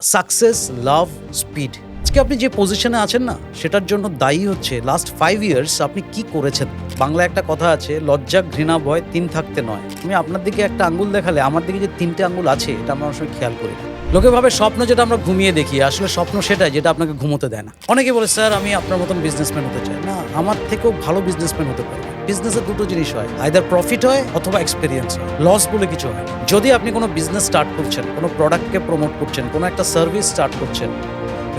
Success, লাভ, speed. আজকে আপনি যে পজিশনে আছেন না, সেটার জন্য দায়ী হচ্ছে লাস্ট 5 ইয়ার্স আপনি কি করেছেন। বাংলায় একটা কথা আছে, লজ্জা, ঘৃণা, ভয় 3 থাকতে নয়। আমি আপনার দিকে একটা আঙ্গুল দেখালে আমার দিকে যে 3টে আঙ্গুল আছে এটা আমরা অনেক সময় খেয়াল করি না। লোকে ভাবে স্বপ্ন যেটা আমরা ঘুমিয়ে দেখি, আসলে স্বপ্ন সেটাই যেটা আপনাকে ঘুমোতে দেয় না। অনেকে বলে, স্যার আমি আপনার মতন বিজনেসম্যান হতে চাই। না, আমার থেকেও ভালো বিজনেসম্যান হতে পারে। বিজনেসে দুটো জিনিস হয়, আইদার প্রফিট হয় অথবা এক্সপেরিয়েন্স হয়। লস বলে কিছু হয় না। যদি আপনি কোনো বিজনেস স্টার্ট করছেন, কোনো প্রোডাক্টকে প্রমোট করছেন, কোনো একটা সার্ভিস স্টার্ট করছেন,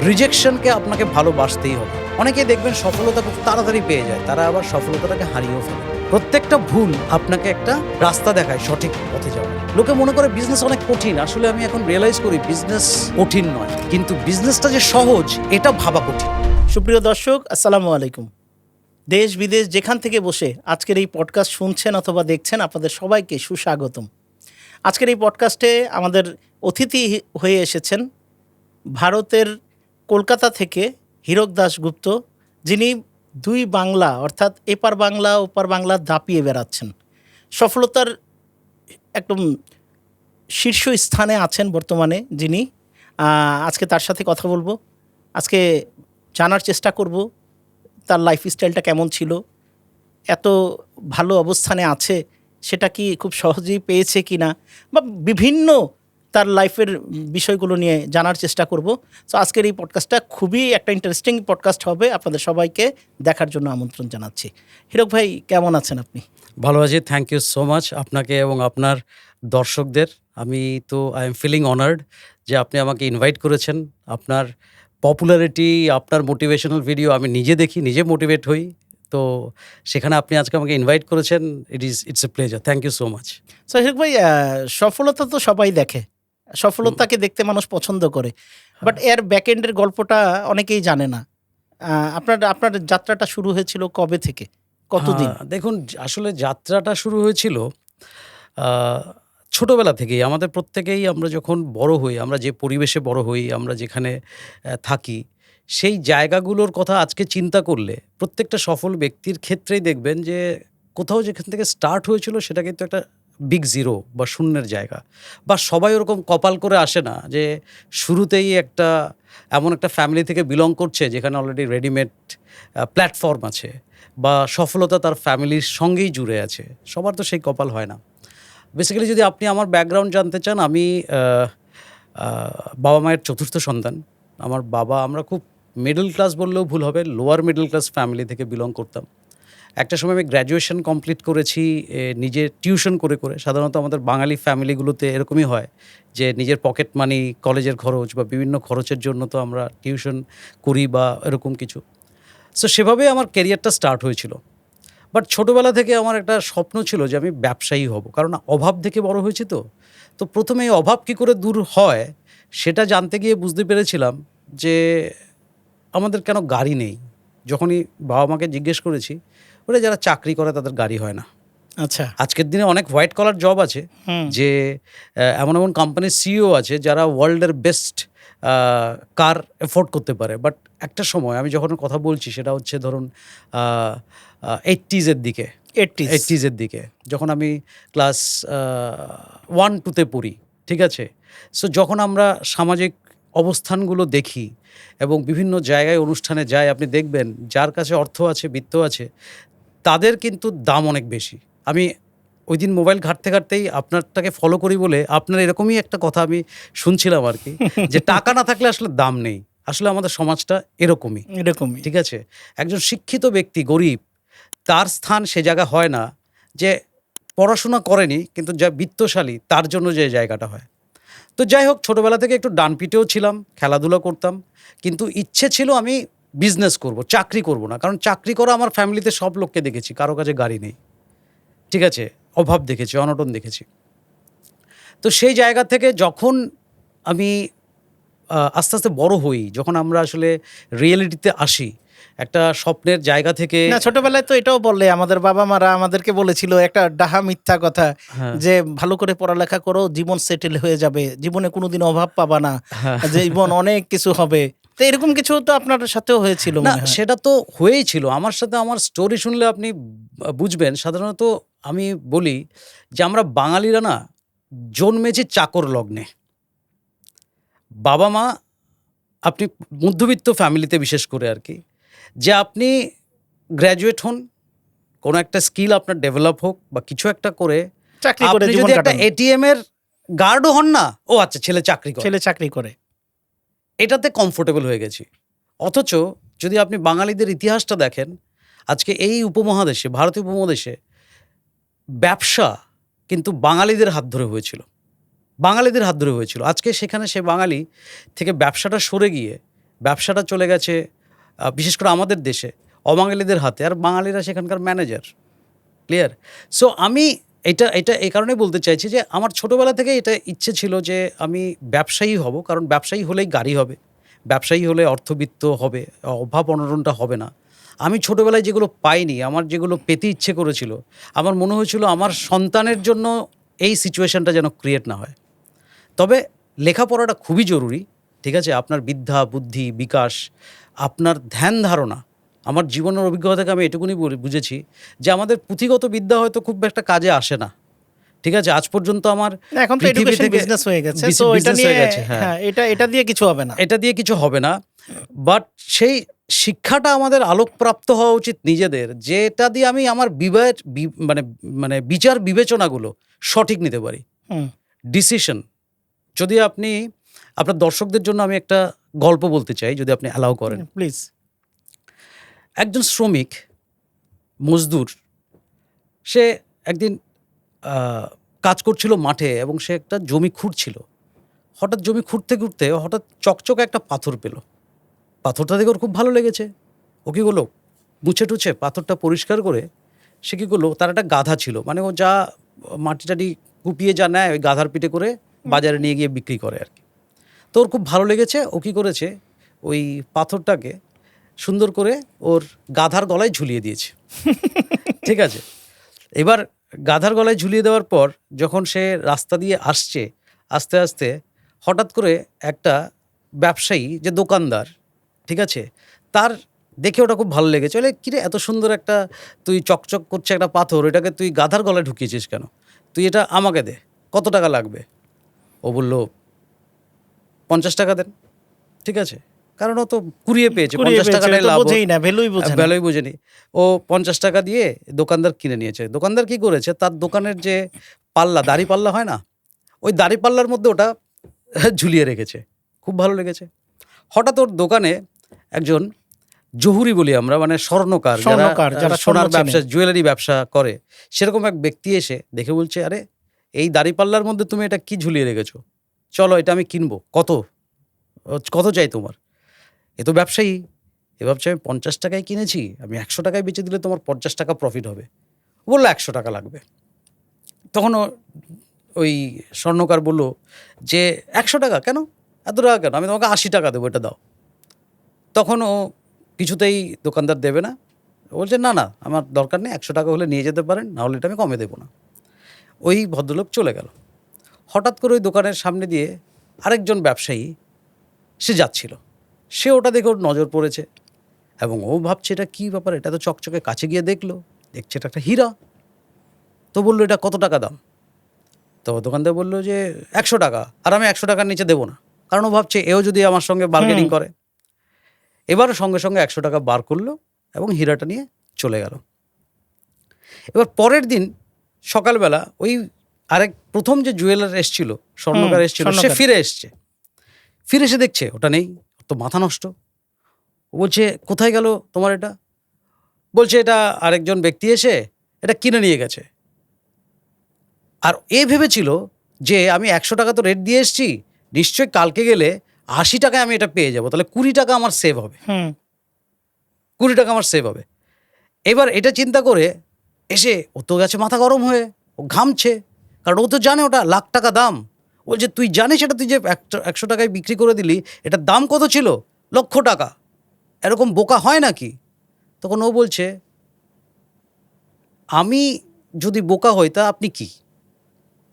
রিজেকশনকে আপনাকে ভালোবাসতেই হবে। অনেকেই দেখবেন সফলতা খুব তাড়াতাড়ি পেয়ে যায়, তারা আবার সফলতাটাকে হারিয়েও ফেলে। প্রত্যেকটা ভুল আপনাকে একটা রাস্তা দেখায় সঠিক পথে যাওয়ার। লোকে মনে করে বিজনেস অনেক কঠিন। আসলে আমি এখন রিয়েলাইজ করি বিজনেস কঠিন নয়, কিন্তু বিজনেসটা যে সহজ এটা ভাবা কঠিন। সুপ্রিয় দর্শক, আসসালামু আলাইকুম। দেশ বিদেশ যেখান থেকে বসে আজকের এই পডকাস্ট শুনছেন অথবা দেখছেন, আপনাদের সবাইকে সুস্বাগতম। আজকের এই পডকাস্টে আমাদের অতিথি হয়ে এসেছেন ভারতের কলকাতা থেকে হীরক দাশগুপ্ত, যিনি দুই বাংলা অর্থাৎ এপার বাংলা ওপার বাংলা দাপিয়ে বেড়াচ্ছেন। সফলতার একদম শীর্ষ স্থানে আছেন বর্তমানে যিনি। আজকে তার সাথে কথা বলবো, আজকে জানার চেষ্টা করব তার লাইফস্টাইলটা কেমন ছিল, এত ভালো অবস্থানে আছে সেটা কি খুব সহজেই পেয়েছে কি না, বা বিভিন্ন তার লাইফের বিষয়গুলো নিয়ে জানার চেষ্টা করব। তো আজকের এই পডকাস্টটা খুবই একটা ইন্টারেস্টিং পডকাস্ট হবে, আপনাদের সবাইকে দেখার জন্য আমন্ত্রণ জানাচ্ছি। হীরক ভাই, কেমন আছেন আপনি? ভালো আছি, থ্যাংক ইউ সো মাচ আপনাকে এবং আপনার দর্শকদের। আমি তো আই এম ফিলিং অনার্ড যে আপনি আমাকে ইনভাইট করেছেন। আপনার পপুলারিটি, আপনার মোটিভেশনাল ভিডিও আমি নিজে দেখি, নিজে মোটিভেট হই। তো সেখানে আপনি আজকে আমাকে ইনভাইট করেছেন, it's a pleasure. Thank you so much. তো হীরক ভাই, সফলতা তো সবাই দেখে, সফলতাকে দেখতে মানুষ পছন্দ করে, বাট এর ব্যাকএন্ডের গল্পটা অনেকেই জানে না। আপনার আপনার যাত্রাটা শুরু হয়েছিল কবে থেকে, কতদিন? দেখুন, আসলে যাত্রাটা শুরু হয়েছিল ছোটোবেলা থেকেই। আমাদের প্রত্যেকেই আমরা যখন বড় হই, আমরা যে পরিবেশে বড় হই, আমরা যেখানে থাকি, সেই জায়গাগুলোর কথা আজকে চিন্তা করলে প্রত্যেকটা সফল ব্যক্তির ক্ষেত্রেই দেখবেন যে কোথাও যেখান থেকে স্টার্ট হয়েছিল সেটা কিন্তু একটা বিগ জিরো বা শূন্যের জায়গা। বা সবাই ওরকম কপাল করে আসে না যে শুরুতেই একটা এমন একটা ফ্যামিলি থেকে বিলং করছে যেখানে অলরেডি রেডিমেড প্ল্যাটফর্ম আছে বা সফলতা তার ফ্যামিলির সঙ্গেই জুড়ে আছে। সবার তো সেই কপাল হয় না। বেসিক্যালি যদি আপনি আমার ব্যাকগ্রাউন্ড জানতে চান, আমি বাবা মায়ের চতুর্থ সন্তান। আমার বাবা, আমরা খুব মিডল ক্লাস বললেও ভুল হবে, লোয়ার মিডল ক্লাস ফ্যামিলি থেকে বিলং করতাম। একটা সময় আমি গ্র্যাজুয়েশন কমপ্লিট করেছি নিজে টিউশন করে করে। সাধারণত আমাদের বাঙালি ফ্যামিলিগুলোতে এরকমই হয় যে নিজের পকেট মানি, কলেজের খরচ বা বিভিন্ন খরচের জন্য তো আমরা টিউশন করি বা এরকম কিছু। সো সেভাবেই আমার ক্যারিয়ারটা স্টার্ট হয়েছিল। বাট ছোটোবেলা থেকে আমার একটা স্বপ্ন ছিল যে আমি ব্যবসায়ী হব, কারণ অভাব দেখে বড় হয়েছি। তো প্রথমে এই অভাব কী করে দূর হয় সেটা জানতে গিয়ে বুঝতে পেরেছিলাম যে আমাদের কেন গাড়ি নেই। যখনই বাবা মাকে জিজ্ঞেস করেছি, ওরা যারা চাকরি করে তাদের গাড়ি হয় না। আচ্ছা। আজকের দিনে অনেক হোয়াইট কলার জব আছে, যে এমন এমন কোম্পানির সিইও আছে যারা ওয়ার্ল্ডের বেস্ট কার এফোর্ড করতে পারে। বাট একটা সময় আমি যখন কথা বলছি সেটা হচ্ছে ধরুন 80s দিকে, 80s দিকে, যখন আমি ক্লাস 1-2 পড়ি, ঠিক আছে? সো যখন আমরা সামাজিক অবস্থানগুলো দেখি এবং বিভিন্ন জায়গায় অনুষ্ঠানে যাই, আপনি দেখবেন যার কাছে অর্থ আছে, বিত্ত আছে, তাদের কিন্তু দাম অনেক বেশি। আমি ওইদিন মোবাইল ঘাঁটতে ঘাঁটতেই আপনারটাকে ফলো করি বলে আপনার এরকমই একটা কথা আমি শুনছিলাম আর কি, যে টাকা না থাকলে আসলে দাম নেই। আসলে আমাদের সমাজটা এরকমই, ঠিক আছে? একজন শিক্ষিত ব্যক্তি গরিব, তার স্থান সে জায়গা হয় না যে পড়াশোনা করেনি কিন্তু যা বিত্তশালী তার জন্য যে জায়গাটা হয়। তো যাই হোক, ছোটোবেলা থেকে একটু ডানপিটেও ছিলাম, খেলাধুলা করতাম, কিন্তু ইচ্ছে ছিল আমি বিজনেস করব, চাকরি করব না। কারণ চাকরি করা আমার ফ্যামিলিতে সব লোককে দেখেছি, কারো কাছে গাড়ি নেই, ঠিক আছে? অভাব দেখেছি, অনটন দেখেছি। তো সেই জায়গা থেকে যখন আমি আস্তে আস্তে বড় হই, যখন আমরা আসলে রিয়েলিটিতে আসি, একটা স্বপ্নের জায়গা থেকে। না, ছোটবেলায় তো এটাও বললে, আমাদের বাবা মারা আমাদেরকে বলেছিল একটা ডাহা মিথ্যা কথা, হ্যাঁ, যে ভালো করে পড়ালেখা করো, জীবন সেটেল হয়ে যাবে, জীবনে কোনোদিন অভাব পাবা না, হ্যাঁ। জীবন অনেক কিছু হবে। তো এরকম কিছু তো আপনার সাথেও হয়েছিল না, মনে হয়। সেটা তো হয়েই ছিল আমার সাথে। আমার স্টোরি শুনলে আপনি বুঝবেন। সাধারণত আমি বলি যে আমরা বাঙালিরা না জন্মেছি চাকর লগ্নে। বাবা মা, আপনি মধ্যবিত্ত ফ্যামিলিতে বিশেষ করে আর কি, যে আপনি গ্র্যাজুয়েট হন, কোনো একটা স্কিল আপনার ডেভেলপ হোক বা কিছু একটা করে চাকরি করে আপনি জীবন যদি একটা কাটান, এটিএম এর গার্ডও হন না, ও আচ্ছা ছেলে চাকরি করে, ছেলে চাকরি করে। এটাতে কমফোর্টেবল হয়ে গেছি। অথচ যদি আপনি বাঙালিদের ইতিহাসটা দেখেন, আজকে এই উপমহাদেশে, ভারতীয় উপমহাদেশে ব্যবসা কিন্তু বাঙালিদের হাত ধরে হয়েছিল, বাঙালিদের হাত ধরে হয়েছিল। আজকে সেখানে সে বাঙালি থেকে ব্যবসাটা সরে গিয়ে ব্যবসাটা চলে গেছে বিশেষ করে আমাদের দেশে অবাঙালিদের হাতে, আর বাঙালিরা সেখানকার ম্যানেজার। ক্লিয়ার? সো আমি এটা এটা এই কারণে বলতে চাইছি যে আমার ছোটোবেলা থেকে এটা ইচ্ছে ছিল যে আমি ব্যবসায়ী হব, কারণ ব্যবসায়ী হলেই গাড়ি হবে, ব্যবসায়ী হলে অর্থবিত্ত হবে, অভাব অনটনটা হবে না। আমি ছোটোবেলায় যেগুলো পাইনি, আমার যেগুলো পেতে ইচ্ছে করেছিল, আমার মনে হয়েছিল আমার সন্তানের জন্য এই সিচুয়েশনটা যেন ক্রিয়েট না হয়। তবে লেখাপড়াটা খুবই জরুরি, ঠিক আছে? আপনার বিদ্যা বুদ্ধি বিকাশ, আপনার ধ্যান ধারণা, আমার জীবনের অভিজ্ঞতা থেকে আমি এটুকুনি বুঝেছি যে আমাদের পুঁথিগত বিদ্যা হয়তো খুব একটা কাজে আসে না, ঠিক আছে? আজ পর্যন্ত আমার না, এখন তো পৃথিবী এডুকেশন থেকে বিজনেস হয়ে গেছে, বিস- তো এটা business নিয়ে হয়ে গেছে, হ্যাঁ। হ্যাঁ, এটা দিয়ে কিছু হবে না। এটা দিয়ে কিছু হবে না, বাট সেই শিক্ষাটা আমাদের আলোকপ্রাপ্ত হওয়া উচিত নিজেদের, যেটা দিয়ে আমি আমার মানে মানে বিচার বিবেচনাগুলো সঠিক নিতে পারি, হুম, ডিসিশন। যদি আপনি আপনার দর্শকদের জন্য আমি একটা গল্প বলতে চাই, যদি আপনি অ্যালাউ করেন। প্লিজ। একজন শ্রমিক মজদুর, সে একদিন কাজ করছিল মাঠে এবং সে একটা জমি খুঁড়ছিল। হঠাৎ জমি খুঁড়তে খুঁড়তে হঠাৎ চকচকে একটা পাথর পেল। পাথরটা দেখে ওর খুব ভালো লেগেছে। ও কী করলো, মুছে টুছে পাথরটা পরিষ্কার করে সে কী করলো, তার একটা গাধা ছিল, মানে ও যা মাটি টাটি কুপিয়ে যা নেয় ওই গাধার পিঠে করে বাজারে নিয়ে গিয়ে বিক্রি করে আর কি। তো ওর খুব ভালো লেগেছে, ও কী করেছে, ওই পাথরটাকে সুন্দর করে ওর গাধার গলায় ঝুলিয়ে দিয়েছে। ঠিক আছে? এবার গাধার গলায় ঝুলিয়ে দেওয়ার পর যখন সে রাস্তা দিয়ে আসছে, আস্তে আস্তে হঠাৎ করে একটা ব্যবসায়ী, যে দোকানদার, ঠিক আছে, তার দেখে ওটা খুব ভালো লেগেছে। বলে, কিরে এত সুন্দর একটা, তুই চকচক করছে একটা পাথর, এটাকে তুই গাধার গলায় ঢুকিয়েছিস কেন? তুই এটা আমাকে দে, কত টাকা লাগবে? ও বলল 50 টাকা দেন। ঠিক আছে, কারণ ও তো কুড়িয়ে পেয়েছে, 50 টাকাটাই লাভ, বোঝেই না, ভ্যালুই বোঝে না। ভ্যালুই বোঝেনি। ও 50 টাকা দিয়ে দোকানদার কিনে নিয়েছে। দোকানদার কি করেছে, তার দোকানের যে পাল্লা, দাড়ি পাল্লা হয় না, ওই দাড়ি পাল্লার মধ্যে ওটা ঝুলিয়ে রেখেছে। খুব ভালো লেগেছে। হঠাৎ ওর দোকানে একজন জহুরি বলি আমরা, মানে স্বর্ণকার, যারা সোনার ব্যবসা, জুয়েলারি ব্যবসা করে, সেরকম এক ব্যক্তি এসে দেখে বলছে, আরে এই দাড়ি পাল্লার মধ্যে তুমি এটা কি ঝুলিয়ে রেখেছো? চলো এটা আমি কিনবো, কত চাই তোমার? এ তো ব্যবসায়ী, এ ভাবছে আমি 50 টাকায় কিনেছি, আমি 100 টাকায় বেচে দিলে তোমার 50 টাকা প্রফিট হবে। বললো 100 টাকা লাগবে। তখন ওই স্বর্ণকার বলল যে 100 টাকা কেন, এত টাকা কেন, আমি তোমাকে 80 টাকা দেবো, এটা দাও। তখন ও কিছুতেই দোকানদার দেবে না, বলছে না না আমার দরকার নেই, 100 টাকা হলে নিয়ে যেতে পারেন, না হলে এটা আমি কমে দেবো না। ওই ভদ্রলোক চলে গেল। হঠাৎ করে ওই দোকানের সামনে দিয়ে আরেকজন ব্যবসায়ী সে যাচ্ছিল, সে ওটা দেখে ওর নজর পড়েছে এবং ও ভাবছে এটা কী ব্যাপার, এটা তো চকচকে, কাছে গিয়ে দেখলো, দেখছে এটা একটা হীরা। তো বললো এটা কত টাকা দাম? তো দোকানদার বললো যে 100 টাকা, আর আমি 100 টাকার নিচে দেবো না, কারণ ও ভাবছে এও যদি আমার সঙ্গে বার্গেনিং করে। এবার সঙ্গে সঙ্গে 100 টাকা বার করলো এবং হীরাটা নিয়ে চলে গেল। এবার পরের দিন সকালবেলা ওই আরেক প্রথম যে জুয়েলার এসছিল, স্বর্ণকার এসছিল, সে ফিরে এসছে। ফিরে এসে দেখছে ওটা নেই, তো মাথা নষ্ট। ও বলছে কোথায় গেল তোমার এটা? বলছে এটা আরেকজন ব্যক্তি এসে এটা কিনে নিয়ে গেছে। আর এ ভেবেছিল যে আমি 100 টাকা তো রেট দিয়ে এসছি, নিশ্চয়ই কালকে গেলে 80 টাকায় আমি এটা পেয়ে যাবো, তাহলে 20 টাকা আমার সেভ হবে, 20 টাকা আমার সেভ হবে। এবার এটা চিন্তা করে এসে ও তো গেছে মাথা গরম হয়ে, ও ঘামছে, কারণ ও তো জানে ওটা লাখ টাকা দাম। বলছে তুই জানিস এটা, তুই যে 100 টাকায় বিক্রি করে দিলি, এটার দাম কত ছিল? লক্ষ টাকা। এরকম বোকা হয় নাকি? তখন ও বলছে আমি যদি বোকা হই তা আপনি কি?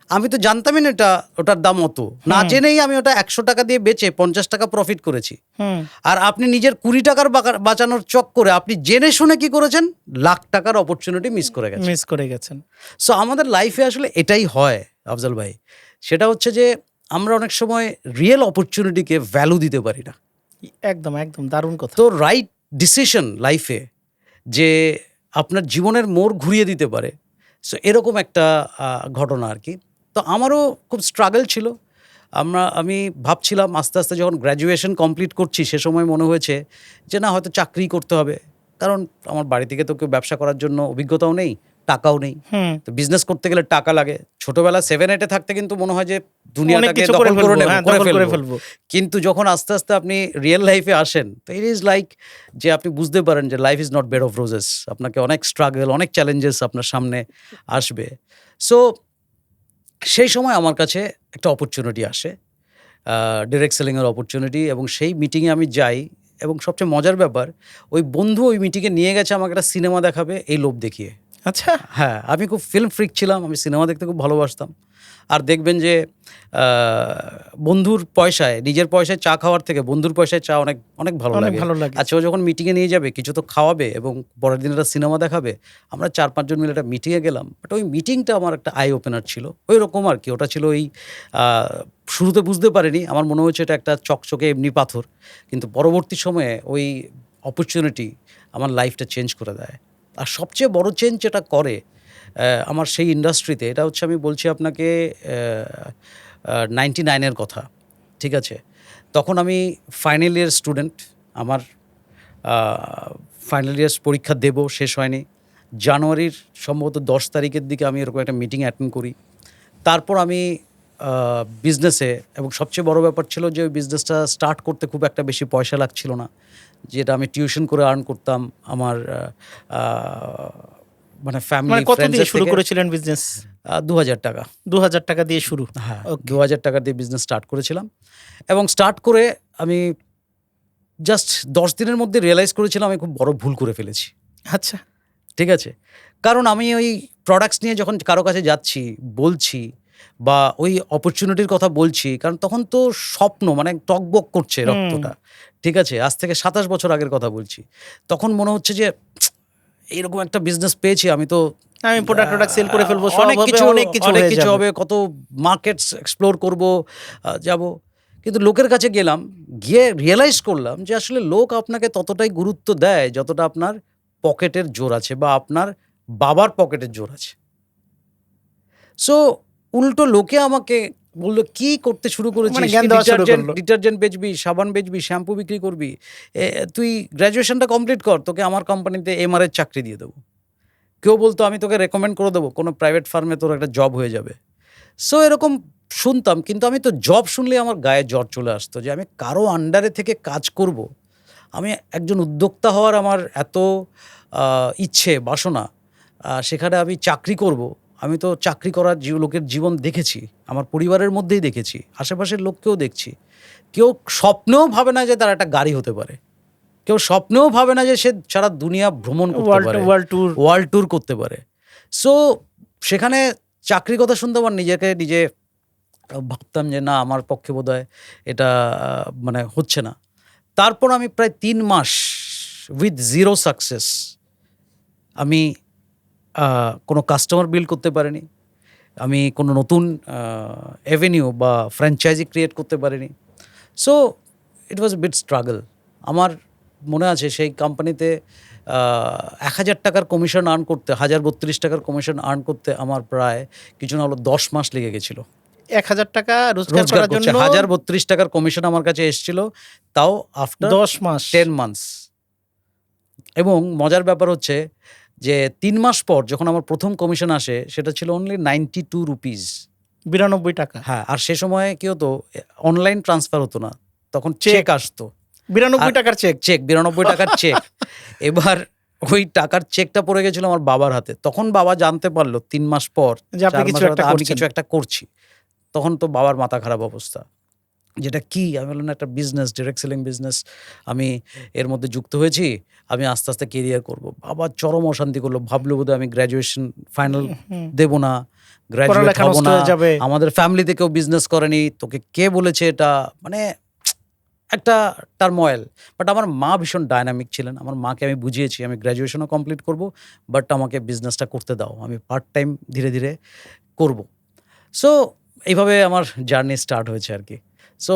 আমি তো জানতামই না ওটার দাম অত, না জেনেই আমি ওটা 100 টাকা দিয়ে বেচে 50 টাকা প্রফিট করেছি। আর আপনি নিজের 20 টাকার বাঁচানোর চক্করে আপনি জেনে শুনে কি করেছেন, লাখ টাকার অপরচুনিটি মিস করে গেছেন। সো আমাদের লাইফে আসলে এটাই হয় আফজাল ভাই, সেটা হচ্ছে যে আমরা অনেক সময় রিয়েল অপরচুনিটিকে ভ্যালু দিতে পারি না। একদম একদম দারুণ কথা। তো রাইট ডিসিশন লাইফে যে আপনার জীবনের মোড় ঘুরিয়ে দিতে পারে, সো এরকম একটা ঘটনা আর কি। তো আমারও খুব স্ট্রাগল ছিল। আমি ভাবছিলাম আস্তে আস্তে যখন গ্র্যাজুয়েশন কমপ্লিট করছি সে সময় মনে হয়েছে যে না, হয়তো চাকরি করতে হবে, কারণ আমার বাড়ি থেকে তো কেউ ব্যবসা করার জন্য অভিজ্ঞতাও নেই, টাকাও নেই। তো বিজনেস করতে গেলে টাকা লাগে। ছোটবেলা 7-8 থাকতে কিন্তু মনে হয় যে দুনিয়াটাকে দখল করে নেব, করে ফেলবো। কিন্তু যখন আস্তে আস্তে আপনি রিয়েল লাইফে আসেন তো ইট ইজ লাইক যে আপনি বুঝতে পারেন যে life is not bed of roses. আপনাকে অনেক স্ট্রাগল, অনেক চ্যালেঞ্জেস আপনার সামনে আসবে। সো সেই সময় আমার কাছে একটা অপরচুনিটি আসে, ডিরেক্ট সেলিংয়ের অপরচুনিটি, এবং সেই মিটিংয়ে আমি যাই। এবং সবচেয়ে মজার ব্যাপার, ওই বন্ধু ওই মিটিংয়ে নিয়ে গেছে আমাকে একটা সিনেমা দেখাবে এই লোভ দেখিয়ে। আচ্ছা। হ্যাঁ, আমি খুব ফিল্ম ফ্রিক ছিলাম, আমি সিনেমা দেখতে খুব ভালোবাসতাম। আর দেখবেন যে বন্ধুর পয়সায়, নিজের পয়সায় চা খাওয়ার থেকে বন্ধুর পয়সায় চা অনেক অনেক ভালো লাগে। আচ্ছা, ও যখন মিটিংয়ে নিয়ে যাবে কিছু তো খাওয়াবে এবং পরের দিন একটা সিনেমা দেখাবে। আমরা 4-5 জন মিলে একটা মিটিংয়ে গেলাম, বাট ওই মিটিংটা আমার একটা আই ওপেনার ছিল। ওই রকম আর কি, ওটা ছিল ওই শুরুতে বুঝতে পারিনি, আমার মনে হচ্ছে এটা একটা চকচকে এমনি পাথর, কিন্তু পরবর্তী সময়ে ওই অপরচুনিটি আমার লাইফটা চেঞ্জ করে দেয়। আর সবচেয়ে বড় চেঞ্জ যেটা করে আমার সেই ইন্ডাস্ট্রিতে, এটা হচ্ছে আমি বলছি আপনাকে 99-এর কথা, ঠিক আছে? তখন আমি ফাইনাল ইয়ার স্টুডেন্ট, আমার ফাইনাল ইয়ার্স পরীক্ষা দেব, শেষ হয়নি। জানুয়ারির সম্ভবত 10 তারিখের দিকে আমি এরকম একটা মিটিং অ্যাটেন্ড করি। তারপর আমি বিজনেসে, এবং সবচেয়ে বড় ব্যাপার ছিল যে ওই বিজনেসটা স্টার্ট করতে খুব একটা বেশি পয়সা লাগছিল না, যেটা আমি টিউশন করে আর্ন করতাম আমার মানে ফ্যামিলি কত দিয়ে শুরু করেছিলেন বিজনেস? 2000 টাকা। 2000 টাকা দিয়ে শুরু? হ্যাঁ, 2000 টাকা দিয়ে বিজনেস স্টার্ট করেছিলাম। এবং স্টার্ট করে আমি জাস্ট 10 দিনের মধ্যে রিয়েলাইজ করেছিলাম আমি খুব বড় ভুল করে ফেলেছি। আচ্ছা। ঠিক আছে, কারণ আমি ওই প্রোডাক্টস নিয়ে যখন কারো কাছে যাচ্ছি, বলছি বা ওই অপরচুনিটির কথা বলছি, কারণ তখন তো স্বপ্ন মানে টকবক করছে রক্তটা, ঠিক আছে? আজ থেকে 27 বছর আগের কথা বলছি। তখন মনে হচ্ছে যে এরকম একটা বিজনেস পেয়েছি, আমি প্রোডাক্ট সেল করে ফেলবো, অনেক কিছু হবে, কত মার্কেটস এক্সপ্লোর করব, যাব। কিন্তু লোকের কাছে গেলাম, গিয়ে রিয়েলাইজ করলাম যে আসলে লোক আপনাকে ততটাই গুরুত্ব দেয় যতটা আপনার পকেটের জোর আছে বা আপনার বাবার পকেটের জোর আছে। সো উল্টো লোকে আমাকে বললো, কি করতে শুরু করেছিস? ডিটারজেন্ট বেচবি, সাবান বেচবি, শ্যাম্পু বিক্রি করবি, তুই গ্র্যাজুয়েশনটা কমপ্লিট কর, তোকে আমার কোম্পানিতে এমআর-এর চাকরি দিয়ে দেবো। কেউ বলতো আমি তোকে রেকমেন্ড করে দেবো, কোনো প্রাইভেট ফার্মে তোর একটা জব হয়ে যাবে। সো এরকম শুনতাম, কিন্তু আমি তো জব শুনলে আমার গায়ে জ্বর চলে আসতো যে আমি কারো আন্ডারে থেকে কাজ করব। আমি একজন উদ্যোক্তা হওয়ার আমার এত ইচ্ছে, বাসনা, সেখানে আমি চাকরি করব। আমি তো চাকরি করার লোকের জীবন দেখেছি, আমার পরিবারের মধ্যেই দেখেছি, আশেপাশের লোককেও দেখছি। কেউ স্বপ্নেও ভাবে না যে তার একটা গাড়ি হতে পারে, কেউ স্বপ্নেও ভাবে না যে সে সারা দুনিয়া ভ্রমণ করতে পারে, ওয়ার্ল্ড ট্যুর করতে পারে। সো সেখানে চাকরির কথা শুনতে আমার নিজে ভাবতাম যে না, আমার পক্ষে বোধহয় এটা মানে হচ্ছে না। তারপর আমি প্রায় 3 মাস উইথ জিরো সাকসেস, আমি কোনো কাস্টমার বিল্ড করতে পারিনি, আমি কোনো নতুন অ্যাভিনিউ বা ফ্র্যাঞ্চাইজি ক্রিয়েট করতে পারিনি। So it was a bit struggle. আমার মনে আছে সেই কোম্পানিতে 1000 টাকার কমিশন আর্ন করতে, 1032 টাকার কমিশন আর্ন করতে আমার প্রায় কিছু না হলো 10 মাস লেগে গেছিলো। 1000 টাকা রোজগার করার জন্য 1032 টাকার কমিশন আমার কাছে এসেছিল, তাও আফটার 10 মান্থস। এবং মজার ব্যাপার হচ্ছে যে 3 মাস পর যখন আমার প্রথম কমিশন আসে, সেটা ছিল অনলি 92 রুপিস, 92 টাকা। হ্যাঁ, আর সে সময় কি হতো, অনলাইন ট্রান্সফার হতো না, তখন চেক আসতো, 92 টাকার চেক 92 টাকার চেক। এবার ওই টাকার চেকটা পড়ে গেছিল আমার বাবার হাতে। তখন বাবা জানতে পারলো 3 মাস পর যে আপনি কিছু একটা করছি। তখন তো বাবার মাথা খারাপ অবস্থা, যেটা কি? আমি বললাম একটা বিজনেস, ডিরেক্ট সেলিং বিজনেস, আমি এর মধ্যে যুক্ত হয়েছি, আমি আস্তে আস্তে কেরিয়ার করব। বাবা চরম অশান্তি করলো, ভাবলো বোধহয় আমি গ্র্যাজুয়েশন ফাইনাল দেব না, গ্র্যাজুয়েট হব না, আমাদের ফ্যামিলিতে কেউ বিজনেস করেনি, তোকে কে বলেছে এটা, মানে একটা টার্ময়েল। বাট আমার মা ভীষণ ডায়নামিক ছিলেন, আমার মাকে আমি বুঝিয়েছি আমি গ্র্যাজুয়েশনও কমপ্লিট করব, বাট আমাকে বিজনেসটা করতে দাও, আমি পার্ট টাইম ধীরে ধীরে করব। সো এইভাবে আমার জার্নি স্টার্ট হয়েছে আর কি। সো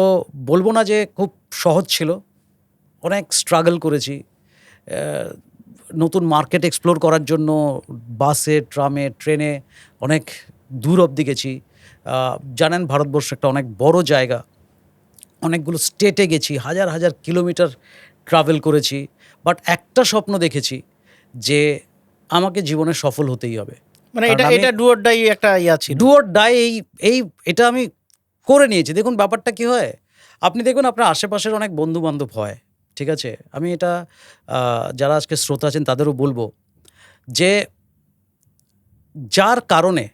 বলবো না যে খুব সহজ ছিল, অনেক স্ট্রাগল করেছি। নতুন মার্কেট এক্সপ্লোর করার জন্য বাসে, ট্রামে, ট্রেনে অনেক দূর অবধি গেছি। জানেন ভারতবর্ষ একটা অনেক বড় জায়গা, অনেকগুলো স্টেটে গেছি, হাজার হাজার কিলোমিটার ট্রাভেল করেছি। বাট একটা স্বপ্ন দেখেছি যে আমাকে জীবনে সফল হতেই হবে। মানে কারণ এটা আমি এটা ডু অর ডাই একটা ইয়া ছিল। ডু অর ডাই এই এটা আমি করে নিয়েছি। দেখুন ব্যাপারটা কি হয়, আপনি দেখুন আপনার আশেপাশের অনেক বন্ধু বান্ধব হয়, ঠিক আছে? আমি এটা যারা আজকে শ্রোতা আছেন তাদেরও বলবো যে যার কারণে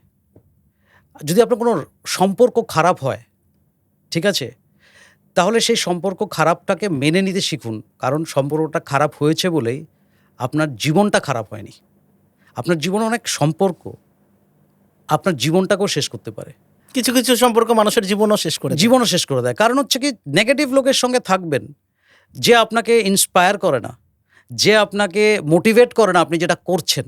যদি আপনার কোনো সম্পর্ক খারাপ হয়, ঠিক আছে, তাহলে সেই সম্পর্ক খারাপটাকে মেনে নিতে শিখুন। কারণ সম্পর্কটা খারাপ হয়েছে বলেই আপনার জীবনটা খারাপ হয়নি। আপনার জীবনে অনেক সম্পর্ক আপনার জীবনটাকেও শেষ করতে পারে, কিছু কিছু সম্পর্ক মানুষের জীবনও শেষ করে দেয়। জীবনও শেষ করে দেয়। কারণ হচ্ছে কি, নেগেটিভ লোকের সঙ্গে থাকবেন যে আপনাকে ইন্সপায়ার করে না, যে আপনাকে মোটিভেট করে না আপনি যেটা করছেন,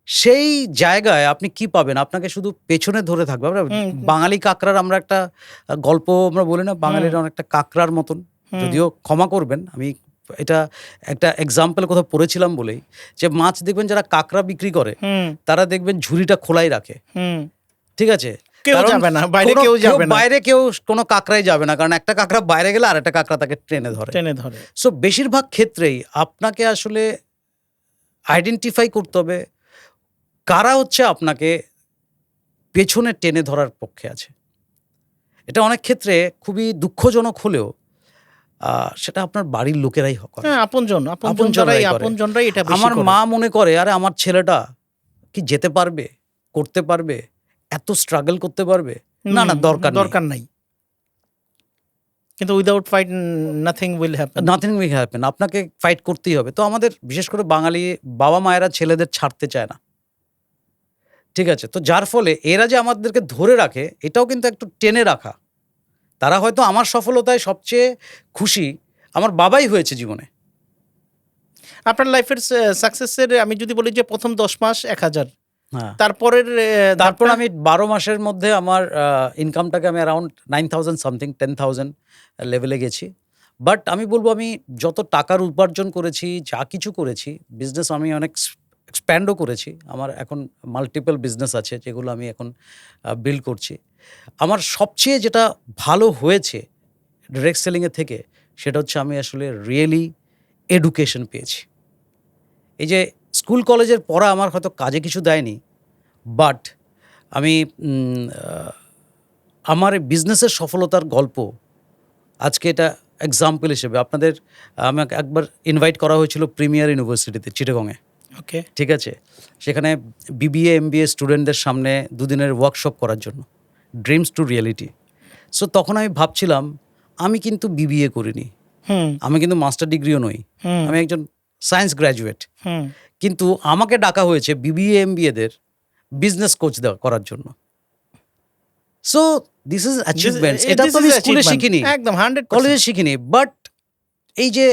সেই জায়গায় আপনি কি পাবেন? আপনাকে শুধু পেছনে ধরে থাকবে। আমরা বাঙালি কাকড়ার আমরা একটা গল্প আমরা বলি না, বাঙালিরা অনেকটা কাকড়ার মতন, যদিও ক্ষমা করবেন আমি এটা একটা এক্সাম্পল কোথাও পড়েছিলাম বলেই, যে মাছ দেখবেন যারা কাকড়া বিক্রি করে তারা দেখবেন ঝুড়িটা খোলাই রাখে, ঠিক আছে? কেউ কারণ যাবে না, বাইরে কোনো- কেউ যাবে না, বাইরে কেউ কোনো কাকড়াই যাবে না, কারণ একটা কাকড়া বাইরে গেলে আর একটা কাকড়া তাকে টেনে ধরে। টেনে ধরে। সো বেশিরভাগ ক্ষেত্রেই আপনাকে আসলে আইডেন্টিফাই করতে হবে কারা হচ্ছে আপনাকে পেছনে টেনে ধরার পক্ষে আছে। এটা অনেক ক্ষেত্রে খুবই দুঃখজনক হলেও সেটা আপনার বাড়ির লোকেরাই করে। হ্যাঁ, আপনজনরাই করে। আপনজনরাই এটা বেশি আমার করে। মা মনে করে আরে আমার ছেলেটা কি যেতে পারবে, করতে পারবে, এত স্ট্রাগল করতে পারবে? না না, দরকার নাই। কিন্তু without fight nothing will happen. Nothing will happen. আপনাকে ফাইট করতেই হবে। তো আমাদের বিশেষ করে বাঙালি বাবা মায়েরা ছেলেদের ছাড়তে চায় না, ঠিক আছে? তো যার ফলে এরা যে আমাদেরকে ধরে রাখে, এটাও কিন্তু একটু টেনে রাখা। তারা হয়তো আমার সফলতায় সবচেয়ে খুশি আমার বাবাই হয়েছে জীবনে। আপনার লাইফের সাকসেসের আমি যদি বলি যে প্রথম 10 মাস 1000, হ্যাঁ, তারপরের তারপর আমি 12 মাসের মধ্যে আমার ইনকামটাকে আমি অ্যারাউন্ড 9000 সামথিং 10,000 লেভেলে গেছি। বাট আমি বলবো আমি যত টাকার উপার্জন করেছি, যা কিছু করেছি, বিজনেস আমি অনেক এক্সপ্যান্ডও করেছি। আমার এখন মাল্টিপল বিজনেস আছে যেগুলো আমি এখন বিল্ড করছি। আমার সবচেয়ে যেটা ভালো হয়েছে ডিরেক্ট সেলিংয়ের থেকে, সেটা হচ্ছে আমি আসলে রিয়েলি এডুকেশন পেয়েছি। এই যে স্কুল কলেজের পড়া আমার হয়তো কাজে কিছু দেয়নি, বাট আমি আমার এই বিজনেসের সফলতার গল্প আজকে এটা এক্সাম্পল হিসেবে আপনাদের আমাকে একবার ইনভাইট করা হয়েছিল প্রিমিয়ার ইউনিভার্সিটিতে চিটাগংয়ে, ওকে, ঠিক আছে? সেখানে বিবিএ এমবিএ স্টুডেন্টদের সামনে দুদিনের ওয়ার্কশপ করার জন্য, ড্রিমস টু রিয়েলিটি। সো তখন আমি ভাবছিলাম আমি কিন্তু বিবিএ করিনি, আমি কিন্তু মাস্টার ডিগ্রিও নই, আমি একজন সায়েন্স গ্র্যাজুয়েট, কিন্তু আমাকে ডাকা হয়েছে বিবিএ এমবিএদের বিজনেস কোচ করার জন্য। So this is achievements. এটা তো আমি স্কুলে শিখিনি, একদম 100% কলেজে শিখিনি। বাট এই যে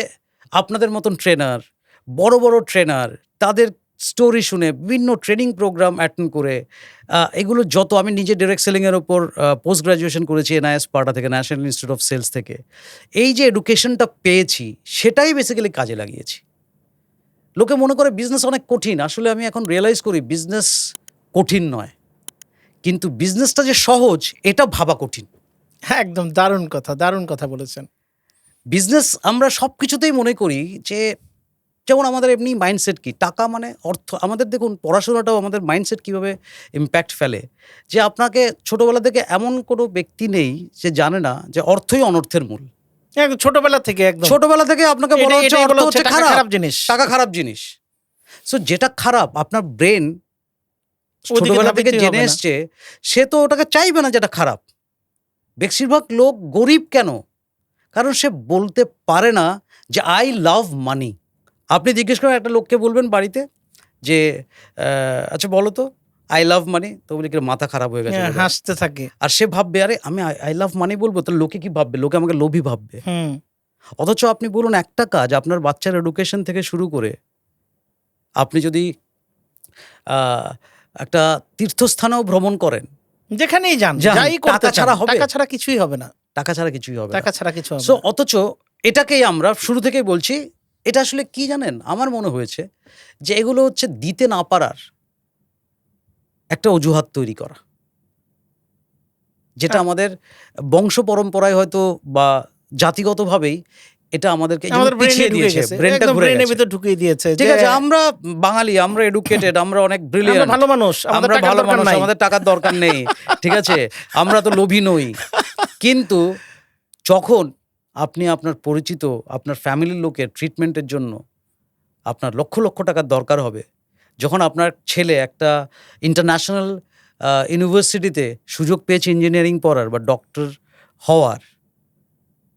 আপনাদের মতন ট্রেনার, বড় বড় ট্রেনার, তাদের স্টোরি শুনে বিভিন্ন ট্রেনিং প্রোগ্রাম অ্যাটেন্ড করে এগুলো যত, আমি নিজে ডিরেক্ট সেলিংয়ের ওপর পোস্ট গ্রাজুয়েশন করেছি এনআইএস পাটা থেকে, ন্যাশনাল ইনস্টিটিউট অফ সেলস থেকে। এই যে এডুকেশনটা পেয়েছি সেটাই বেসিক্যালি কাজে লাগিয়েছি। লোকে মনে করে বিজনেস অনেক কঠিন, আসলে আমি এখন রিয়েলাইজ করি বিজনেস কঠিন নয়, কিন্তু বিজনেসটা যে সহজ এটা ভাবা কঠিন। একদম দারুণ কথা বলেছেন। বিজনেস আমরা সব কিছুতেই মনে করি যে, যেমন আমাদের এমনি মাইন্ডসেট কি, টাকা মানে অর্থ। আমাদের দেখুন পড়াশোনাটাও আমাদের মাইন্ডসেট কীভাবে ইম্প্যাক্ট ফেলে, যে আপনাকে ছোটোবেলা থেকে এমন কোনো ব্যক্তি নেই যে জানে না যে অর্থই অনর্থের মূল। ছোটবেলা থেকে আপনাকে বলা হচ্ছে অর্থ হচ্ছে খারাপ জিনিস, টাকা খারাপ জিনিস। সো যেটা খারাপ আপনার ব্রেন ছোটবেলা থেকে জেনে এসছে, সে তো ওটাকে চাইবে না যেটা খারাপ। বেশিরভাগ লোক গরিব কেন? কারণ সে বলতে পারে না যে আই লাভ মানি। আপনি জিজ্ঞেস করেন একটা লোককে, বলবেন বাড়িতে যে আচ্ছা বলো তো আই লাভ মানি, তো বলি কি মাথা খারাপ হয়ে গেছে, হাসতে থাকে। আর সে ভাববে আরে আমি আই লাভ মানি বলবো তো লোকে কি ভাববে, লোকে আমাকে লোভী ভাববে। অথচ আপনি বলুন একটা কাজ, আপনার বাচ্চার এডুকেশন থেকে শুরু করে আপনি যদি একটা তীর্থস্থানেও ভ্রমণ করেন, যেখানেই যান, যান, যাই করতে টাকা চান, ছাড়া হবে? টাকা ছাড়া কিছুই হবে না। টাকা ছাড়া কিছুই হবে না। টাকা ছাড়া কিছু হবে সো না। অথচ এটাকেই আমরা শুরু থেকেই বলছি, এটা আসলে কি জানেন, আমার মনে হয়েছে যে এগুলো হচ্ছে দিতে না পারার একটা অজুহাত তৈরি করা, যেটা হ্যাঁ। আমাদের বংশ পরম্পরায় হয়তো বা জাতিগতভাবেই এটা আমাদেরকে এই জন্য আমাদের ব্রেনে পিছিয়ে ঢুকে দিয়েছে, গেছে, ব্রেনটা একদম ঘুরে ব্রেনের গেছে। ভিতর ঢুকিয়ে দিয়েছে ঠিক যে আছে, আমরা বাঙালি, আমরা এডুকেটেড, আমরা অনেক আমরা ব্রিলিয়ান্ট, ভালো মানুষ, আমাদের আমরা টাকার ভালো দরকার মানুষ, নাই। আমাদের টাকার দরকার নেই, ঠিক আছে, আমরা তো লোভী নই। কিন্তু যখন আপনি আপনার পরিচিত, আপনার ফ্যামিলির লোকের ট্রিটমেন্টের জন্য আপনার লক্ষ লক্ষ টাকার দরকার হবে, যখন আপনার ছেলে একটা ইন্টারন্যাশনাল ইউনিভার্সিটিতে সুযোগ পেয়েছে ইঞ্জিনিয়ারিং পড়ার বা ডক্টর হওয়ার,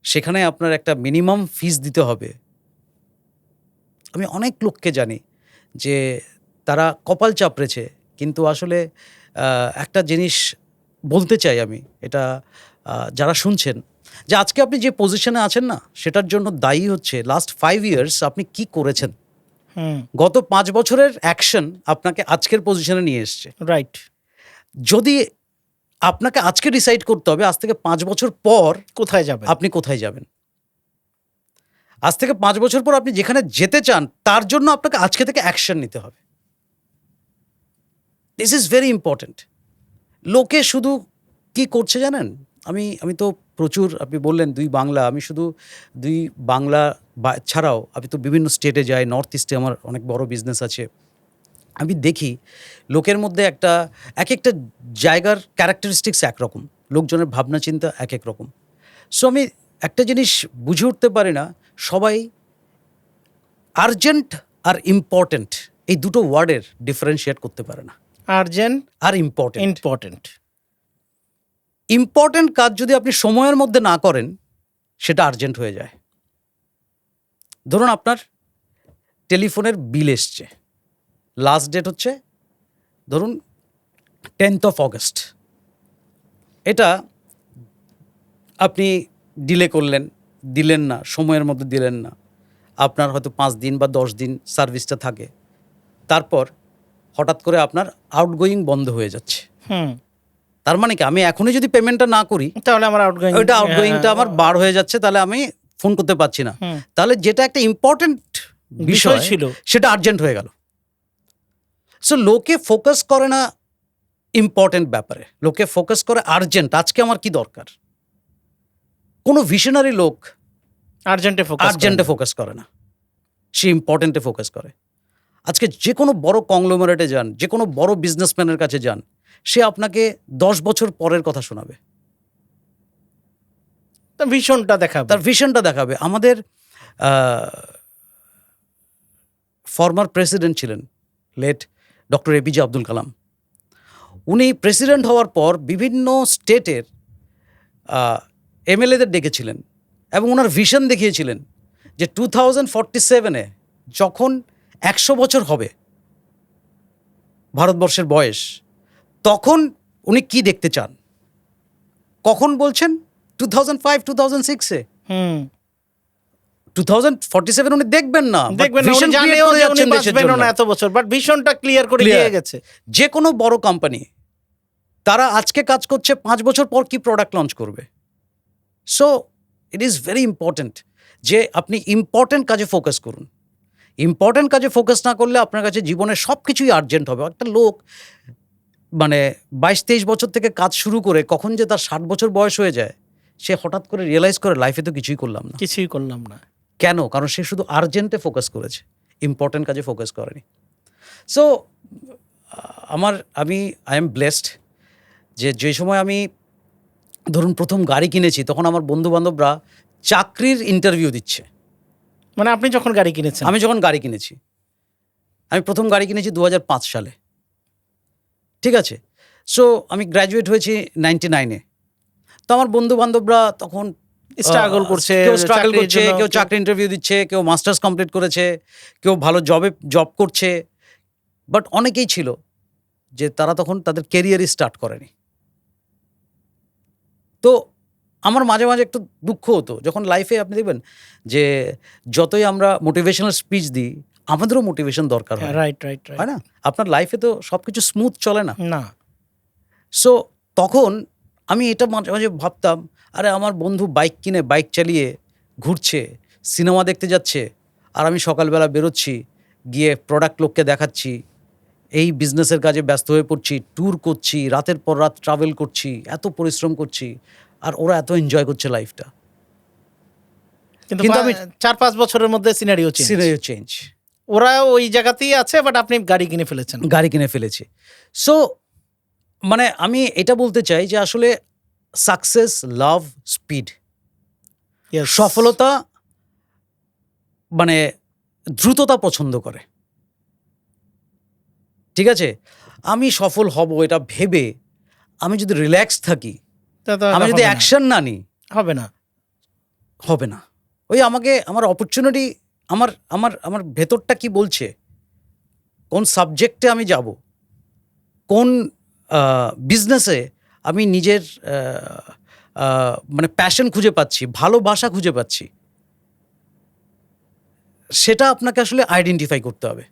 সেখানে আপনার একটা মিনিমাম ফিস দিতে হবে। আমি অনেক লোককে জানি যে তারা কপাল চাপড়েছে, কিন্তু আসলে একটা জিনিস বলতে চাই আমি, এটা যারা শুনছেন, যে আজকে আপনি যে পজিশনে আছেন না, সেটার জন্য দায়ী হচ্ছে লাস্ট 5 ইয়ার্স আপনি কি করেছেন। গত 5 বছরের অ্যাকশন আপনাকে আজকের পজিশনে নিয়ে এসছে। রাইট। যদি আপনাকে আজকে ডিসাইড করতে হবে আজ থেকে 5 বছর পর কোথায় যাবে? আপনি কোথায় যাবেন, আজ থেকে 5 বছর পর আপনি যেখানে যেতে চান, তার জন্য আপনাকে আজকে থেকে অ্যাকশন নিতে হবে। This is very important. লোকে শুধু কি করছে জানেন, আমি তো প্রচুর, আপনি বললেন 2 বাংলা, আমি শুধু 2 বাংলা ছাড়াও আমি তো বিভিন্ন স্টেটে যাই, নর্থ ইস্টে আমার অনেক বড় বিজনেস আছে। আমি দেখি লোকের মধ্যে এক একটা জায়গার ক্যারেক্টারিস্টিক্স একরকম, লোকজনের ভাবনা চিন্তা এক এক রকম। সো আমি একটা জিনিস বুঝে উঠতে পারি না, সবাই আর্জেন্ট আর ইম্পর্টেন্ট এই দুটো ওয়ার্ডের ডিফারেন্সিয়েট করতে পারে না। আর্জেন্ট আর ইম্পর্টেন্ট, ইম্পর্টেন্ট। ইম্পর্টেন্ট কাজ যদি আপনি সময়ের মধ্যে না করেন, সেটা আর্জেন্ট হয়ে যায়। ধরুন আপনার টেলিফোনের বিল এসছে, লাস্ট ডেট হচ্ছে ধরুন 10th of August, এটা আপনি ডিলে করলেন, দিলেন না, সময়ের মধ্যে দিলেন না, আপনার হয়তো 5 দিন বা 10 দিন সার্ভিসটা থাকে, তারপর হঠাৎ করে আপনার আউটগোয়িং বন্ধ হয়ে যাচ্ছে। তার মানে কি, আমি এখনই যদি পেমেন্টটা না করি, তাহলে আমার আউটগোয়িং, ওইটা আউটগোয়িংটা আমার বার হয়ে যাচ্ছে, তাহলে আমি ফোন করতে পারছি না। তাহলে যেটা একটা ইম্পর্টেন্ট বিষয় ছিল সেটা আর্জেন্ট হয়ে গেল। সো লোকে ফোকাস করে না ইম্পর্টেন্ট ব্যাপারে, লোকে ফোকাস করে আর্জেন্ট, আজকে আমার কি দরকার। কোনো ভিশনারি লোক আর্জেন্টে ফোকাস করে না, সে ইম্পর্টেন্টে ফোকাস করে। আজকে যে কোনো বড় কংগ্লোমারেটে যান, যে কোনো বড় বিজনেসম্যানের কাছে যান, সে আপনাকে 10 বছর পরের কথা শোনাবে, তার ভিশনটা দেখাবে। আমাদের ফর্মার প্রেসিডেন্ট ছিলেন late doctor APJ Abdul Kalam. উনি প্রেসিডেন্ট হওয়ার পর বিভিন্ন স্টেটের এমএলএদের ডেকেছিলেন এবং ওনার ভিশন দেখিয়েছিলেন যে 2047-এ যখন 100 বছর হবে ভারতবর্ষের বয়স, তখন উনি কি দেখতে চান। কখন বলছেন? 2005-2006-এ। 2047 উনি দেখবেন না, ভিশন ক্রিয়েট করে যাচ্ছেন দেশের জন্য এত বছর, বাট ভিশনটা ক্লিয়ার করে দিয়ে গেছে। যে কোনো বড় কোম্পানি, তারা আজকে কাজ করছে, 5 বছর পর কি প্রোডাক্ট লঞ্চ করবে। So it is very important যে আপনি ইম্পর্টেন্ট কাজে ফোকাস করুন। ইম্পর্টেন্ট কাজে ফোকাস না করলে আপনার কাছে জীবনের সব কিছুই আর্জেন্ট হবে। একটা লোক মানে 22-23 বছর থেকে কাজ শুরু করে কখন যে তার 60 বছর বয়স হয়ে যায়, সে হঠাৎ করে রিয়েলাইজ করে লাইফে তো কিছুই করলাম না। কেন? কারণ সে শুধু আর্জেন্টে ফোকাস করেছে, ইম্পর্টেন্ট কাজে ফোকাস করেনি। সো আই এম ব্লেসড যে সময় আমি ধরুন প্রথম গাড়ি কিনেছি, তখন আমার বন্ধু বান্ধবরা চাকরির ইন্টারভিউ দিচ্ছে। মানে আপনি যখন গাড়ি কিনেছেন? আমি যখন গাড়ি কিনেছি, আমি প্রথম গাড়ি কিনেছি 2005 সালে, ঠিক আছে। সো আমি গ্র্যাজুয়েট হয়েছি 99-এ। তো আমার বন্ধু বান্ধবরা তখন স্ট্রাগল করছে, কেউ চাকরি ইন্টারভিউ দিচ্ছে, কেউ মাস্টার্স কমপ্লিট করেছে, কেউ ভালো জব করছে, বাট অনেকেই ছিল যে তারা তখন তাদের কেরিয়ারই স্টার্ট করেনি। তো আমার মাঝে মাঝে একটু দুঃখ হতো যখন লাইফে আপনি দেখবেন যে যতই আমরা মোটিভেশনাল স্পিচ দিই, আমাদেরও মোটিভেশন দরকার হয়, রাইট, হয় না? আপনার লাইফে তো সব কিছু স্মুথ চলে না। না। সো তখন আমি এটা মাঝে মাঝে ভাবতাম, আরে আমার বন্ধু বাইক কিনে বাইক চালিয়ে ঘুরছে, সিনেমা দেখতে যাচ্ছে, আর আমি সকালবেলা বেরোচ্ছি, গিয়ে প্রোডাক্ট লোককে দেখাচ্ছি, এই বিজনেসের কাজে ব্যস্ত হয়ে পড়ছি, ট্যুর করছি, রাতের পর রাত ট্রাভেল করছি, এত পরিশ্রম করছি, আর ওরা এত এনজয় করছে লাইফটা। কিন্তু কিন্তু আমি 4-5 বছরের মধ্যে সিনারিও চেঞ্জ, ওরা ওই জায়গাতেই আছে, বাট আপনি গাড়ি কিনে ফেলেছেন। গাড়ি কিনে ফেলেছি। সো মানে আমি এটা বলতে চাই যে আসলে সাকসেস, লাভ, স্পিড, Yes. সফলতা মানে দ্রুততা পছন্দ করে। ঠিক আছে, আমি সফল হব এটা ভেবে আমি যদি রিল্যাক্স থাকি, তা তো আমি হবে যদি না। অ্যাকশন না নিই, হবে না। হবে না। ওই আমাকে আমার অপরচুনিটি, আমার আমার আমার ভেতরটা কি বলছে, কোন সাবজেক্টে আমি যাব, কোন বিজনেসে আমি নিজের মানে প্যাশন খুঁজে পাচ্ছি, ভালোবাসা খুঁজে পাচ্ছি, সেটা আপনাকে আসলে আইডেন্টিফাই করতে হবে।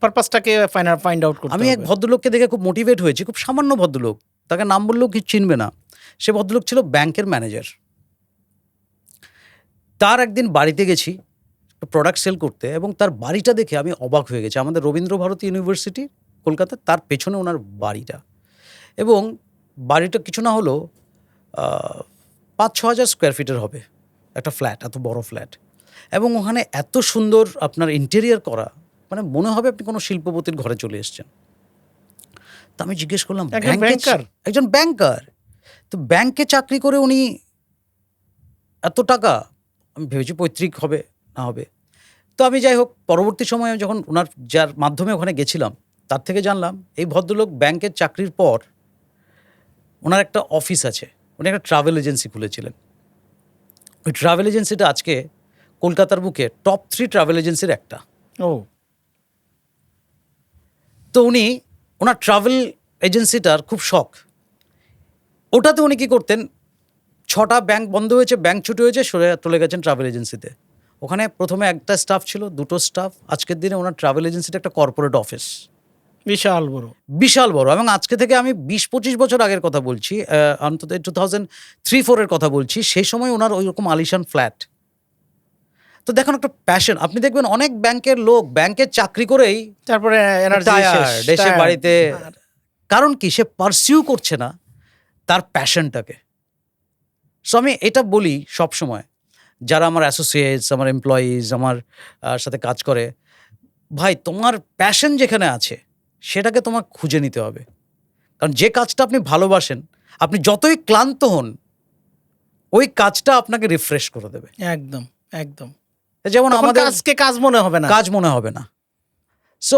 পারপাসটাকে ফাইন্ড আউট করতে আমি এক হবে। ভদ্রলোককে দেখে খুব মোটিভেট হয়েছি, খুব সামান্য ভদ্রলোক, তাকে নাম বললেও কিছু চিনবে না। সে ভদ্রলোক ছিল ব্যাংকের ম্যানেজার। তার একদিন বাড়িতে গেছি প্রোডাক্ট সেল করতে, এবং তার বাড়িটা দেখে আমি অবাক হয়ে গেছি। আমাদের রবীন্দ্রভারতী ইউনিভার্সিটি কলকাতা, তার পেছনে ওনার বাড়িটা, এবং বাড়িটা কিছু না হলেও 5-6 হাজার স্কোয়ার ফিটের হবে একটা ফ্ল্যাট, এত বড় ফ্ল্যাট, এবং ওখানে এত সুন্দর আপনার ইন্টেরিয়ার করা, মানে মনে হবে আপনি কোনো শিল্পপতির ঘরে চলে এসেছেন। তা আমি জিজ্ঞেস করলাম, একজন ব্যাংকার, তো ব্যাংকে চাকরি করে উনি এত টাকা? আমি ভেবেছি পৈতৃক হবে, না হবে। তো আমি যাই হোক, পরবর্তী সময়ে যখন ওনার যার মাধ্যমে ওখানে গেছিলাম, তার থেকে জানলাম এই ভদ্রলোক ব্যাংকের চাকরির পর ওনার একটা অফিস আছে, উনি একটা ট্রাভেল এজেন্সি খুলেছিলেন। ওই ট্রাভেল এজেন্সিটা আজকে কলকাতার বুকে টপ 3 ট্রাভেল এজেন্সির একটা। ও, তো উনি ওনার ট্রাভেল এজেন্সিটার খুব শখ। ওটাতে উনি কী করতেন, 6টা ব্যাংক বন্ধ হয়েছে, ব্যাংক ছুটি হয়েছে, সরে চলে গেছেন ট্রাভেল এজেন্সিতে। ওখানে প্রথমে একটা স্টাফ ছিল, 2টো স্টাফ, আজকের দিনে ওনার ট্রাভেল এজেন্সিটা একটা কর্পোরেট অফিস, বিশাল বড়, বিশাল বড়। এবং আজকে থেকে আমি 20-25 বছর আগের কথা বলছি, অন্তত 2003-04 কথা বলছি। সেই সময় ওনার ওই রকম আলিশান ফ্ল্যাট। তো দেখুন, একটা প্যাশন। আপনি দেখবেন অনেক ব্যাংকের লোক ব্যাংকের চাকরি করেই তারপরে দেশে বাড়িতে, কারণ কি, সে পারসিউ করছে না তার প্যাশনটাকে। সো আমি এটা বলি সব সময়, যারা আমার অ্যাসোসিয়েটস, আমার এমপ্লয়িজ, আমার সাথে কাজ করে, ভাই তোমার প্যাশন যেখানে আছে সেটাকে তোমার খুঁজে নিতে হবে। কারণ যে কাজটা আপনি ভালোবাসেন, আপনি যতই ক্লান্ত হন, ওই কাজটা আপনাকে রিফ্রেশ করে দেবে। একদম একদম। যেমন আমাদের আজকে কাজ মনে হবে না, কাজ মনে হবে না। So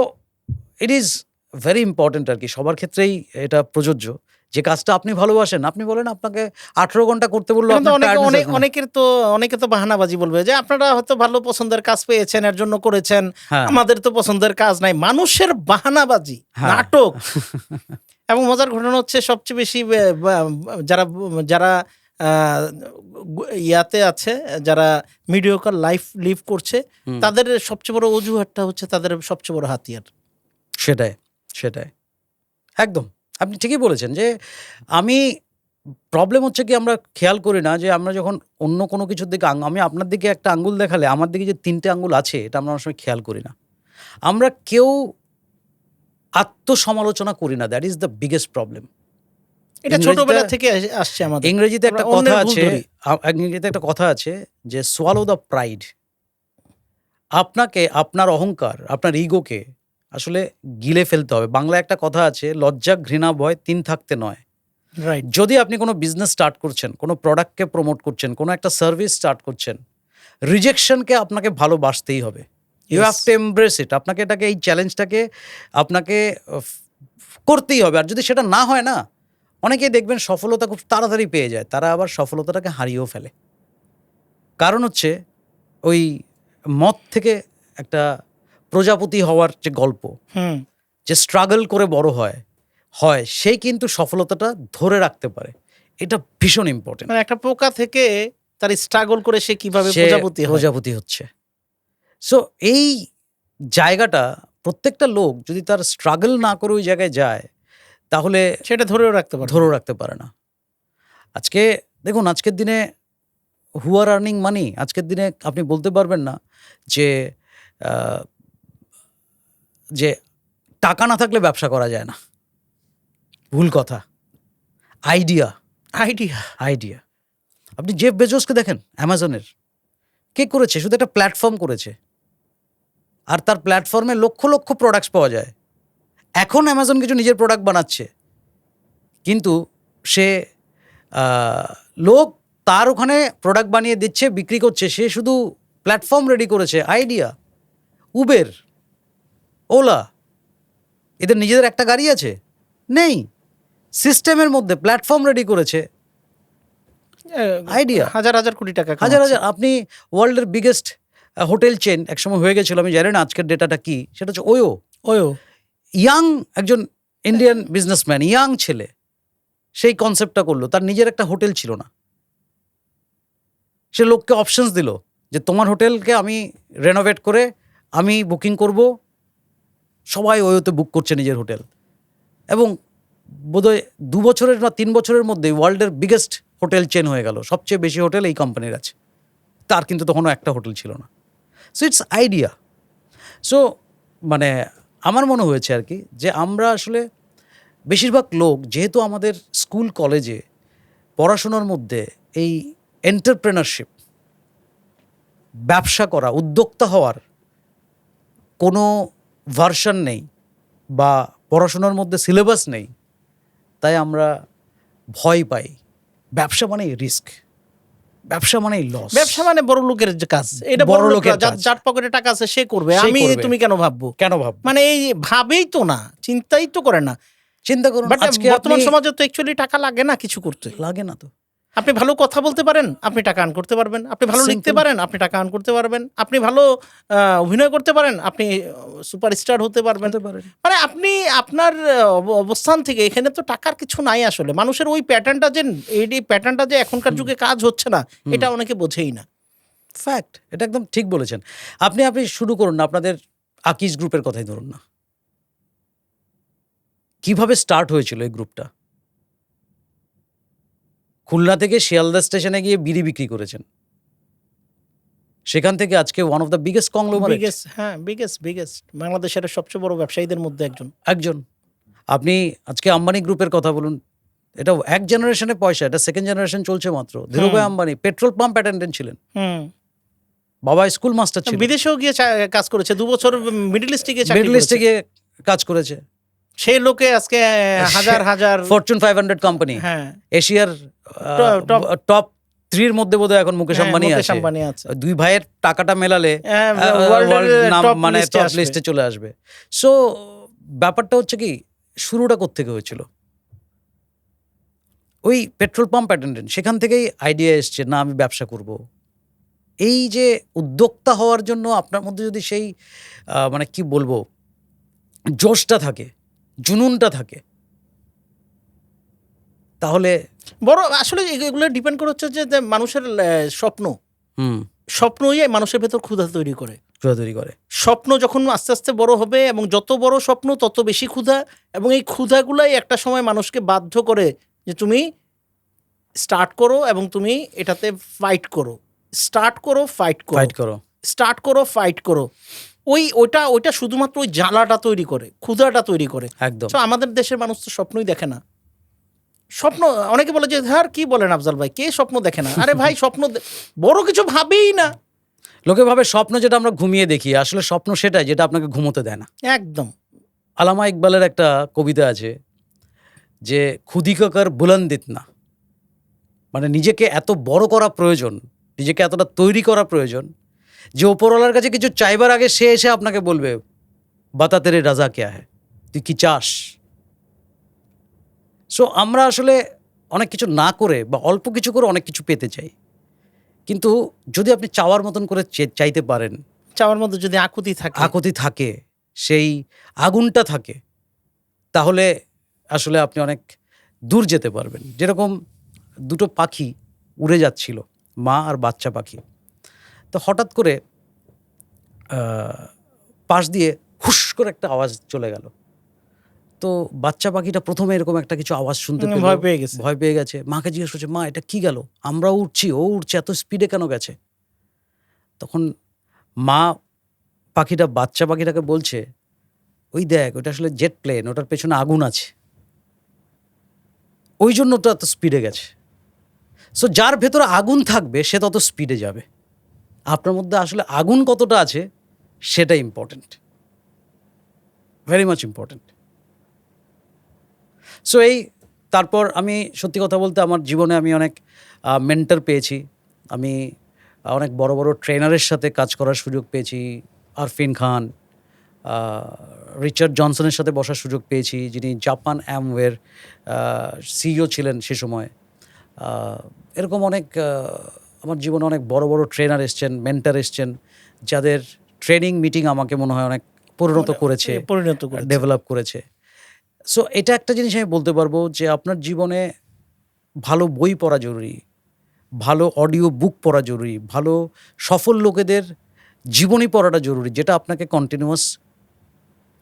it is very important আর কি, সবার ক্ষেত্রেই এটা প্রযোজ্য। যে কাজটা আপনি ভালোবাসেন, আপনি বলেন আপনাকে 18 ঘন্টা করতে বললো, অনেকে তো বাহানাবাজি বলবে যে আপনারা হয়তো ভালো পছন্দের কাজ পেয়েছেন, এর জন্য করেছেন, হ্যাঁ। আমাদের তো পছন্দের কাজ নাই। মানুষের বাহানাবাজি, নাটক। এবং মজার ঘটনা হচ্ছে, সবচেয়ে বেশি যারা ইয়াতে আছে, যারা মিডিওকার লাইফ লিভ করছে, তাদের সবচেয়ে বড় অজুহাতটা হচ্ছে তাদের সবচেয়ে বড় হাতিয়ার। সেটাই একদম আপনি ঠিকই বলেছেন। যে আমি প্রবলেম হচ্ছে কি, আমরা খেয়াল করি না যে আমরা যখন অন্য কোনো কিছুর দিকে, আমি আপনার দিকে একটা আঙ্গুল দেখালে আমার দিকে যে 3টে আঙ্গুল আছে, এটা আমরা অনেক সময় খেয়াল করি না। আমরা কেউ আত্মসমালোচনা করি না, that is the biggest problem. এটা ছোটবেলা থেকে আসছে আমাদের। ইংরেজিতে একটা কথা আছে যে সোয়ালো দ্য প্রাইড। আপনাকে আপনার অহংকার, আপনার ইগোকে আসলে গিলে ফেলতে হবে। বাংলায় একটা কথা আছে, লজ্জা, ঘৃণা, ভয় 3 থাকতে নয়। রাইট। যদি আপনি কোনো বিজনেস স্টার্ট করছেন, কোনো প্রোডাক্টকে প্রমোট করছেন, কোনো একটা সার্ভিস স্টার্ট করছেন, রিজেকশনকে আপনাকে ভালোবাসতেই হবে। ইউ হ্যাভ টু এমব্রেস ইট। আপনাকে এটাকে, এই চ্যালেঞ্জটাকে আপনাকে করতেই হবে। আর যদি সেটা না হয় না, অনেকেই দেখবেন সফলতা খুব তাড়াতাড়ি পেয়ে যায়, তারা আবার সফলতাটাকে হারিয়েও ফেলে। কারণ হচ্ছে ওই মদ থেকে একটা প্রজাপতি হওয়ার যে গল্প, যে স্ট্রাগল করে বড় হয়, সেই কিন্তু সফলতাটা ধরে রাখতে পারে। এটা ভীষণ ইম্পর্টেন্ট। মানে একটা পোকা থেকে তার স্ট্রাগল করে সে কিভাবে প্রজাপতি হচ্ছে। সো এই জায়গাটা প্রত্যেকটা লোক যদি তার স্ট্রাগল না করে ওই জায়গায় যায়, তাহলে সেটা ধরেও রাখতে পারে না। আজকে দেখুন, আজকের দিনে হু আর আর্নিং মানি, আজকের দিনে আপনি বলতে পারবেন না যে আহ, যে টাকা না থাকলে ব্যবসা করা যায় না। ভুল কথা। আইডিয়া। আপনি জেফ বেজোসকে দেখেন, অ্যামাজনের কে করেছে? শুধু একটা প্ল্যাটফর্ম করেছে, আর তার প্ল্যাটফর্মে লক্ষ লক্ষ প্রোডাক্টস পাওয়া যায়। এখন অ্যামাজন কিছু নিজের প্রোডাক্ট বানাচ্ছে, কিন্তু সে লোক তার ওখানে প্রোডাক্ট বানিয়ে দিচ্ছে, বিক্রি করছে। সে শুধু প্ল্যাটফর্ম রেডি করেছে। আইডিয়া। উবের, ওলা, এদের নিজেদের একটা গাড়ি আছে? নেই। সিস্টেমের মধ্যে প্ল্যাটফর্ম রেডি করেছে। আইডিয়া। হাজার হাজার কোটি টাকা, হাজার। আপনি ওয়ার্ল্ডের বিগেস্ট হোটেল চেন একসময় হয়ে গেছিল, আমি জানি না আজকের ডেটাটা কি, সেটা হচ্ছে ওয়ো। ইয়াং একজন ইন্ডিয়ান বিজনেসম্যান, ইয়াং ছেলে, সেই কনসেপ্টটা করলো। তার নিজের একটা হোটেল ছিল না। সে লোককে অপশনস দিল যে তোমার হোটেলকে আমি রেনোভেট করে আমি বুকিং করব। সবাই ওয়োতে বুক করছে নিজের হোটেল, এবং বোধহয় 2 বছরের না 3 বছরের মধ্যে ওয়ার্ল্ডের বিগেস্ট হোটেল চেন হয়ে গেল। সবচেয়ে বেশি হোটেল এই কোম্পানির আছে। তার কিন্তু তখনও একটা হোটেল ছিল না। So it's idea. সো মানে আমার মনে হয়েছে আর কি, যে আমরা আসলে বেশিরভাগ লোক, যেহেতু আমাদের স্কুল কলেজে পড়াশোনার মধ্যে এই এন্টারপ্রেনারশিপ, ব্যবসা করা, উদ্যোক্তা হওয়ার কোনো ভার্সন নেই, বা পড়াশোনার মধ্যে সিলেবাস নেই, তাই আমরা ভয় পাই। ব্যবসা মানেই রিস্ক, ব্যবসা মানেই লস। ব্যবসা মানে বড় লোকের যে কাজ, এটা বড় লোকের, যার পকেটে টাকা আছে সে করবে। তুমি কেন ভাববো? মানে এই ভাবেই তো না, চিন্তাই তো করে না। চিন্তা করুন, বর্তমান সমাজে তো অ্যাকচুয়ালি টাকা লাগে না কিছু করতে। লাগে না তো। আপনি ভালো কথা বলতে পারেন, আপনি টাকা আর্ন করতে পারবেন। আপনি ভালো লিখতে পারেন, আপনি টাকা আর্ন করতে পারবেন। আপনি ভালো অভিনয় করতে পারেন, আপনি সুপারস্টার হতে পারবেন। মানে আপনি আপনার অবস্থান থেকে, এখানে তো টাকার কিছু নাই আসলে। মানুষের ওই প্যাটার্নটা যে এখনকার যুগে কাজ হচ্ছে না, এটা অনেকে বোঝেই না। ফ্যাক্ট, এটা একদম ঠিক বলেছেন আপনি। শুরু করুন না, আপনাদের আকিজ গ্রুপের কথাই ধরুন না। কিভাবে স্টার্ট হয়েছিল এই গ্রুপটা? খুলনা থেকে শিয়ালদা স্টেশনে গিয়ে বিড়ি বিক্রি করেছেন, সেখান থেকে আজকে one of the biggest conglomerate. Biggest বাংলাদেশের সবচেয়ে বড় ব্যবসায়ীদের মধ্যে একজন। আপনি আজকে আম্বানি গ্রুপের কথা বলুন, এটা এক জেনারেশনের পয়সা, এটা সেকেন্ড জেনারেশন চলছে মাত্র। Dhirubhai Ambani petrol pump attendant ছিলেন, বাবা স্কুল মাস্টার ছিলেন, বিদেশেও গিয়ে কাজ করেছে। 2 বছর মিডল ইস্টে গিয়ে কাজ করেছে। সেই লোকে আজকে হাজার ফরচুন 500 কোম্পানি, এশিয়ার টপ 3 এর মধ্যে বোধহয় এখন মুকেশ আম্বানি আছে। 2 ভাইয়ের টাকাটা মেলালে নাম মানে টপ লিস্টে চলে আসবে। সো ব্যাপারটা হচ্ছে কি, শুরুটা কোত্থেকে হয়েছিল? ওই পেট্রোল পাম্প অ্যাটেন্ডেন্ট, সেখান থেকেই আইডিয়া এসছে, না আমি ব্যবসা করব। এই যে উদ্যোক্তা হওয়ার জন্য আপনার মধ্যে যদি সেই মানে কি বলবো, জোশটা থাকে, জুনুনটা থাকে, তাহলে বড় আসলে এগুলো ডিপেন্ড করে হচ্ছে যে মানুষের স্বপ্নই মানুষের ভেতর ক্ষুধা তৈরি করে। স্বপ্ন যখন আস্তে আস্তে বড় হবে, এবং যত বড় স্বপ্ন তত বেশি ক্ষুধা, এবং এই ক্ষুধাগুলাই একটা সময় মানুষকে বাধ্য করে যে তুমি স্টার্ট করো এবং তুমি এটাতে ফাইট করো। ওইটা শুধুমাত্র ওই জ্বালাটা তৈরি করে, ক্ষুধাটা তৈরি করে। একদম। আমাদের দেশের মানুষ তো স্বপ্নই দেখে না। স্বপ্ন অনেকে বলে যে হ্যাঁ কি বলেন আফজাল ভাই, কে স্বপ্ন দেখে না? আরে ভাই, স্বপ্ন বড় কিছু ভাবেই না। লোকে ভাবে স্বপ্ন যেটা আমরা ঘুমিয়ে দেখি, আসলে স্বপ্ন সেটাই যেটা আপনাকে ঘুমোতে দেয় না। একদম। আলামা ইকবালের একটা কবিতা আছে যে খুদি কা কর বুলন্দ ইতনা, মানে নিজেকে এত বড় করা প্রয়োজন, নিজেকে এতটা তৈরি করা প্রয়োজন যে ওপরওয়ালার কাছে কিছু চাইবার আগে সে এসে আপনাকে বলবে বাতা তেরে রাজা ক্যা হ্যায়, তুই কি চাস। সো আমরা আসলে অনেক কিছু না করে বা অল্প কিছু করে অনেক কিছু পেতে চাই, কিন্তু যদি আপনি চাওয়ার মতন করে চাইতে পারেন, চাওয়ার মধ্যে যদি আকুতি থাকে, সেই আগুনটা থাকে, তাহলে আসলে আপনি অনেক দূর যেতে পারবেন। যেরকম 2টো পাখি উড়ে যাচ্ছিল, মা আর বাচ্চা পাখি, তো হঠাৎ করে পাশ দিয়ে হুস করে একটা আওয়াজ চলে গেল। তো বাচ্চা পাখিটা প্রথমে এরকম একটা কিছু আওয়াজ শুনতে পেল, ভয় পেয়ে গেছে। ভয় পেয়ে গেছে। মাকে জিজ্ঞেস করছে, মা এটা কি গেল? আমরা উঠছি, ও উঠছে, এত স্পিডে কেন গেছে? তখন মা পাখিটা বাচ্চা পাখিটাকে বলছে, ওই দেখ, ওটা আসলে জেট প্লেন, ওটার পেছনে আগুন আছে, ওই জন্য তো এত স্পিডে গেছে। সো যার ভেতরে আগুন থাকবে সে তত স্পিডে যাবে। আপনার মধ্যে আসলে আগুন কতটা আছে সেটা important, very much important. So তারপর আমি সত্যি কথা বলতে আমার জীবনে আমি অনেক মেন্টর পেয়েছি। আমি অনেক বড় বড় ট্রেনারের সাথে কাজ করার সুযোগ পেয়েছি। আরফিন খান, রিচার্ড জনসনের সাথে বসার সুযোগ পেয়েছি, যিনি জাপান অ্যামওয়ের সিইও ছিলেন সে সময়। এরকম অনেক আমার জীবনে অনেক বড় বড় ট্রেনার এসছেন, মেন্টর এসছেন, যাদের ট্রেনিং মিটিং আমাকে মনে হয় অনেক পরিণত করেছে, ডেভেলপ করেছে। সো এটা একটা জিনিস আমি বলতে পারবো যে আপনার জীবনে ভালো বই পড়া জরুরি, ভালো অডিও বুক পড়া জরুরি, ভালো সফল লোকেদের জীবনী পড়াটা জরুরি, যেটা আপনাকে কন্টিনিউয়াস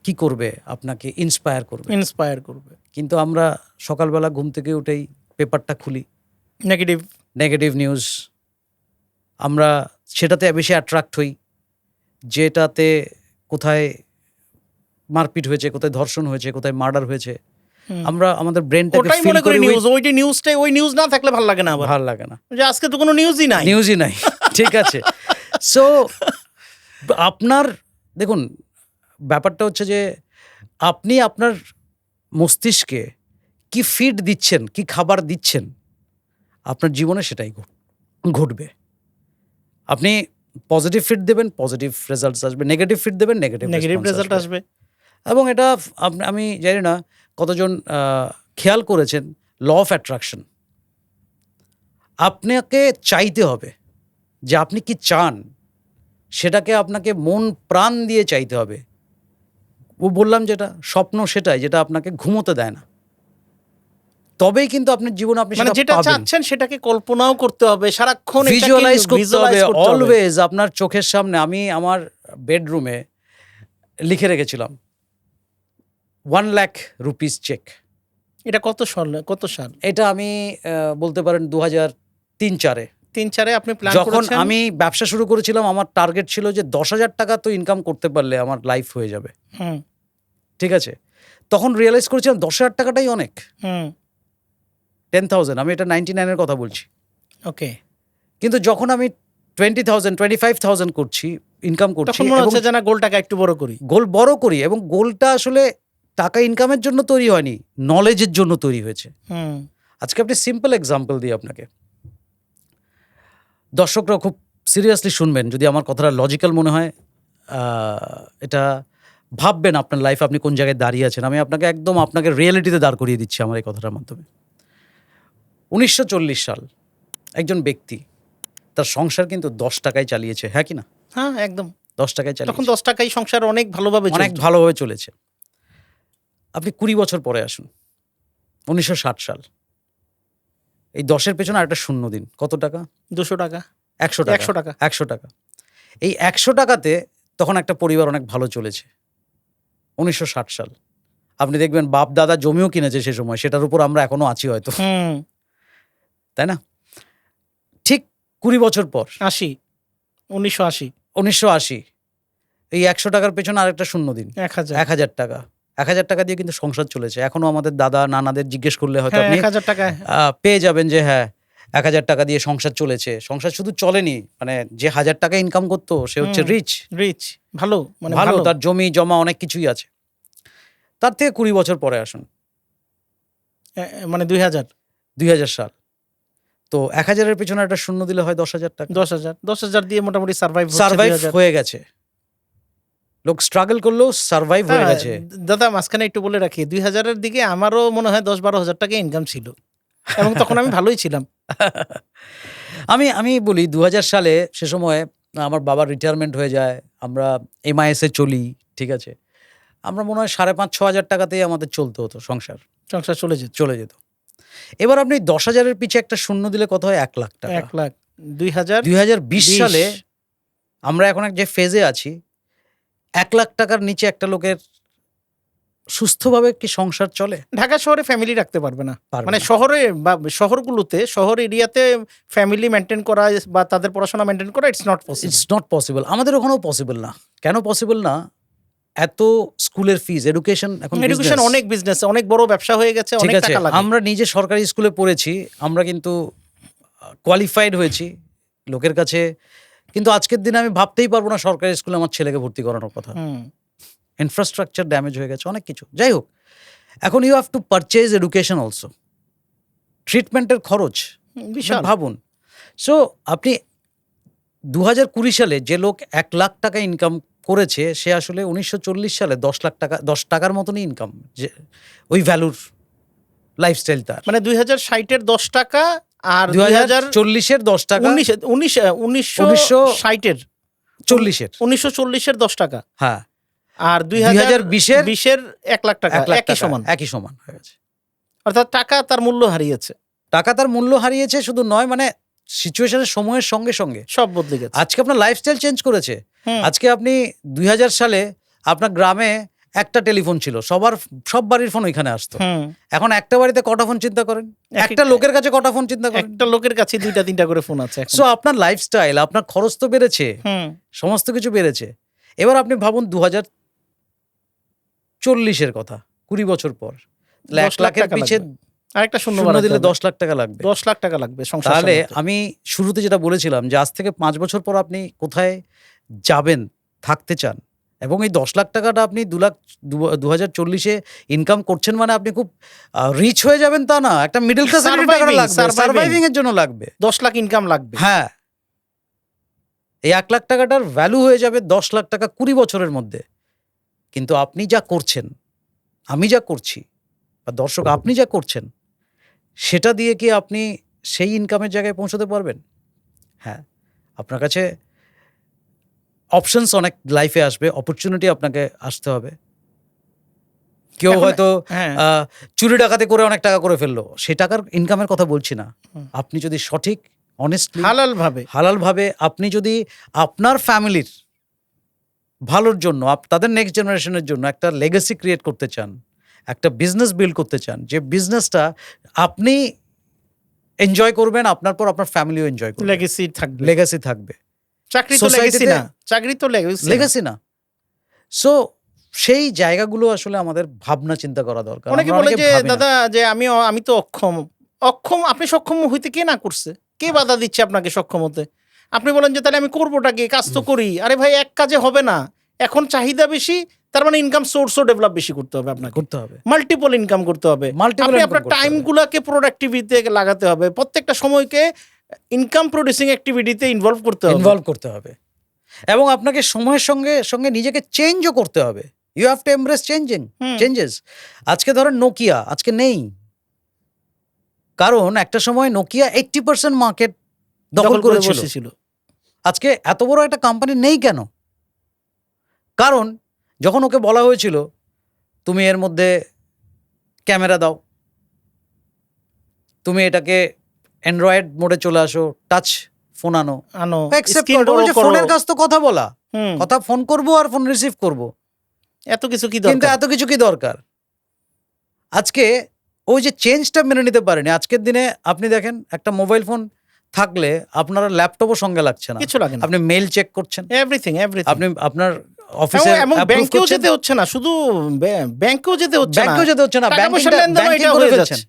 কি করবে, আপনাকে ইন্সপায়ার করবে। কিন্তু আমরা সকালবেলা ঘুম থেকে উঠেই পেপারটা খুলি, নেগেটিভ নিউজ, আমরা সেটাতে বেশি অ্যাট্রাক্ট হই, যেটাতে কোথায় মারপিট হয়েছে, কোথায় ধর্ষণ হয়েছে, কোথায় মার্ডার হয়েছে, আমরা আমাদের ব্রেনটাকে ফিল করি ওই নিউজ না থাকলে ভালো লাগে না, ভালো লাগে না, যে আজকে তো কোনো নিউজই নাই। ঠিক আছে। সো আপনার দেখুন, ব্যাপারটা হচ্ছে যে আপনি আপনার মস্তিষ্কে কি ফিড দিচ্ছেন, কি খাবার দিচ্ছেন, আপনার জীবনে সেটাই ঘটবে। আপনি পজিটিভ ফিড দেবেন, পজিটিভ রেজাল্টস আসবে, নেগেটিভ ফিড দেবেন, নেগেটিভ রেজাল্ট আসবে। এবং এটা আমি জানি না কতজন খেয়াল করেছেন, ল অফ অ্যাট্রাকশন। আপনাকে চাইতে হবে যে আপনি কি চান, সেটাকে আপনাকে মন প্রাণ দিয়ে চাইতে হবে। বললাম যেটা স্বপ্ন, সেটাই যেটা আপনাকে ঘুমোতে দেয় না, তবেই কিন্তু আপনার জীবনে আপনি যেটা চাচ্ছেন সেটাকে কল্পনাও করতে হবে, সারাক্ষণ ভিজুয়ালাইজ করতে হবে, অলওয়েজ আপনার চোখের সামনে। আমি আমার বেডরুমে লিখে রেখেছিলাম 1 লাখ রুপিস চেক। এটা কত সাল? এটা আমি বলতে পারেন 2003-04 আপনি প্ল্যান যখন আমি ব্যবসা শুরু করেছিলাম, আমার টার্গেট ছিল যে 10,000 টাকা তো ইনকাম করতে পারলে আমার লাইফ হয়ে যাবে। ঠিক আছে, তখন রিয়েলাইজ করেছিলাম 10,000 টাকাটাই অনেক। 10,000, আমি এটা 99-এর কথা বলছি। ওকে। কিন্তু যখন আমি 20,000 25,000 করছি, ইনকাম করছি, তখন মনে হচ্ছে যে না, গোলটাকে একটু গোল বড় করি। এবং গোলটা আসলে টাকা ইনকামের জন্য তৈরি হয়নি, নলেজের জন্য তৈরি হয়েছে। আজকে আপনি সিম্পল এক্সাম্পল দিই আপনাকে, দর্শকরা খুব সিরিয়াসলি শুনবেন, যদি আমার কথাটা লজিক্যাল মনে হয়, এটা ভাববেন আপনার লাইফ আপনি কোন জায়গায় দাঁড়িয়ে আছেন। আমি আপনাকে রিয়েলিটিতে দাঁড় করিয়ে দিচ্ছি আমার এই কথাটার মাধ্যমে। 1940 সাল, একজন ব্যক্তি তার সংসার কিন্তু 10 টাকায় চালিয়েছে, হ্যাঁ কি না? হ্যাঁ, একদম 10 টাকায় চালিয়েছে। তখন 10 টাকায় সংসার অনেক ভালোভাবে চলেছে। আপনি 20 বছর পরে আসুন, 1960 সাল। এই 10-এর পেছনে আরেকটা শূন্য দিন, কত টাকা? 200 টাকা, 100 টাকা, 100 টাকা। এই 100 টাকাতে তখন একটা পরিবার অনেক ভালো চলেছে। 1960 সাল, আপনি দেখবেন বাপ দাদা জমিও কিনেছে সে সময়, সেটার উপর আমরা এখনো আছি হয়তো, তাই না? ঠিক 20 বছর পর 1980, এই 100 টাকার পেছনে আরেকটা শূন্য দিন, 1000 টাকা। 1000 টাকা দিয়ে কিন্তু সংসার চলেছে। এখনো আমাদের দাদা নানাদের জিজ্ঞেস করলে হয়তো আপনি 1000 টাকা পেয়ে যাবেন যে হ্যাঁ 1000 টাকা দিয়ে সংসার চলেছে। সংসার শুধু চলেনি, মানে যে 1000 টাকা ইনকাম করতো সে হচ্ছে রিচ, ভালো, তার জমি জমা অনেক কিছুই আছে। তার থেকে 20 বছর পরে আসুন, মানে 2000 সাল। তো 1000-এর পেছনে একটা শূন্য দিলে হয় 10,000 টাকা। 10,000 দিয়ে মোটামুটি সার্ভাইভ হয়ে গেছে। লোক স্ট্রাগল করলেও সার্ভাইভ হয়ে গেছে। দাদা, মাঝখানে একটু বলে রাখি, 2000-এর দিকে আমারও মনে হয় 10-12 হাজার টাকা ইনকাম ছিল, এবং তখন আমি ভালোই ছিলাম। আমি বলি 2000 সালে সে সময় আমার বাবার রিটায়ারমেন্ট হয়ে যায়, আমরা MIS-এ চলি, ঠিক আছে। আমরা মনে হয় 5,500-6 হাজার টাকাতেই আমাদের চলতে হতো, সংসার চলে যেত। এবার আপনি 10,000-এর পিছে একটা শূন্য দিলে কত হয়? 1 লাখ টাকা। 1 লাখ। 2020 সালে আমরা এখন যে ফেজে আছি, 1 লাখ টাকার নিচে একটা লোকের সুস্থভাবে কি সংসার চলে? ঢাকা শহরে ফ্যামিলি রাখতে পারবে না। পারবে মানে না। শহরে বা শহরগুলোতে, শহর এরিয়াতে ফ্যামিলি মেনটেন করা বা তাদের পড়াশোনা মেনটেন করা it's not possible. It's not possible. আমাদের ওখানেও পসিবল না। কেন পসিবল না? এত স্কুলের ফিজ, এডুকেশন এখন এডুকেশন business। অনেক বিজনেস, অনেক বড় ব্যবসা হয়ে গেছে, ঠিক অনেক আছে, টাকা লাগে। আমরা নিজে সরকারি স্কুলে পড়েছি, আমরা কিন্তু কোয়ালিফাইড হয়েছি লোকের কাছে, কিন্তু আজকের দিনে আমি ভাবতেই পারবো না সরকারি স্কুলে আমার ছেলেকে ভর্তি করানোর কথা। ইনফ্রাস্ট্রাকচার ড্যামেজ হয়ে গেছে, অনেক কিছু। যাই হোক, এখন you have to purchase education also. ট্রিটমেন্টের খরচ বিশাল। ভাবুন। সো আপনি 2020 সালে যে লোক 1 লাখ টাকা ইনকাম করেছে, সে আসলে 1940 সালে 10 লাখ টাকা, 10 টাকার মতনই ইনকাম, যে ওই ভ্যালুর লাইফস্টাইল তার। মানে 2060-এর 10 টাকা আর 2040-এর 10 টাকা, 1960-এর 40-এর 1940-এর 10 টাকা হ্যাঁ, আর 2020-এর 1 লাখ টাকা 1 লাখ একই টাকা, সমান। একই সমান হয়ে গেছে। অর্থাৎ টাকা তার মূল্য হারিয়েছে। টাকা তার মূল্য হারিয়েছে, শুধু নয়, মানে সিচুয়েশনের সময়ের সঙ্গে সঙ্গে সব বদলে গেছে। আজকে আপনার লাইফস্টাইল চেঞ্জ করেছে। হুম। আজকে আপনি 2000 সালে আপনার গ্রামে একটা টেলিফোন ছিল, সব বাড়ির ফোন ওইখানে আসতো। এখন একটা বাড়িতে কটা ফোন চিন্তা করেন? একটা লোকের কাছে কটা ফোন চিন্তা করেন? একটা লোকের কাছে 2-3টা করে ফোন আছে এখন। সো আপনার লাইফস্টাইল, আপনার খরচ তো বেড়েছে, সমস্ত কিছু বেড়েছে। এবার আপনি ভাবুন 2040-এর কথা, 20 বছর পর, 1 লাখের পিছে আরেকটা শূন্য দিলে 10 লাখ টাকা লাগবে। 10 লাখ টাকা লাগবে সংসার তাহলে চালাতে। আমি শুরুতে যেটা বলেছিলাম যে আজ থেকে 5 বছর পর আপনি কোথায় যাবেন, থাকতে চান, এবং এই 10 লাখ টাকাটা আপনি 2040-এ ইনকাম করছেন, মানে আপনি খুব রিচ হয়ে যাবেন তা না, একটা মিডল ক্লাস টাকা লাগবে, সার্ভাইভিং এর জন্য লাগবে। 10 লাখ ইনকাম লাগবে। হ্যাঁ, এই 1 লাখ টাকাটার ভ্যালু হয়ে যাবে 10 লাখ টাকা 20 বছরের মধ্যে। কিন্তু আপনি যা করছেন, আমি যা করছি, বা দর্শক আপনি যা করছেন, সেটা দিয়ে কি আপনি সেই ইনকামের জায়গায় পৌঁছতে পারবেন? হ্যাঁ, আপনার কাছে অপশনস অনেক লাইফে আসবে, অপরচুনিটি আপনাকে আসতে হবে। কেউ এখন- হয়তো হ্যাঁ। চুরি ডাকাতি করে অনেক টাকা করে ফেললো, সেই টাকার ইনকামের কথা বলছি না। আপনি যদি সঠিক, অনেস্টলি, হালাল ভাবে আপনি যদি আপনার ফ্যামিলির ভালোর জন্য, তাদের নেক্সট জেনারেশনের জন্য একটা লেগাসি ক্রিয়েট করতে চান, একটা বিজনেস বিল্ড করতে চান, যে বিজনেসটা আপনি এনজয় করবেন, আপনার পর আপনার ফ্যামিলিও এনজয় করবে, লেগাসি থাকবে। চাকরি তো লেগেসি না, চাকরি তো লেগাসি না। সো সেই জায়গাগুলো আসলে আমাদের ভাবনা চিন্তা করা দরকার। অনেকে বলে যে দাদা, যে আমি তো অক্ষম। আপনি সক্ষম হইতে কে না করছে? কে বাধা দিচ্ছে আপনাকে সক্ষম হতে? আপনি বলেন যে তাহলে আমি করবোটা কি, কাজ তো করি। আরে ভাই, এক কাজে হবে না। এখন চাহিদা বেশি, তার মানে ইনকাম সোর্সও ডেভেলপ বেশি করতে হবে, আপনাকে করতে হবে, মাল্টিপল ইনকাম করতে হবে। আপনি আপনার টাইমগুলোকে প্রোডাক্টিভিটিতে লাগাতে হবে, প্রত্যেকটা সময়কে ইনকাম প্রোডিউসিং অ্যাক্টিভিটিতে ইনভলভ করতে হবে। এবং আপনাকে সময়ের সঙ্গে সঙ্গে নিজেকে চেঞ্জও করতে হবে। You have to embrace changes. আজকে ধরেন নোকিয়া আজকে নেই, কারণ একটা সময় নোকিয়া 80% মার্কেট দখল করে বসেছিল। আজকে এত বড় একটা কোম্পানি নেই কেন? কারণ যখন ওকে বলা হয়েছিল তুমি এর মধ্যে ক্যামেরা দাও, তুমি এটাকে অ্যান্ড্রয়েড মোডে চলে আসো, টাচ ফোন আনো, ফোনের কাজ তো কথা বলা, কথা ফোন করবো আর ফোন রিসিভ করবো, এত কিছু কি দরকার? আজকে ওই যে চেঞ্জটা মেনে নিতে পারেনি। আজকের দিনে আপনি দেখেন, একটা মোবাইল ফোন থাকলে আপনার ল্যাপটপও সঙ্গে লাগছে না, কিছু লাগে না, আপনি মেইল চেক করছেন, এভরিথিং আপনি আপনার অফিসে, এবং ব্যাংকেও যেতে হচ্ছে না, শুধু ব্যাংকেও যেতে হচ্ছে না, ব্যাংকিং করে ফেলছেন।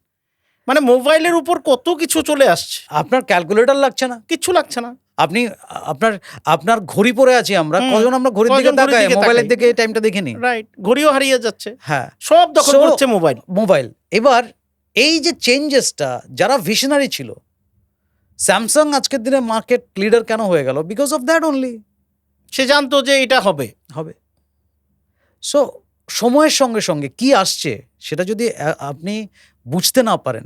মানে মোবাইলের উপর কত কিছু চলে আসছে, আপনার ক্যালকুলেটর লাগছে না, কিচ্ছু লাগছে না। আপনি আপনার ঘড়ি পরে আছি আমরা, কজন আমরা ঘড়ির দিকে তাকাই, মোবাইলের দিকে টাইমটা দেখে নি, রাইট? ঘড়িও হারিয়ে যাচ্ছে। হ্যাঁ, সব দখল করছে মোবাইল। এবার এই যে চেঞ্জেসটা, যারা ভিশনারি ছিল, স্যামসাং আজকের দিনে মার্কেট লিডার কেন হয়ে গেল? Because of that only. সে জানতো যে এটা হবে। সো সময়ের সঙ্গে সঙ্গে কি আসছে সেটা যদি আপনি বুঝতে না পারেন,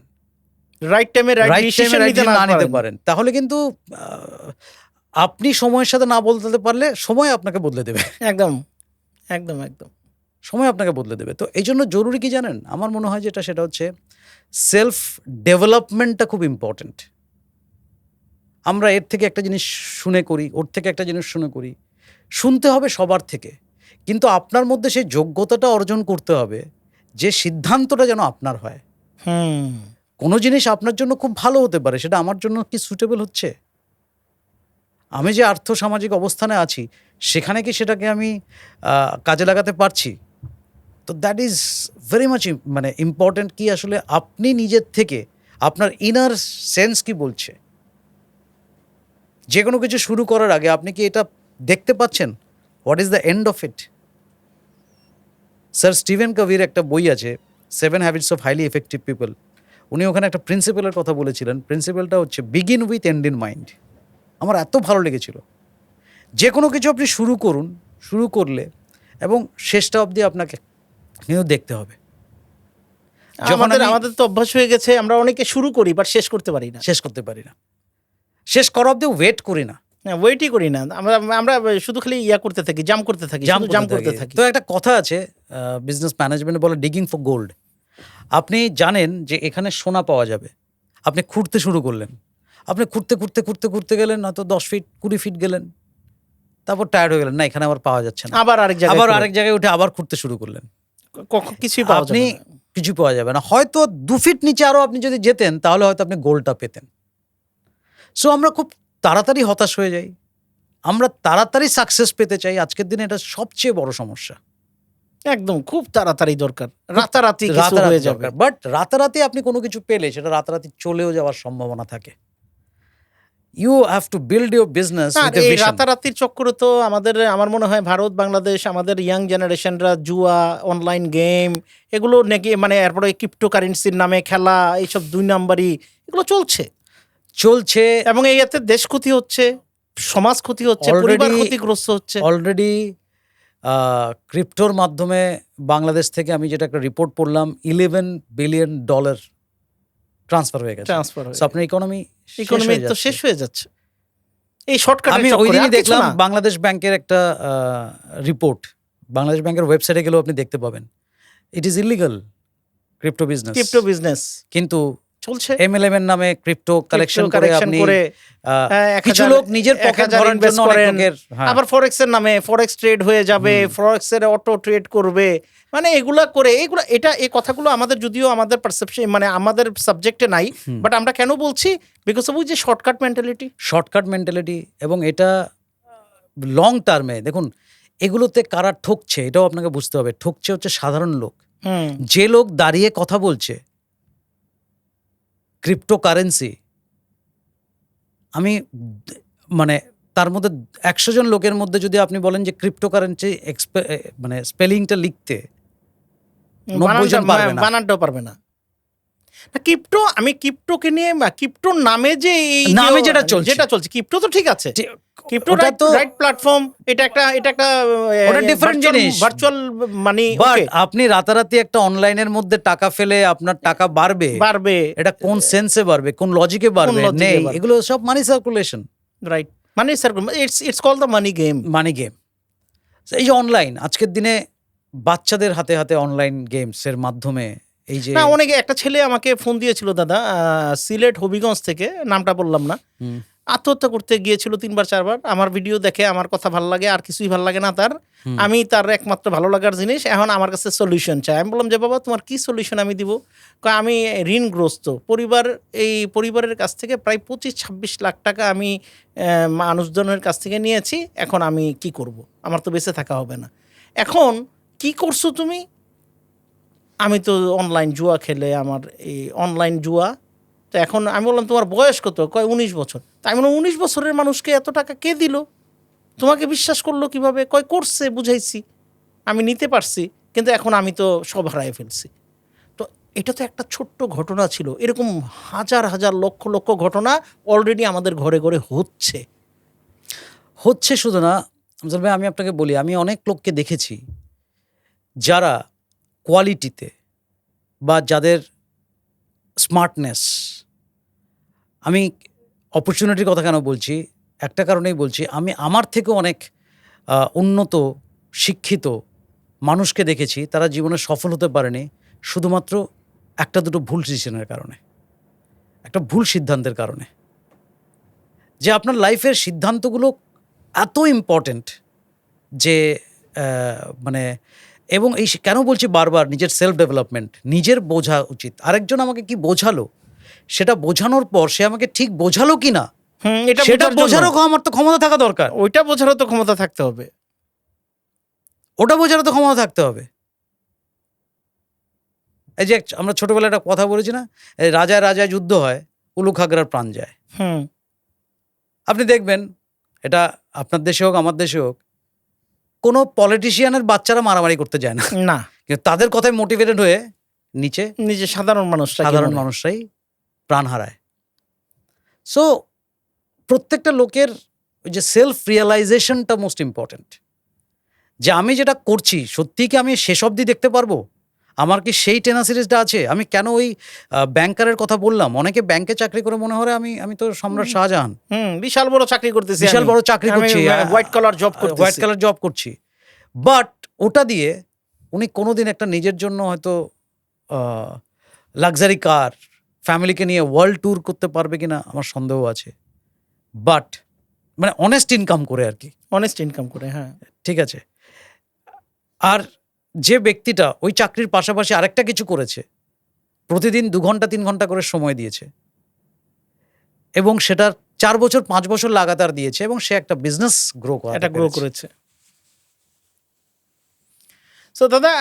রাইট টাইমে রাইট ডিসিশন নিতে পারেন, তাহলে কিন্তু আপনি সময়ের সাথে না বদলাতে পারলে সময় আপনাকে বদলে দেবে। একদম সময় আপনাকে বদলে দেবে। তো এই জন্য জরুরি কি জানেন, আমার মনে হয় যেটা, সেটা হচ্ছে সেলফ ডেভেলপমেন্টটা খুব ইম্পর্টেন্ট। আমরা এর থেকে একটা জিনিস শুনে করি, ওর থেকে একটা জিনিস শুনে করি, শুনতে হবে সবার থেকে, কিন্তু আপনার মধ্যে সেই যোগ্যতাটা অর্জন করতে হবে যে সিদ্ধান্তটা যেন আপনার হয়। হুম কোনো জিনিস আপনার জন্য খুব ভালো হতে পারে, সেটা আমার জন্য কি সুটেবল হচ্ছে? আমি যে আর্থসামাজিক অবস্থানে আছি সেখানে কি সেটাকে আমি কাজে লাগাতে পারছি? তো দ্যাট ইজ ভেরি মাচ মানে ইম্পর্ট্যান্ট কি আসলে আপনি নিজের থেকে আপনার ইনার সেন্স কি বলছে। যে কোনো কিছু শুরু করার আগে আপনি কি এটা দেখতে পাচ্ছেন what is the end of it? Sir Stephen Covey একটা বই আছে 7 habits of highly effective people. উনি ওখানে একটা প্রিন্সিপালের কথা বলেছিলেন। প্রিন্সিপালটা হচ্ছে begin with end in mind. আমার এত ভালো লেগেছিল। যে কোনো কিছু আপনি শুরু করুন, শুরু করলে এবং শেষটা অবধি আপনাকে কিন্তু দেখতে হবে। যখন আমাদের তো অভ্যাস হয়ে গেছে, আমরা অনেকে শুরু করি বাট শেষ করতে পারি না। শেষ করতে পারি না, শেষ করা অবধি ওয়েট করি না, ওয়েটই করি না, আমরা শুধু খালি করতে থাকি, জাম করতে থাকি, জাম করতে থাকি। তো একটা কথা আছে বিজনেস ম্যানেজমেন্টে বলে ডিগিং ফর গোল্ড। আপনি জানেন যে এখানে সোনা পাওয়া যাবে, আপনি খুঁড়তে শুরু করলেন, আপনি খুঁড়তে খুঁড়তে খুঁড়তে খুঁড়তে গেলেন, হয়তো 10 ফিট 20 ফিট গেলেন, তারপর টায়ার্ড হয়ে গেলেন, না এখানে আবার পাওয়া যাচ্ছে না, আবার আরেক জায়গায় উঠে আবার খুঁড়তে শুরু করলেন, কিছুই পাওয়া যাবে না। কিছু পাওয়া যাবে না। হয়তো 2 ফিট নিচে আরো আপনি যদি যেতেন তাহলে হয়তো আপনি গোলটা পেতেন। সো আমরা খুব তাড়াতাড়ি হতাশ হয়ে যাই, আমরা তাড়াতাড়ি সাকসেস পেতে চাই। আজকের দিনে এটা সবচেয়ে বড় সমস্যা। একদম খুব তাড়াতাড়ি দরকার, রাতারাতি কিছু হয়ে যাবে। বাট রাতারাতি আপনি কোনো কিছু পেলে সেটা রাতারাতি চলেও যাওয়ার সম্ভাবনা থাকে। You have to build your business with a vision. রাতারাতির চক্করে তো আমার মনে হয় ভারত বাংলাদেশ আমাদের ইয়াং জেনারেশনরা জুয়া, অনলাইন গেম এগুলো নাকি মানে এরপরে ক্রিপ্টোকারেন্সির নামে খেলা, এইসব 2 নাম্বারই এগুলো চলছে এবং এতে দেশ ক্ষতি হচ্ছে, সমাজ ক্ষতি হচ্ছে, পরিবার ক্ষতিগ্রস্ত হচ্ছে। অলরেডি ক্রিপ্টোর মাধ্যমে বাংলাদেশ থেকে আমি যেটা একটা রিপোর্ট পড়লাম, $11 বিলিয়ন ট্রান্সফার হয়ে গেছে। আপনার ইকোনমি তো শেষ হয়ে যাচ্ছে এই শর্টকাট। আমি ওই দিনই দেখলাম বাংলাদেশ ব্যাংকের একটা রিপোর্ট, বাংলাদেশ ব্যাংকের ওয়েবসাইটে গেলেও আপনি দেখতে পাবেন it is illegal crypto business, কিন্তু চলছে। MLM এর নামে ক্রিপ্টো কালেকশন করে কিছু লোক নিজের পকেট ভরার জন্য আবার ফরেক্স এর নামে ফরেক্স ট্রেড হয়ে যাবে, ফরেক্স এর অটো ট্রেড করবে, মানে এগুলা করে এই কথাগুলো আমাদের যদিও আমাদের পারসেপশন মানে আমাদের সাবজেক্টে নাই, বাট আমরা কেন বলছি? বিকজ অফ যে শর্টকাট মেন্টালিটি। এবং এটা লং টার্মে দেখুন এগুলোতে কারা ঠকছে এটাও আপনাকে বুঝতে হবে। ঠকছে হচ্ছে সাধারণ লোক। যে লোক দাঁড়িয়ে কথা বলছে ক্রিপ্টোকারেন্সি, আমি মানে তার মধ্যে 100 জন লোকের মধ্যে যদি আপনি বলেন যে ক্রিপ্টোকারেন্সি মানে স্পেলিংটা লিখতে 90 জন বানানটাও পারবে না। ক্রিপ্টোকে নিয়ে ক্রিপ্টোর নামে যেটা চলছে ক্রিপ্টো তো ঠিক আছে, ক্রিপ্টো রাইট প্ল্যাটফর্ম, এটা একটা ডিফারেন্ট জিনিস, ভার্চুয়াল মানি। বাট আপনি রাতারাতি একটা অনলাইনের মধ্যে টাকা ফেলে আপনার টাকা বাড়বে, এটা কোন সেন্সে বাড়বে, কোন লজিকে বাড়বে? নেই, এগুলো সব money circulation. Right, money circulation, it's called the money game. এই যে অনলাইন, আজকের দিনে বাচ্চাদের হাতে হাতে অনলাইন গেমস এর মাধ্যমে এই যে অনেকে, একটা ছেলে আমাকে ফোন দিয়েছিল দাদা, সিলেট হবিগঞ্জ থেকে, নামটা বললাম না, আত্মহত্যা করতে গিয়েছিল 3-4 বার। আমার ভিডিও দেখে আমার কথা ভালো লাগে, আর কিছুই ভালো লাগে না তার। আমি তার একমাত্র ভালো লাগার জিনিস, এখন আমার কাছে সলিউশন চাই। আমি বললাম যে বাবা তোমার কি সলিউশন আমি দিব? আমি ঋণগ্রস্ত পরিবারের কাছ থেকে প্রায় 25-26 লাখ টাকা আমি মানুষজনের কাছ থেকে নিয়েছি, এখন আমি কি করব? আমার তো বেঁচে থাকা হবে না। এখন কি করছো তুমি? আমি তো অনলাইন জুয়া খেলে, আমার এই অনলাইন জুয়া। তো এখন আমি বললাম তোমার বয়স কত? কয় 19 বছর। তাই আমি বললাম 19 বছরের মানুষকে এত টাকা কে দিল? তোমাকে বিশ্বাস করলো কিভাবে? করছে, বুঝাইছি, আমি নিতে পারছি, কিন্তু এখন আমি তো সব হারাই ফেলছি। তো এটা তো একটা ছোট্ট ঘটনা ছিল, এরকম হাজার হাজার লক্ষ লক্ষ ঘটনা অলরেডি আমাদের ঘরে ঘরে হচ্ছে। শুধু না ভাই, আমি আপনাকে বলি, আমি অনেক লোককে দেখেছি যারা কোয়ালিটিতে বা যাদের স্মার্টনেস, আমি অপরচুনিটির কথা কেন বলছি, একটা কারণেই বলছি, আমি আমার থেকেও অনেক উন্নত শিক্ষিত মানুষকে দেখেছি, তারা জীবনে সফল হতে পারেনি শুধুমাত্র 1-2 ভুল ডিসিশনের কারণে, একটা ভুল সিদ্ধান্তের কারণে। যে আপনার লাইফের সিদ্ধান্তগুলো এত ইম্পর্টেন্ট যে মানে এবং কেন বলছি বারবার নিজের সেলফ ডেভেলপমেন্ট, নিজের বোঝা উচিত। আরেকজন আমাকে কি বোঝালো, সেটা বোঝানোর পর সে আমাকে ঠিক বোঝালো কি না, এটা সেটা বোঝারও আমার তো ক্ষমতা থাকা দরকার। ওইটা বোঝারও তো ক্ষমতা থাকতে হবে, ওটা বোঝারও তো ক্ষমতা থাকতে হবে। এই যে আমরা ছোটবেলায় একটা কথা বলেছি না, এই রাজায় রাজায় যুদ্ধ হয়, উলুখাগড়ার প্রাণ যায়। আপনি দেখবেন, এটা আপনার দেশে হোক আমার দেশে হোক, কোনো পলিটিশিয়ানের বাচ্চারা মারামারি করতে যায় না, না, কিন্তু তাদের কথায় মোটিভেটেড হয়ে নিচে সাধারণ মানুষরাই প্রাণ হারায়। সো প্রত্যেকটা লোকের ওই যে সেলফ রিয়েলাইজেশনটা মোস্ট ইম্পর্টেন্ট, যে আমি যেটা করছি সত্যিই কি আমি শেষ অবধি দেখতে পারবো, আমার কি সেই টেনাসিটিসটা আছে। আমি কেন ওই ব্যাংকারের কথা বললাম, অনেকে ব্যাংকে চাকরি করে মনে হয় আমি তো সম্রাট শাহজাহান, বিশাল বড় চাকরি করতেছি, হোয়াইট কলার জব করছি, বাট ওটা দিয়ে উনি কোনোদিন একটা নিজের জন্য হয়তো লাক্সারি কার, ফ্যামিলিকে নিয়ে ওয়ার্ল্ড ট্যুর করতে পারবে কিনা আমার সন্দেহ আছে। বাট মানে অনেস্ট ইনকাম করে আর কি, হ্যাঁ, ঠিক আছে। আর যে ব্যক্তিটা ওই চাকরির পাশাপাশি আরেকটা কিছু করেছে, প্রতিদিন 2 ঘন্টা 3 ঘন্টা করে সময় দিয়েছে, এবং সেটার 4 বছর 5 বছর লাগাতার দিয়েছে, এবং সে একটা বিজনেস গ্রো করেছে। সো দাদা,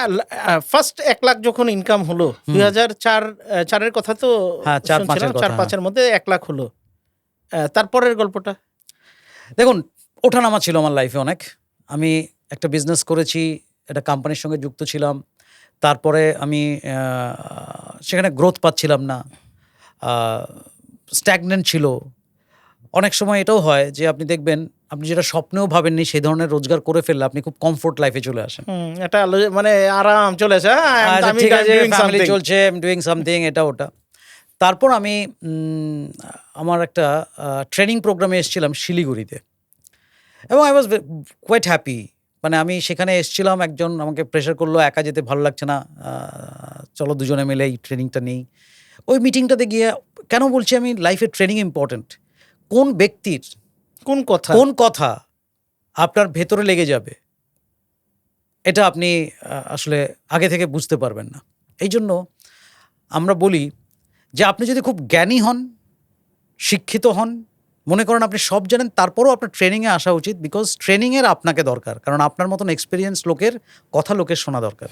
ফার্স্ট 1 লাখ যখন ইনকাম হলো 2004-এর কথা তো, 4-5-এর মধ্যে 1 লাখ হলো, তারপরের গল্পটা দেখুন। ওঠানামা ছিল আমার লাইফে অনেক। আমি একটা বিজনেস করেছি, একটা কোম্পানির সঙ্গে যুক্ত ছিলাম, তারপরে আমি সেখানে গ্রোথ পাচ্ছিলাম না, স্ট্যাগনেন্ট ছিল। অনেক সময় এটাও হয় যে আপনি দেখবেন, আপনি যেটা স্বপ্নেও ভাবেননি সেই ধরনের রোজগার করে ফেললে আপনি খুব কমফোর্ট লাইফে চলে আসেন, এটা মানে আরাম চলে আসে, ফ্যামিলি চলছে, ডুইং সামথিং, এটা ওটা। তারপর আমি আমার একটা ট্রেনিং প্রোগ্রামে এসেছিলাম শিলিগুড়িতে, এবং আই ওয়াজ কোয়াইট হ্যাপি। মানে আমি সেখানে এসেছিলাম, একজন আমাকে প্রেশার করলো, একা যেতে ভালো লাগছে না, চলো দুজনে মিলে এই ট্রেনিংটা নিই। ওই মিটিংটাতে গিয়ে, কেন বলছি আমি লাইফে ট্রেনিং ইম্পর্টেন্ট, কোন ব্যক্তির কোন কথা আপনার ভেতরে লেগে যাবে, এটা আপনি আসলে আগে থেকে বুঝতে পারবেন না। এই জন্য আমরা বলি যে আপনি যদি খুব জ্ঞানী হন, শিক্ষিত হন, মনে করেন আপনি সব জানেন, তারপরও আপনার ট্রেনিংয়ে আসা উচিত, বিকজ ট্রেনিংয়ের আপনাকে দরকার, কারণ আপনার মতন এক্সপিরিয়েন্স লোকের কথা লোকের শোনা দরকার।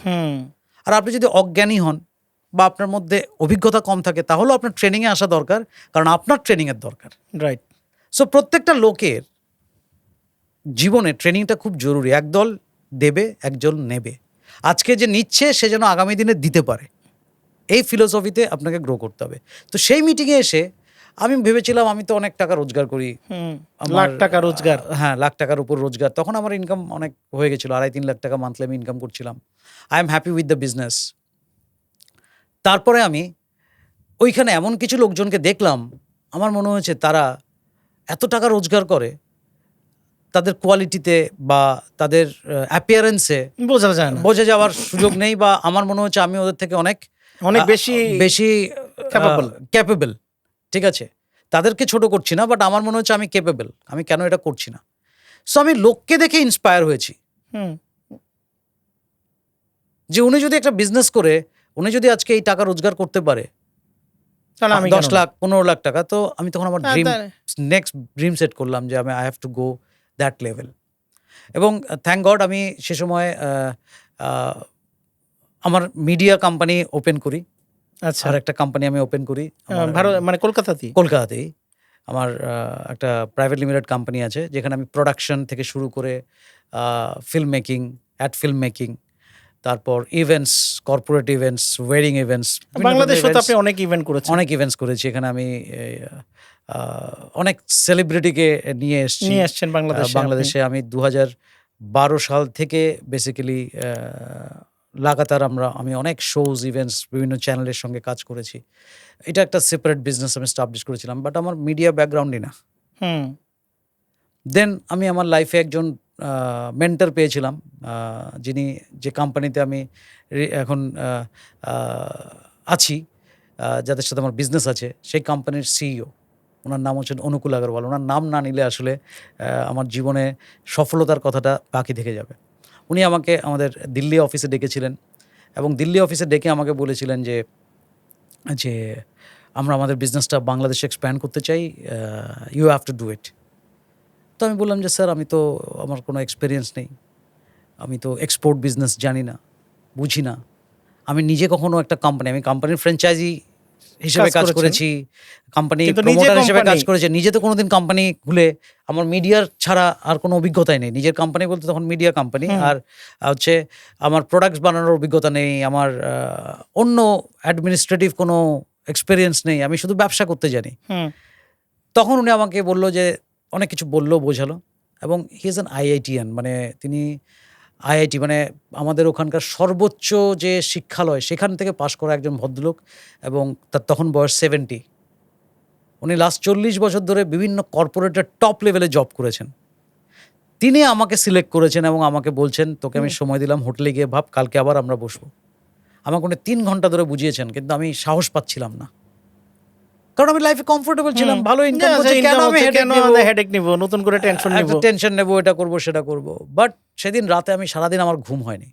আর আপনি যদি অজ্ঞানী হন বা আপনার মধ্যে অভিজ্ঞতা কম থাকে, তাহলেও আপনার ট্রেনিংয়ে আসা দরকার, কারণ আপনার ট্রেনিংয়ের দরকার। রাইট। সো প্রত্যেকটা লোকের জীবনে ট্রেনিংটা খুব জরুরি। একদল দেবে, একজন নেবে। আজকে যে নিচ্ছে সে যেন আগামী দিনে দিতে পারে, এই ফিলোসফিতে আপনাকে গ্রো করতে হবে। তো সেই মিটিংয়ে এসে আমি ভেবেছিলাম আমি তো অনেক টাকা রোজগার করি, লাখ টাকা রোজগার, হ্যাঁ লাখ টাকার উপর রোজগার। তখন আমার ইনকাম অনেক হয়ে গেছিলো, 2.5-3 লাখ টাকা মান্থলি আমি ইনকাম করছিলাম। I am happy with the business. তারপরে আমি ওইখানে এমন কিছু লোকজনকে দেখলাম, আমার মনে হয়েছে তারা এত টাকা রোজগার করে, তাদের কোয়ালিটিতে বা তাদের অ্যাপিয়ারেন্সে বোঝা যাওয়ার সুযোগ নেই, বা আমার মনে হচ্ছে আমি ওদের থেকে অনেক বেশি ক্যাপেবল। ঠিক আছে, তাদেরকে ছোট করছি না, বাট আমার মনে হচ্ছে আমি ক্যাপেবল, আমি কেন এটা করছি না। সো আমি লোককে দেখে ইন্সপায়ার হয়েছি, যে উনি যদি একটা বিজনেস করে, উনি যদি আজকে এই টাকা রোজগার করতে পারে, 10 লাখ 15 লাখ টাকা, তো আমি তখন আমার নেক্সট ড্রিম সেট করলাম যে আমি I have to go that level. এবং থ্যাংক গড আমি সে সময় আমার মিডিয়া কোম্পানি ওপেন করি। আচ্ছা, আর একটা কোম্পানি আমি ওপেন করি মানে কলকাতাতেই। আমার একটা প্রাইভেট লিমিটেড কোম্পানি আছে, যেখানে আমি প্রোডাকশন থেকে শুরু করে film making, ad film making, তারপর events, corporate events, wedding events, বাংলাদেশে তো আপনি অনেক ইভেন্টস করেছি। এখানে আমি অনেক সেলিব্রিটিকে নিয়ে এসেছেন বাংলাদেশে। আমি 2012 সাল থেকে বেসিক্যালি লাগাতার আমি অনেক শোজ, ইভেন্টস, বিভিন্ন চ্যানেলের সঙ্গে কাজ করেছি। এটা একটা সেপারেট বিজনেস আমি স্টাবলিশ করেছিলাম, বাট আমার মিডিয়া ব্যাকগ্রাউন্ডই না। দেন আমি আমার লাইফে একজন মেন্টর পেয়েছিলাম, যে কোম্পানিতে আমি এখন আছি, যাদের সাথে আমার বিজনেস আছে, সেই কোম্পানির সিইও। ওনার নাম হচ্ছেন অনুকূল আগরওয়াল। ওনার নাম না নিলে আসলে আমার জীবনে সফলতার কথাটা বাকি থেকে যাবে। উনি আমাকে আমাদের দিল্লি অফিসে ডেকেছিলেন এবং দিল্লি অফিসে ডেকে আমাকে বলেছিলেন যে যে আমরা আমাদের বিজনেসটা বাংলাদেশে এক্সপ্যান্ড করতে চাই, you have to do it. তো আমি বললাম যে স্যার আমি তো আমার কোনো এক্সপিরিয়েন্স নেই, আমি তো এক্সপোর্ট বিজনেস জানি না, বুঝি না, আমি নিজে কখনো একটা কোম্পানি, আমি কোম্পানির ফ্র্যাঞ্চাইজি হিসেবে কাজ কাজ করেছেন। করেছি, কোম্পানি কিন্তু নিজে প্রমোটার হিসেবে কাজ company- করেছি, নিজে তো কোনোদিন কোম্পানি খুলে আমার মিডিয়ার ছাড়া আর কোনো অভিজ্ঞতাই নেই। নিজের কোম্পানি বলতে তখন মিডিয়া কোম্পানি, আর হচ্ছে আমার প্রোডাক্টস বানানোর অভিজ্ঞতা নেই, আমার অন্য অ্যাডমিনিস্ট্রেটিভ কোনো এক্সপিরিয়েন্স নেই, আমি শুধু ব্যবসা করতে জানি। হুম, তখন উনি আমাকে বললো যে অনেক কিছু বললো, বোঝালো, এবং হি ইজ অ্যান আইআইটিয়ান, মানে তিনি আইআইটি মানে আমাদের ওখানকার সর্বোচ্চ যে শিক্ষালয় সেখান থেকে পাশ করা একজন ভদ্রলোক, এবং তার তখন বয়স 70। উনি লাস্ট 40 বছর ধরে বিভিন্ন কর্পোরেটের টপ লেভেলে জব করেছেন। তিনি আমাকে সিলেক্ট করেছেন এবং আমাকে বলছেন তোকে আমি সময় দিলাম, হোটেলে গিয়ে ভাব, কালকে আবার আমরা বসবো। আমাকে উনি 3 ঘন্টা ধরে বুঝিয়েছেন, কিন্তু আমি সাহস পাচ্ছিলাম না, কারণ আমি লাইফে কমফোর্টেবল ছিলাম, ভালো ইনকাম করছি, কেন আমি হেডেক নিব, নতুন করে টেনশন নিব। টেনশন নেবো, এটা করবো সেটা করবো। বাট সেদিন রাতে আমি সারাদিন আমার ঘুম হয়নি।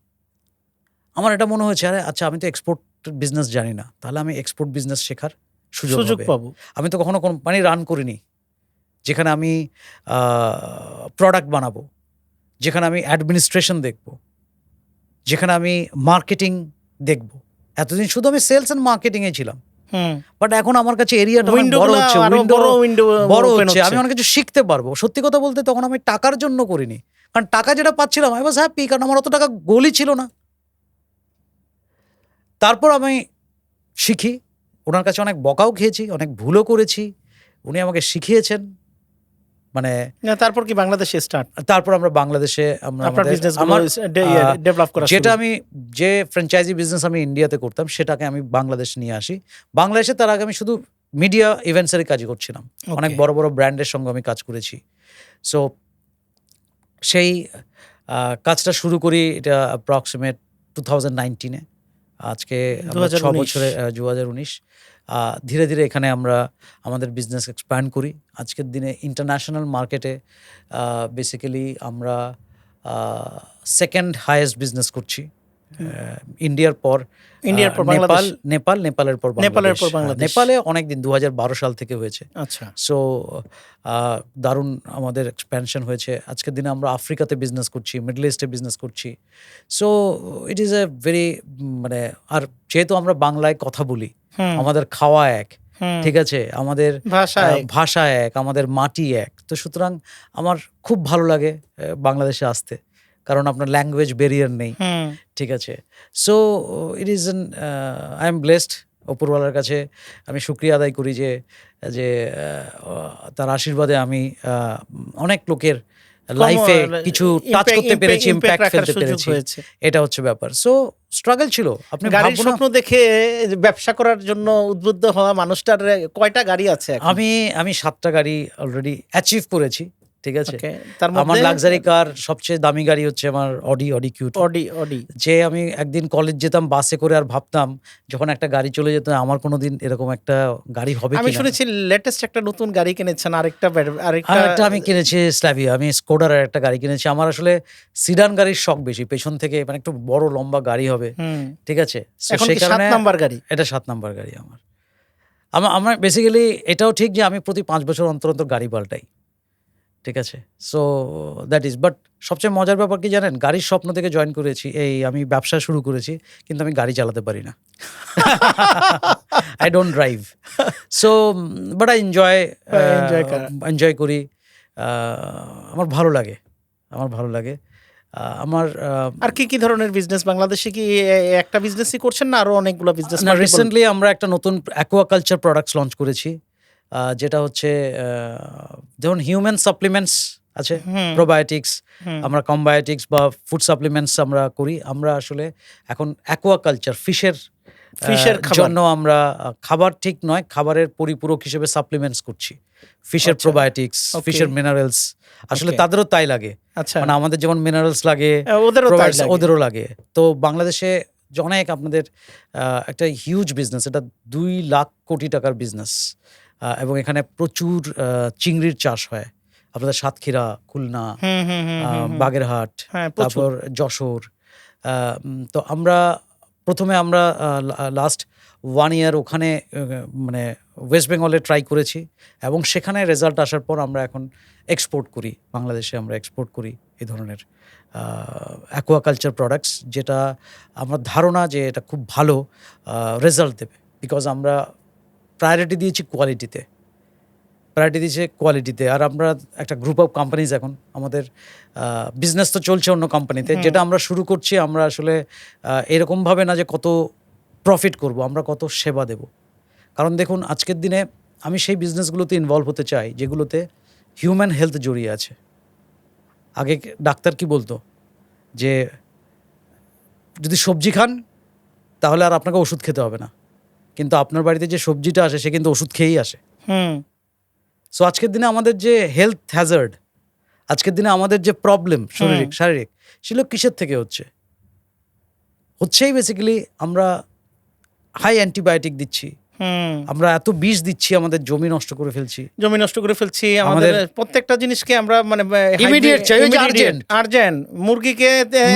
আমার এটা মনে হয়েছে, আরে আচ্ছা আমি তো এক্সপোর্ট বিজনেস জানি না, তাহলে আমি এক্সপোর্ট বিজনেস শেখার সুযোগ হবে। পাবো। আমি তো কখনো কোম্পানি রান করিনি যেখানে আমি প্রোডাক্ট বানাবো, যেখানে আমি অ্যাডমিনিস্ট্রেশন দেখব, যেখানে আমি মার্কেটিং দেখব। এতদিন শুধু আমি সেলস অ্যান্ড মার্কেটিংয়ে ছিলাম, বাট এখন আমার কাছে এরিয়াটা বড় হচ্ছে, উইন্ডো বড় হচ্ছে, আমি অনেক কিছু শিখতে পারবো। সত্যি কথা বলতে তখন আমি টাকার জন্য করিনি, কারণ টাকা যেটা পাচ্ছিলাম আই ওয়াজ হ্যাপি, কারণ আমার অত টাকা গোলই ছিল না। তারপর আমি শিখি, ওনার কাছে অনেক বকাও খেয়েছি, অনেক ভুলও করেছি, উনি আমাকে শিখিয়েছেন। মানে তারপর কি বাংলাদেশে স্টার্ট, তারপর আমরা বাংলাদেশে আপনার বিজনেস ডেভেলপ করা, যেটা আমি যে ফ্র্যাঞ্চাইজি বিজনেস আমি ইন্ডিয়াতে করতাম সেটাকে আমি বাংলাদেশে নিয়ে আসি। বাংলাদেশে তার আগে আমি শুধু মিডিয়া ইভেন্টসের কাজই করছিলাম, অনেক বড় বড় ব্র্যান্ডের সঙ্গে আমি কাজ করেছি। সো সেই কাজটা শুরু করি, এটা অ্যাপ্রক্সিমেট 2019-এ, আজকে 6 বছরে 2019। ধীরে ধীরে এখানে আমরা আমাদের বিজনেস এক্সপ্যান্ড করি। আজকের দিনে ইন্টারন্যাশনাল মার্কেটে বেসিক্যালি আমরা সেকেন্ড হাইয়েস্ট বিজনেস করছি ইন্ডিয়ার পর নেপালের পর বাংলাদেশ। নেপালে অনেকদিন 2012 সাল থেকে হয়েছে। আচ্ছা, সো দারুণ আমাদের এক্সপ্যানশন হয়েছে। আজকের দিনে আমরা আফ্রিকাতে বিজনেস করছি, মিডল ইস্টে বিজনেস করছি। So it is a very, মানে আর যেহেতু আমরা বাংলায় কথা বলি, আমাদের খাওয়া এক, ঠিক আছে, আমাদের ভাষা এক, আমাদের মাটি এক, তো সুতরাং আমার খুব ভালো লাগে বাংলাদেশে আসতে, কারণ আপনার ল্যাঙ্গুয়েজ ব্যারিয়ার নেই, ঠিক আছে। So it is and I am blessed, ওপরওয়ালার কাছে আমি শুকরিয়া আদায় করি যে তার আশীর্বাদে আমি অনেক লোকের লাইফে কিছু টাচ করতে পেরেছি, ইম্প্যাক্ট ফেলতে পেরেছি, এটা হচ্ছে ব্যাপার। সো স্ট্রাগল ছিল। আপনি গাড়ির স্বপ্ন দেখে ব্যবসা করার জন্য উদ্বুদ্ধ হওয়া মানুষটার কয়টা গাড়ি আছে? আমি 7টা গাড়ি অলরেডি অ্যাচিভ করেছি, ঠিক আছে। আমার লাক্সারি কার সবচেয়ে দামি গাড়ি হচ্ছে আমার অডি কিউ, যে আমি একদিন কলেজ যেতাম বাসে করে আর ভাবতাম যখন একটা গাড়ি চলে যেত আমার কোনোদিন এরকম একটা গাড়ি হবে কিনা। আমি শুনেছি লেটেস্ট একটা নতুন গাড়ি কিনেছেন, আরেকটা আমি কিনেছি স্ল্যাভিয়া, আমি স্কোডার একটা গাড়ি কিনেছি। আমার আসলে সিডান গাড়ির শখ বেশি, পেছন থেকে মানে একটু বড় লম্বা গাড়ি হবে, ঠিক আছে। সেই কারণে 7 নাম্বার গাড়ি, এটা 7 নাম্বার গাড়ি আমার বেসিক্যালি এটাও ঠিক যে আমি প্রতি 5 বছর অন্তর অন্তর গাড়ি পাল্টাই, ঠিক আছে। সো দ্যাট ইজ, বাট সবচেয়ে মজার ব্যাপার কি জানেন, গাড়ির স্বপ্ন থেকে জয়েন করেছি, আমি ব্যবসা শুরু করেছি, কিন্তু আমি গাড়ি চালাতে পারি না। I don't drive. So but I enjoy করি, আমার ভালো লাগে। আমার আর কি ধরনের বিজনেস বাংলাদেশে কি একটা বিজনেসই করছেন না আরো অনেকগুলো বিজনেস? না, রিসেন্টলি আমরা একটা নতুন অ্যাকোয়াকালচার প্রোডাক্টস লঞ্চ করেছি, যেটা হচ্ছে যেমন হিউম্যান সাপ্লিমেন্টস আছে, প্রোবায়োটিক্স, আমরা কমবায়োটিক্স বা ফুড সাপ্লিমেন্টস আমরা করি। আমরা আসলে এখন অ্যাকোয়াকালচার ফিশের জন্য আমরা খাবার ঠিক নয়, খাবারের পরিপূরক হিসেবে সাপ্লিমেন্টস করছি। ফিশের প্রোবায়োটিক্স, ফিশের মিনারেলস, আসলে তাদেরও তাই লাগে, মানে আমাদের যেমন মিনারেলস লাগে ওদেরও লাগে। তো বাংলাদেশে অনেক আপনাদের একটা হিউজ বিজনেস, এটা 2 লাখ কোটি টাকার বিজনেস, এবং এখানে প্রচুর চিংড়ির চাষ হয়। আপনাদের সাতক্ষীরা, খুলনা, হুম হুম হুম হুম হুম। বাগেরহাট, হ্যাঁ, প্রচুর। তারপর যশোর। তো আমরা প্রথমে আমরা লাস্ট 1 ইয়ার ওখানে মানে ওয়েস্ট বেঙ্গলে ট্রাই করেছি এবং সেখানে রেজাল্ট আসার পর আমরা এখন এক্সপোর্ট করি, বাংলাদেশে আমরা এক্সপোর্ট করি এই ধরনের অ্যাকোয়াকালচার প্রোডাক্টস, যেটা আমার ধারণা যে এটা খুব ভালো রেজাল্ট দেবে, বিকজ আমরা প্রায়োরিটি দিয়েছি কোয়ালিটিতে। আর আমরা একটা গ্রুপ অফ কোম্পানিজ, এখন আমাদের বিজনেস তো চলছে অন্য কোম্পানিতে, যেটা আমরা শুরু করছি। আমরা আসলে এরকমভাবে না যে কত প্রফিট করব, আমরা কত সেবা দেব। কারণ দেখুন, আজকের দিনে আমি সেই বিজনেসগুলোতে ইনভলভ হতে চাই যেগুলোতে হিউম্যান হেলথ জড়িয়ে আছে। আগে ডাক্তার কি বলতো যে যদি সবজি খান তাহলে আর আপনাকে ওষুধ খেতে হবে না, কিন্তু আপনার বাড়িতে যে সবজিটা আসে সে কিন্তু ওষুধ খেয়েই আসে। হুম সো আজকের দিনে আমাদের যে হেলথ হ্যাজার্ড, আজকের দিনে আমাদের যে প্রবলেম শারীরিক, সেগুলো কিসের থেকে হচ্ছেই বেসিক্যালি আমরা হাই অ্যান্টিবায়োটিক দিচ্ছি, হুম। আমরা এত বিষ দিচ্ছি, আমাদের জমি নষ্ট করে ফেলছি। আমাদের প্রত্যেকটা জিনিসকে আমরা মানে Immediate চাই, ওই যে urgent। আর্জেন্ট। মুরগিকে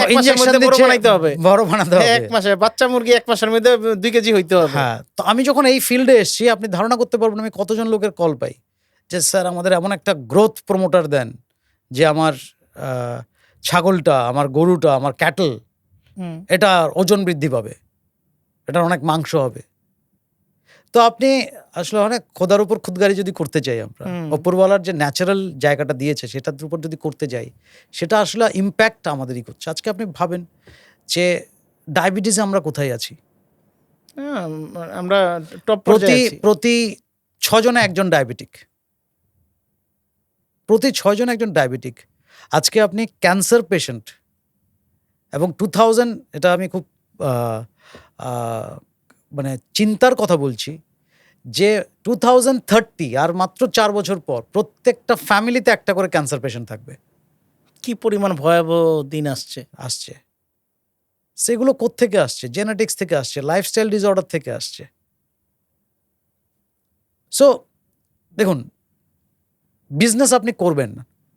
1 মাসের ইনজেকশন মধ্যে বড় বানাইতে হবে, বড় বানাতে হবে। 1 মাসে। বাচ্চা মুরগি 1 মাসের মধ্যে 2 কেজি হইতে হবে। হ্যাঁ, তো আমি যখন এই ফিল্ডে এসেছি, আপনি ধারণা করতে পারবেন আমি কতজন লোকের কল পাই যে স্যার আমাদের এমন একটা গ্রোথ প্রমোটার দেন যে আমার ছাগলটা, আমার গরুটা, আমার ক্যাটল, হুম এটা ওজন বৃদ্ধি পাবে, এটার অনেক মাংস হবে। তো আপনি আসলে অনেক খোদার উপর খুদগারি যদি করতে চাই, আমরা ওপরওয়ালার যে ন্যাচারাল জায়গাটা দিয়েছে সেটার উপর যদি করতে যাই, সেটা আসলে ইম্প্যাক্ট আমাদেরই করছে। আজকে আপনি ভাবেন যে ডায়াবেটিসে আমরা কোথায় আছি? হ্যাঁ, আমরা টপ পর্যায়ে আছি। প্রতি 6 জনে একজন ডায়াবেটিক, প্রতি 6 জনে একজন ডায়াবেটিক। আজকে আপনি ক্যান্সার পেশেন্ট, এবং 2000, এটা আমি খুব মানে চিন্তার কথা বলছি যে 2030 আর মাত্র 4 বছর পর প্রত্যেকটা ফ্যামিলিতে একটা করে ক্যান্সার পেশেন্ট থাকবে। কি পরিমাণ ভয়াবহ দিন আসছে। সেগুলো কোত্থেকে আসছে? জেনেটিক্স থেকে আসছে, লাইফস্টাইল ডিসঅর্ডার থেকে আসছে। সো দেখুন, বিজনেস আপনি করবেন,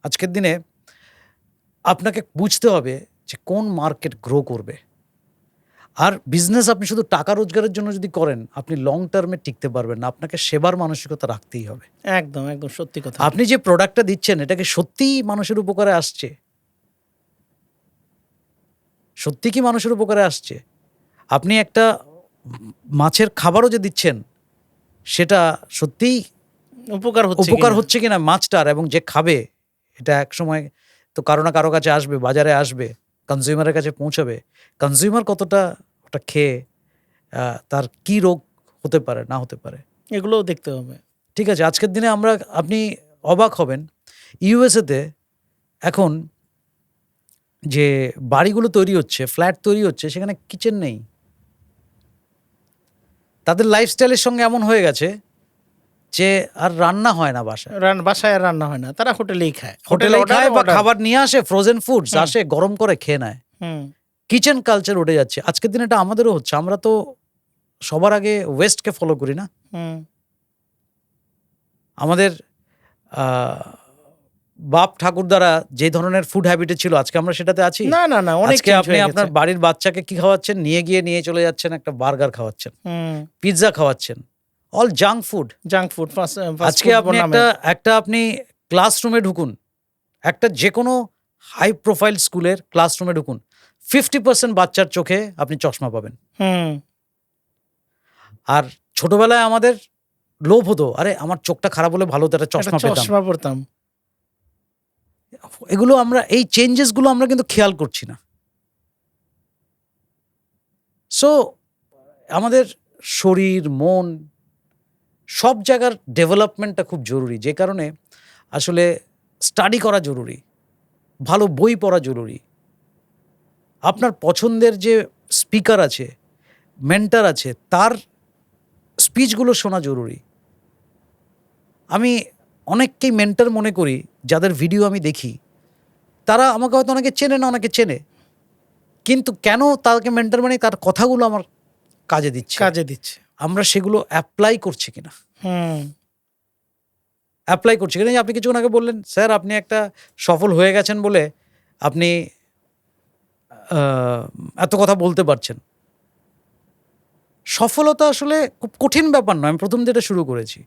আজকের দিনে আপনাকে বুঝতে হবে যে কোন মার্কেট গ্রো করবে। আর বিজনেস আপনি শুধু টাকা রোজগারের জন্য যদি করেন, আপনি লং টার্মে টিকতে পারবেন না। আপনাকে সেবার মানসিকতা রাখতেই হবে। একদম একদম সত্যি কথা। আপনি যে প্রোডাক্টটা দিচ্ছেন, এটাকে সত্যিই মানুষের উপকারে আসছে? সত্যি কি মানুষের উপকারে আসছে? আপনি একটা মাছের খাবারও যে দিচ্ছেন, সেটা সত্যিই উপকার হচ্ছে কিনা মাছটার, এবং যে খাবে এটা এক সময় তো কারো না কারো কাছে আসবে, বাজারে আসবে, কনজিউমারের কাছে পৌঁছাবে। কনজিউমার কতটা ওটা খেয়ে তার কি রোগ হতে পারে না হতে পারে, এগুলোও দেখতে হবে। ঠিক আছে? আজকের দিনে আপনি অবাক হবেন, ইউএসএতে এখন যে বাড়িগুলো তৈরি হচ্ছে, ফ্ল্যাট তৈরি হচ্ছে, সেখানে কিচেন নেই। তাদের লাইফস্টাইলের সঙ্গে এমন হয়ে গেছে যে আর রান্না হয় না বাসায়। বাসায় আর রান্না হয় না, তারা হোটেলেই খায়। হোটেলে খায় বা খাবার নিয়ে আসে, ফ্রোজেন ফুডস আসে, গরম করে খেয়ে নেয়। কিচেন কালচার উঠে যাচ্ছে। আজকের দিনে এটা আমাদেরও হচ্ছে। আমরা তো সবার আগে ওয়েস্টকে ফলো করি না? আমাদের বাপ ঠাকুরদারা যে ধরনের ফুড হ্যাবিটে ছিল, আজকে আমরা সেটাতে আছি না। আজকে আপনি আপনার বাড়ির বাচ্চাকে কি খাওয়াচ্ছেন? নিয়ে চলে যাচ্ছেন, একটা বার্গার খাওয়াচ্ছেন, পিৎজা খাওয়াচ্ছেন, অল জাঙ্ক ফুড। আজকে আপনি একটা আপনি ক্লাসরুমে ঢুকুন, একটা যে কোনো হাই প্রোফাইল স্কুলের ক্লাসরুমে ঢুকুন, 50% বাচ্চার চোখে আপনি চশমা পাবেন। আর ছোটবেলায় আমাদের লোভ হতো, আরে আমার চোখটা খারাপ হলে ভালো হতো, একটা চশমা পড়তাম। এগুলো আমরা, এই চেঞ্জেস গুলো আমরা কিন্তু খেয়াল করছি না। সো আমাদের শরীর, মন, সব জায়গার ডেভেলপমেন্টটা খুব জরুরি, যে কারণে আসলে স্টাডি করা জরুরি, ভালো বই পড়া জরুরি, আপনার পছন্দের যে স্পিকার আছে, মেন্টর আছে, তার স্পিচগুলো শোনা জরুরি। আমি অনেককেই মেন্টর মনে করি, যাদের ভিডিও আমি দেখি, তারা আমাকে হয়তো অনেকে চেনে না, অনেকে চেনে, কিন্তু কেন তাকে মেন্টর মানে তার কথাগুলো আমার কাজে দিচ্ছে। দিচ্ছে। আমরা সেগুলো অ্যাপ্লাই করছি কিনা। অ্যাপ্লাই করছি। কিন্তু আপনি কিছুক্ষণ আগে বললেন স্যার আপনি একটা সফল হয়ে গেছেন বলে আপনি এত কথা বলতে পারছেন। সফলতা আসলে খুব কঠিন ব্যাপার নয়। আমি প্রথম যেটা শুরু করেছি,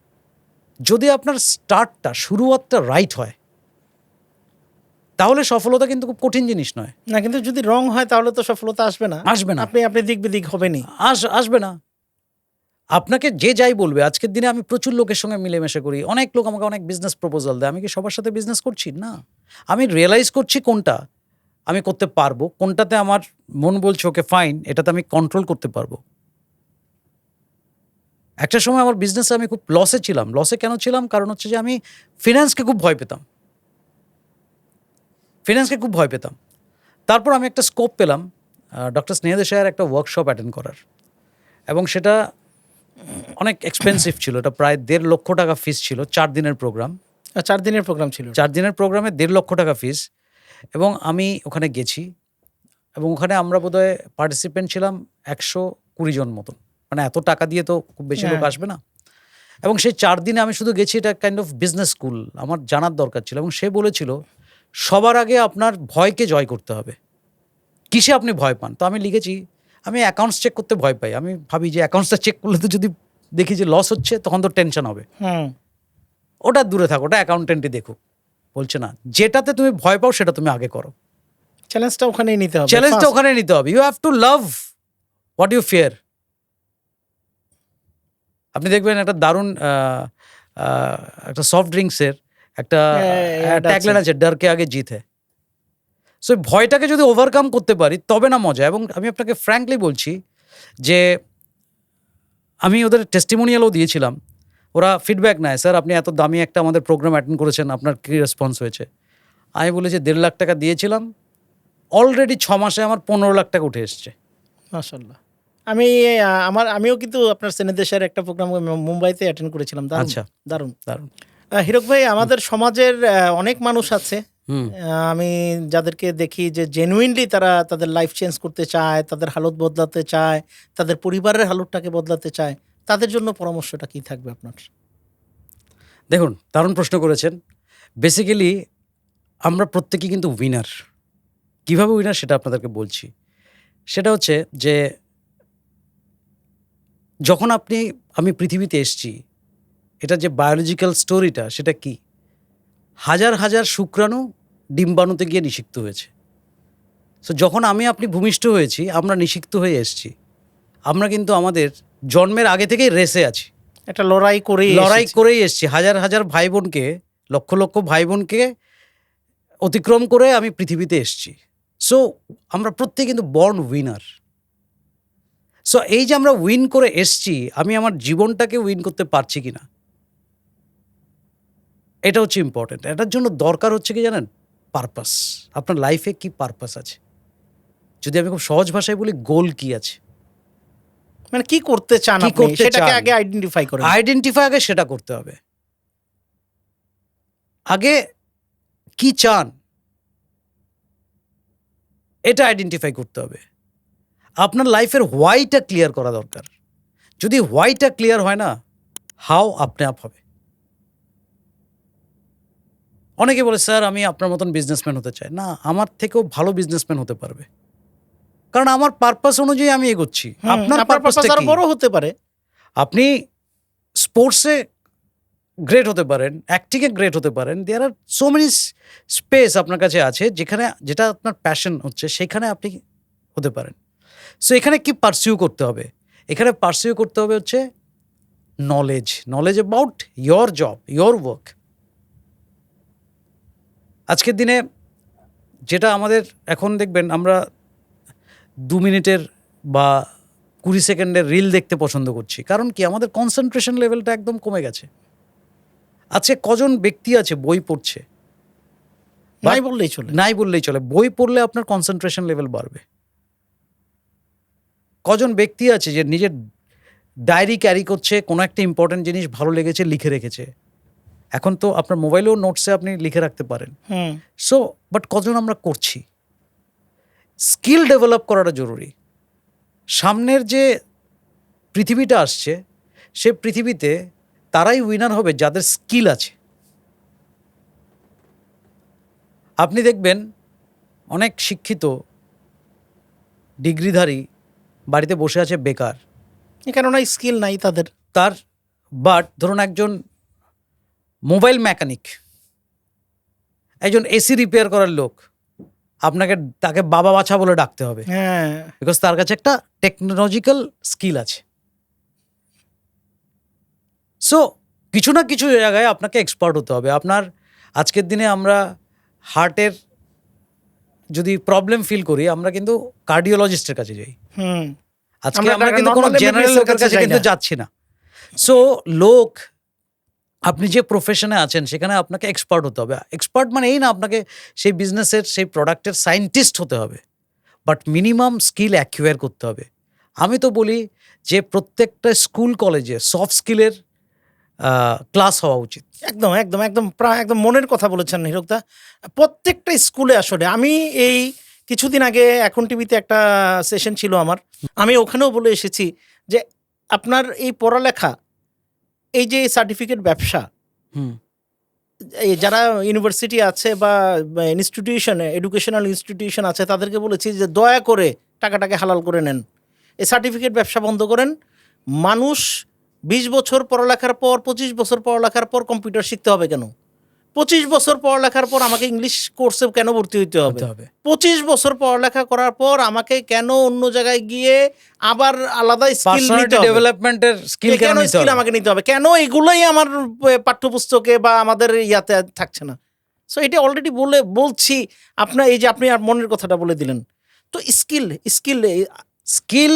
যদি আপনার স্টার্টটা শুরুয়াতটা রাইট হয় তাহলে সফলতা কিন্তু খুব কঠিন জিনিস নয়। না, কিন্তু যদি রং হয় তাহলে তো সফলতা আসবে না। আসবে না, আপনি দিক বিদিক হবেনই। আসবে না। আপনাকে যে যাই বলবে, আজকের দিনে আমি প্রচুর লোকের সঙ্গে মিলেমিশে করি। অনেক লোক আমাকে অনেক বিজনেস প্রপোজাল দেয়। আমি কি সবার সাথে বিজনেস করছি? না। আমি রিয়ালাইজ করছি কোনটা আমি করতে পারবো, কোনটাতে আমার মন বলছে ওকে ফাইন, এটাতে আমি কন্ট্রোল করতে পারবো। একটা সময় আমার বিজনেসে আমি খুব লসে ছিলাম। লসে কেন ছিলাম? কারণ হচ্ছে যে আমি ফিন্যান্সকে খুব ভয় পেতাম। তারপর আমি একটা স্কোপ পেলাম ডক্টর স্নেহাদেশ স্যারের একটা ওয়ার্কশপ অ্যাটেন্ড করার, এবং সেটা অনেক এক্সপেন্সিভ ছিল। এটা প্রায় 1.5 লক্ষ টাকা ফিস ছিল। 4 দিনের প্রোগ্রাম। 4 দিনের প্রোগ্রাম ছিল। 4 দিনের প্রোগ্রামে 1.5 লক্ষ টাকা ফিস, এবং আমি ওখানে গেছি, এবং ওখানে আমরা বোধহয় পার্টিসিপেন্ট ছিলাম 120 জন মতন। মানে এত টাকা দিয়ে তো খুব বেশি লোক আসবে না। এবং সেই 4 দিনে আমি শুধু গেছি, এটা কাইন্ড অফ বিজনেস স্কুল, আমার জানার দরকার ছিল। এবং সে বলেছিল সবার আগে আপনার ভয়কে জয় করতে হবে। কিসে আপনি ভয় পান? তো আমি লিখেছি আমি অ্যাকাউন্টস চেক করতে ভয় পাই। আমি ভাবি যে অ্যাকাউন্টসটা চেক করলে তো যদি দেখি যে লস হচ্ছে তখন তো টেনশন হবে। ওটা দূরে থাকো, ওটা অ্যাকাউন্টেন্টই দেখুক। বলছে না, যেটাতে তুমি ভয় পাও সেটা তুমি আগে করো। চ্যালেঞ্জটা ওখানেই নিতে হবে। You have to love what you fear. আপনি দেখবেন একটা দারুণ একটা সফট ড্রিঙ্কসের একটা ট্যাগলাইন আছে, ডর কে আগে জিত হ্যায়। সো ভয়টাকে যদি ওভারকাম করতে পারি তবে না মজা। এবং আমি আপনাকে ফ্র্যাঙ্কলি বলছি যে আমি ওদের টেস্টিমোনিয়ালও দিয়েছিলাম। ওরা ফিডব্যাক নেয়, স্যার আপনি এত দামি একটা আমাদের প্রোগ্রাম অ্যাটেন্ড করেছেন, আপনার কী রেসপন্স হয়েছে? আমি বলেছি 1.5 লাখ টাকা দিয়েছিলাম, অলরেডি 6 মাসে আমার 15 লাখ টাকা উঠে এসছে। মাশাআল্লাহ। আমিও কিন্তু আপনার স্নেহাদেশের একটা প্রোগ্রাম মুম্বাইতে অ্যাটেন্ড করেছিলাম। আচ্ছা, দারুণ। দারুণ। হীরক ভাই, আমাদের সমাজের অনেক মানুষ আছে, আমি যাদেরকে দেখি যে জেনুইনলি তারা তাদের লাইফ চেঞ্জ করতে চায়, তাদের হালত বদলাতে চায়, তাদের পরিবারের হালতটাকে বদলাতে চায়। তাদের জন্য পরামর্শটা কি থাকবে আপনার? দেখুন, দারুণ প্রশ্ন করেছেন। বেসিক্যালি আমরা প্রত্যেকেই কিন্তু উইনার। কীভাবে উইনার সেটা আপনাদেরকে বলছি। সেটা হচ্ছে যে যখন আমি পৃথিবীতে এসেছি, এটা যে বায়োলজিক্যাল স্টোরিটা, সেটা কি? হাজার হাজার শুক্রাণু ডিম্বাণুতে গিয়ে নিষিক্ত হয়েছে। সো যখন আপনি ভূমিষ্ঠ হয়েছি, আমরা নিষিক্ত হয়ে এসেছি। আমরা কিন্তু আমাদের জন্মের আগে থেকেই রেসে আছি, একটা লড়াই করেই এসেছি। হাজার হাজার ভাই বোনকে, লক্ষ লক্ষ ভাই বোনকে অতিক্রম করে আমি পৃথিবীতে এসেছি। সো আমরা প্রত্যেকে কিন্তু বর্ন উইনার। সো এই যে আমরা উইন করে এসছি, আমি আমার জীবনটাকে উইন করতে পারছি কিনা, এটা হচ্ছে ইম্পর্টেন্ট। এটার জন্য দরকার হচ্ছে কি জানেন? পারপাস। আপনার লাইফে কি পারপাস আছে? যদি আমি খুব সহজ ভাষায় বলি, গোল কি আছে, মানে কি করতে চান আপনি, সেটাকে আগে আইডেন্টিফাই করেন। আগে সেটা করতে হবে। আগে কি চান এটা আইডেন্টিফাই করতে হবে। আপনার লাইফের হোয়াইটা ক্লিয়ার করা দরকার। যদি হোয়াইটা ক্লিয়ার হয় না, হাউ আপনি আপ হবে। অনেকে বলে স্যার আমি আপনার মতন বিজনেসম্যান হতে চাই। না, আমার থেকেও ভালো বিজনেসম্যান হতে পারবে, কারণ আমার পারপাস অনুযায়ী আমি এগোচ্ছি। আপনার পারপাসটা আরো বড় হতে পারে। আপনি স্পোর্টসে গ্রেট হতে পারেন, অ্যাক্টিংয়ে গ্রেট হতে পারেন। দেয়ার আর সো মেনি স্পেস আপনার কাছে আছে যেটা আপনার প্যাশন হচ্ছে, সেখানে আপনি হতে পারেন। সো এখানে কি পারসিউ করতে হবে? এখানে পারসিউ করতে হবে হচ্ছে knowledge about your job, your work. আজকের দিনে যেটা আমাদের এখন দেখবেন, আমরা 2 মিনিটের বা 20 সেকেন্ডের রিল দেখতে পছন্দ করছি। কারণ কি? আমাদের কনসেন্ট্রেশন লেভেলটা একদম কমে গেছে। আজকে কজন ব্যক্তি আছে বই পড়ছে? নাই বললেই চলে। বই পড়লে আপনার কনসেন্ট্রেশন লেভেল বাড়বে। কজন ব্যক্তি আছে যে নিজের ডায়েরি ক্যারি করছে, কোনো একটা ইম্পর্টেন্ট জিনিস ভালো লেগেছে লিখে রেখেছে? এখন তো আপনার মোবাইলেও নোটসে আপনি লিখে রাখতে পারেন। সো বাট কজন আমরা করছি? স্কিল ডেভেলপ করাটা জরুরি। সামনের যে পৃথিবীটা আসছে, সে পৃথিবীতে তারাই উইনার হবে যাদের স্কিল আছে। আপনি দেখবেন অনেক শিক্ষিত ডিগ্রিধারী বাড়িতে বসে আছে বেকার, কেননা স্কিল নাই তাদের। তার বাট ধরুন একজন মোবাইল মেকানিক, একজন এসি রিপেয়ার করার লোক, তাকে বাবা বাছা বলে ডাকতে হবে, হ্যাঁ, বিকজ তার কাছে একটা টেকনোলজিক্যাল স্কিল আছে। সো কিছু না কিছু জায়গায় আপনাকে এক্সপার্ট হতে হবে। আপনার আজকের দিনে আমরা হার্টের যদি প্রবলেম ফিল করি, আমরা কিন্তু কার্ডিওলজিস্টের কাছে যাই। আজকে আমরা কিন্তু কোনো জেনারেল লোকের কাছে কিন্তু যাচ্ছি না। সো আপনি যে প্রফেশনে আছেন সেখানে আপনাকে এক্সপার্ট হতে হবে। এক্সপার্ট মানে এই না আপনাকে সেই বিজনেসের সেই প্রোডাক্টের সায়েন্টিস্ট হতে হবে, বাট মিনিমাম স্কিল অ্যাকুয়ার করতে হবে। আমি তো বলি যে প্রত্যেকটা স্কুল কলেজে সফট স্কিলের ক্লাস হওয়া উচিত। একদম একদম একদম প্রায় একদম মনের কথা বলেছেন হিরকদা। প্রত্যেকটা স্কুলে আসলে আমি এই কিছুদিন আগে এখন টিভিতে একটা সেশন ছিল আমার, আমি ওখানেও বলে এসেছি যে আপনার এই পড়ালেখা, এই যে সার্টিফিকেট ব্যবসা, এই যারা ইউনিভার্সিটি আছে বা ইনস্টিটিউশন, এডুকেশনাল ইনস্টিটিউশন আছে, তাদেরকে বলেছি যে দয়া করে টাকাটাকে হালাল করে নেন, এই সার্টিফিকেট ব্যবসা বন্ধ করেন। মানুষ 20 বছর পড়ালেখার পর, 25 বছর পড়ালেখার পর কম্পিউটার শিখতে হবে কেন? 25 বছর পড়ালেখার পর আমাকে ইংলিশ কোর্সে কেন ভর্তি হইতে হবে? 25 বছর পড়ালেখা করার পর আমাকে কেন অন্য জায়গায় গিয়ে আবার আলাদা স্কিল নিতে হবে? ডেভেলপমেন্টের স্কিল কেন স্কিল আমাকে নিতে হবে? কেন এগুলোই আমার পাঠ্যপুস্তকে বা আমাদের ইয়াতে থাকছে না? সো এটা অলরেডি বলছি আপনার, এই যে আপনি আর মনের কথাটা বলে দিলেন। তো স্কিল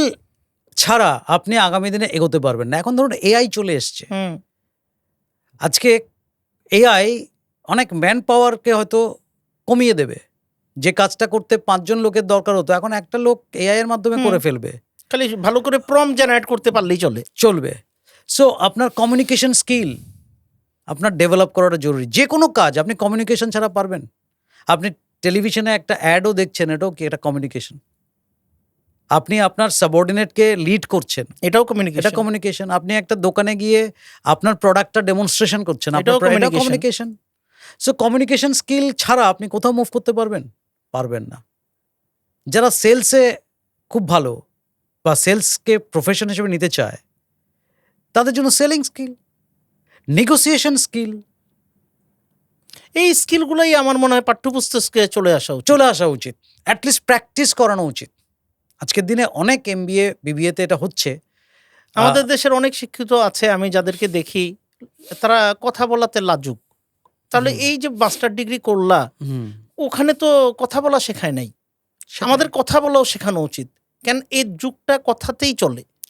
ছাড়া আপনি আগামী দিনে এগোতে পারবেন না। এখন ধরুন এআই চলে এসছে। আজকে এআই অনেক ম্যান পাওয়ারকে হয়তো কমিয়ে দেবে। যে কাজটা করতে 5 জন লোকের দরকার হতো, এখন একটা লোক এআই এর মাধ্যমে করে ফেলবে। খালি ভালো করে প্রম্পট জেনারেট করতে পারলেই চলবে। সো আপনার কমিউনিকেশন স্কিল আপনার ডেভেলপ করাটা জরুরি। যে কোনো কাজ আপনি কমিউনিকেশন ছাড়া পারবেন? আপনি টেলিভিশনে একটা অ্যাডও দেখছেন, এটাও কি একটা কমিউনিকেশন? আপনি আপনার সাবঅর্ডিনেটকে লিড করছেন, এটাও কমিউনিকেশন। আপনি একটা দোকানে গিয়ে আপনার প্রোডাক্টটা ডেমনস্ট্রেশন করছেন, এটাও কমিউনিকেশন। সো কমিউনিকেশন স্কিল ছাড়া আপনি কোথাও মুভ করতে পারবেন না। যারা সেলসে খুব ভালো বা সেলসকে প্রফেশন হিসেবে নিতে চায়, তাদের জন্য সেলিং স্কিল, নেগোসিয়েশন স্কিল, এই স্কিলগুলোই আমার মনে হয় পাঠ্যপুস্তকে চলে আসা উচিত। অ্যাটলিস্ট প্র্যাকটিস করানো উচিত। আজকের দিনে অনেক MBA BBA-তে এটা হচ্ছে। আমাদের দেশের অনেক শিক্ষিত আছে, আমি যাদেরকে দেখি তারা কথা বলাতে লাজুক। তাহলে এই যে মাস্টার ডিগ্রি করলা, ওখানে তো কথা বলা শেখায় নাই। আমাদের কথা বলাও শেখানো উচিত। কেন এই যুগটা কথাতেই